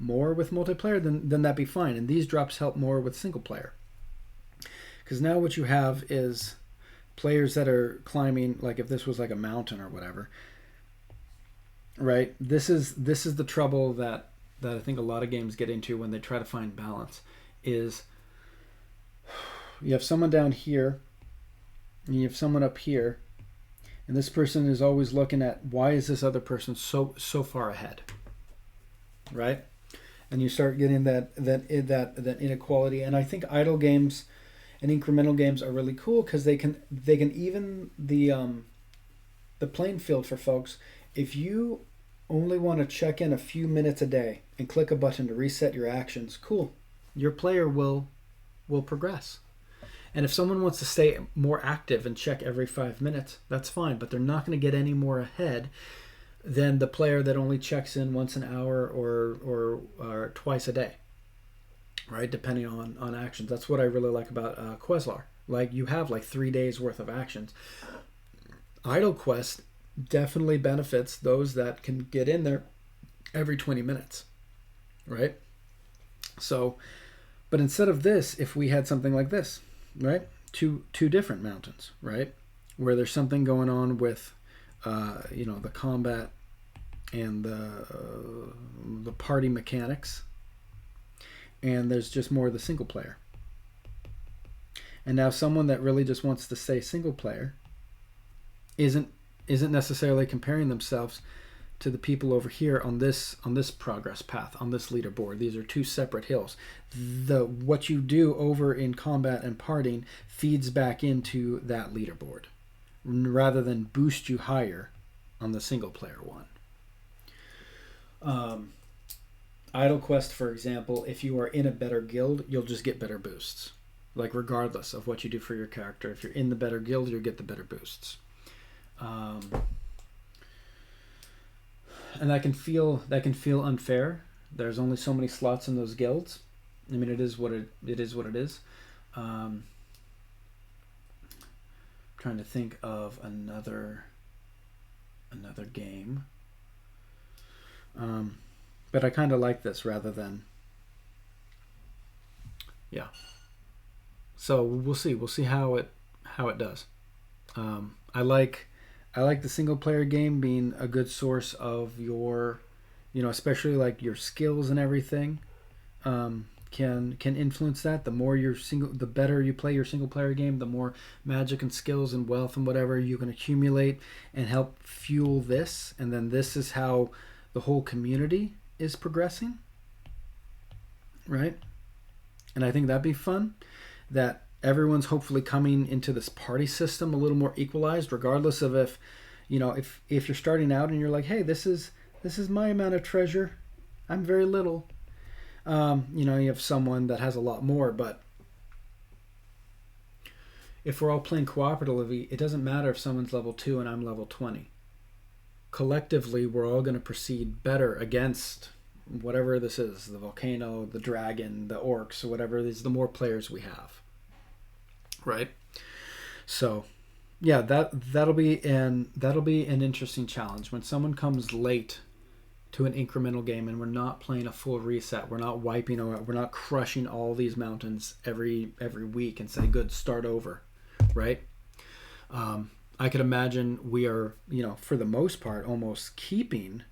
more with multiplayer, then that'd be fine, and these drops help more with single player. Because now what you have is players that are climbing, like if this was like a mountain or whatever, right? This is the trouble that I think a lot of games get into when they try to find balance. Is you have someone down here and you have someone up here, and this person is always looking at, why is this other person so far ahead, right? And you start getting that inequality. And I think idle games and incremental games are really cool because they can even the playing field for folks. If you only want to check in a few minutes a day and click a button to reset your actions, cool. Your player will progress. And if someone wants to stay more active and check every 5 minutes, that's fine, but they're not going to get any more ahead than the player that only checks in once an hour or twice a day, right? Depending on actions. That's what I really like about Queslar. Like you have like 3 days worth of actions. Idle Quest definitely benefits those that can get in there every 20 minutes. right? So, but instead of this, if we had something like this, right? Two different mountains, right? Where there's something going on with, the combat and the party mechanics, and there's just more of the single player. And now someone that really just wants to stay single player isn't necessarily comparing themselves to the people over here on this progress path, on this leaderboard. These are two separate hills. What you do over in combat and partying feeds back into that leaderboard rather than boost you higher on the single player one. Idle Quest, for example, if you are in a better guild, you'll just get better boosts. Like regardless of what you do for your character, if you're in the better guild, you'll get the better boosts. And that can feel unfair. There's only so many slots in those guilds. I mean, it is what it is. Trying to think of another game. But I kind of like this rather than, yeah. So we'll see. We'll see how it does. I like the single player game being a good source of your, especially like your skills and everything, can influence that. The more the better you play your single player game, the more magic and skills and wealth and whatever you can accumulate and help fuel this. And then this is how the whole community is progressing, right? And I think that'd be fun. That everyone's hopefully coming into this party system a little more equalized, regardless of if you're starting out and you're like, hey, this is my amount of treasure, I'm very little. You have someone that has a lot more, but if we're all playing cooperatively, it doesn't matter if someone's level 2 and I'm level 20. Collectively, we're all going to proceed better against whatever this is, the volcano, the dragon, the orcs, or whatever it is, the more players we have. Right? So, yeah, that'll be an interesting challenge when someone comes late to an incremental game and we're not playing a full reset. We're not wiping out. We're not crushing all these mountains every week and say, good, start over. Right? I could imagine we are, for the most part, almost keeping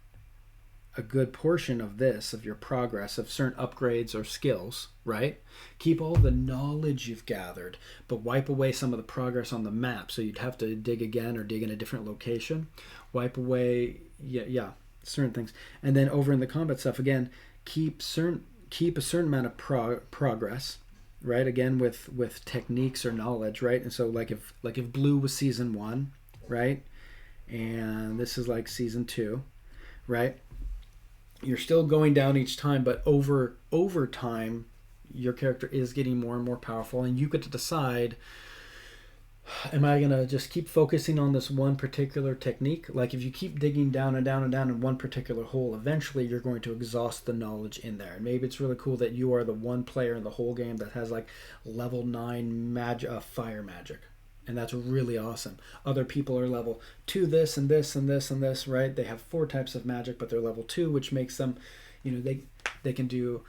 a good portion of your progress, of certain upgrades or skills, right? Keep all the knowledge you've gathered, but wipe away some of the progress on the map. So you'd have to dig again or dig in a different location. Wipe away, certain things. And then over in the combat stuff, again, keep a certain amount of progress, right? Again, with techniques or knowledge, right? And so like if blue was season 1, right? And this is like season 2, right? You're still going down each time, but over time, your character is getting more and more powerful, and you get to decide, am I going to just keep focusing on this one particular technique? Like if you keep digging down and down and down in one particular hole, eventually you're going to exhaust the knowledge in there. And maybe it's really cool that you are the one player in the whole game that has like level 9 fire magic. And that's really awesome. Other people are level 2 this and this and this and this, right? They have 4 types of magic, but they're level 2, which makes them, they can do,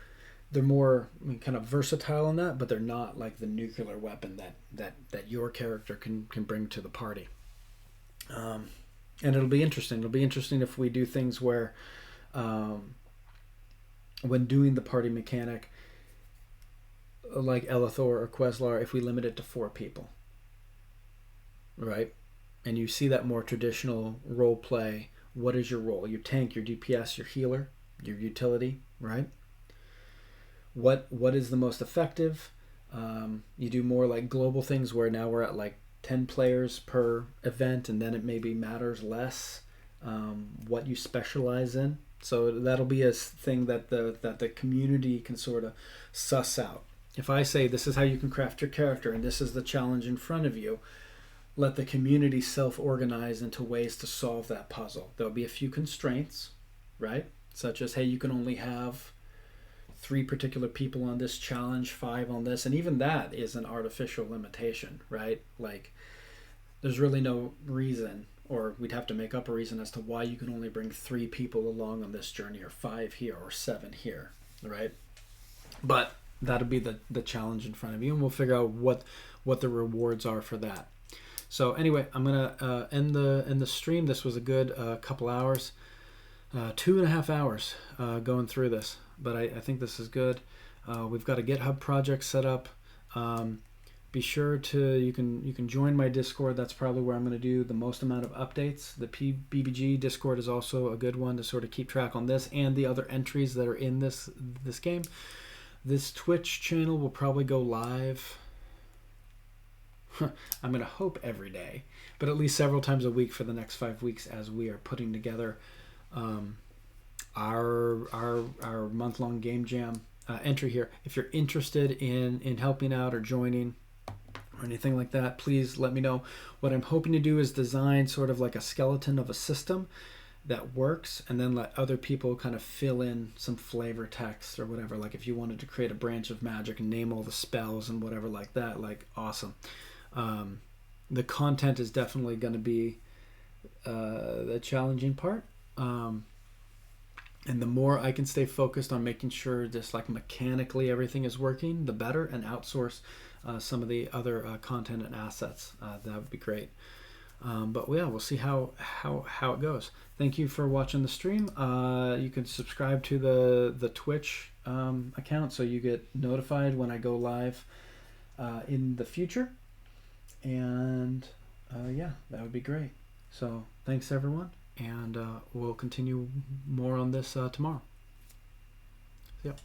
they're more kind of versatile in that, but they're not like the nuclear weapon that your character can bring to the party. And it'll be interesting. It'll be interesting if we do things where when doing the party mechanic, like Elithor or Queslar, if we limit it to 4 people. Right? And you see that more traditional role play. What is your role? Your tank, your DPS, your healer, your utility, right? What is the most effective? You do more like global things where now we're at like 10 players per event, and then it maybe matters less what you specialize in. So that'll be a thing that the community can sort of suss out. If I say this is how you can craft your character and this is the challenge in front of you, let the community self-organize into ways to solve that puzzle. There'll be a few constraints, right? Such as, hey, you can only have 3 particular people on this challenge, 5 on this, and even that is an artificial limitation, right? Like, there's really no reason, or we'd have to make up a reason as to why you can only bring 3 people along on this journey, or 5 here, or 7 here, right? But that'll be the challenge in front of you, and we'll figure out what the rewards are for that. So anyway, I'm gonna end the stream. This was a good couple hours, 2.5 hours going through this, but I think this is good. We've got a GitHub project set up. Be sure to you can join my Discord. That's probably where I'm going to do the most amount of updates. The PBBG Discord is also a good one to sort of keep track on this and the other entries that are in this game. This Twitch channel will probably go live. I'm going to hope every day, but at least several times a week for the next 5 weeks as we are putting together our month-long game jam entry here. If you're interested in helping out or joining or anything like that, please let me know. What I'm hoping to do is design sort of like a skeleton of a system that works, and then let other people kind of fill in some flavor text or whatever. Like if you wanted to create a branch of magic and name all the spells and whatever like that, like awesome. The content is definitely going to be the challenging part. And the more I can stay focused on making sure just like mechanically everything is working, the better, and outsource some of the other content and assets. That would be great. But yeah, we'll see how it goes. Thank you for watching the stream. You can subscribe to the Twitch account so you get notified when I go live in the future. And yeah, that would be great. So thanks everyone, and we'll continue more on this tomorrow. Yep.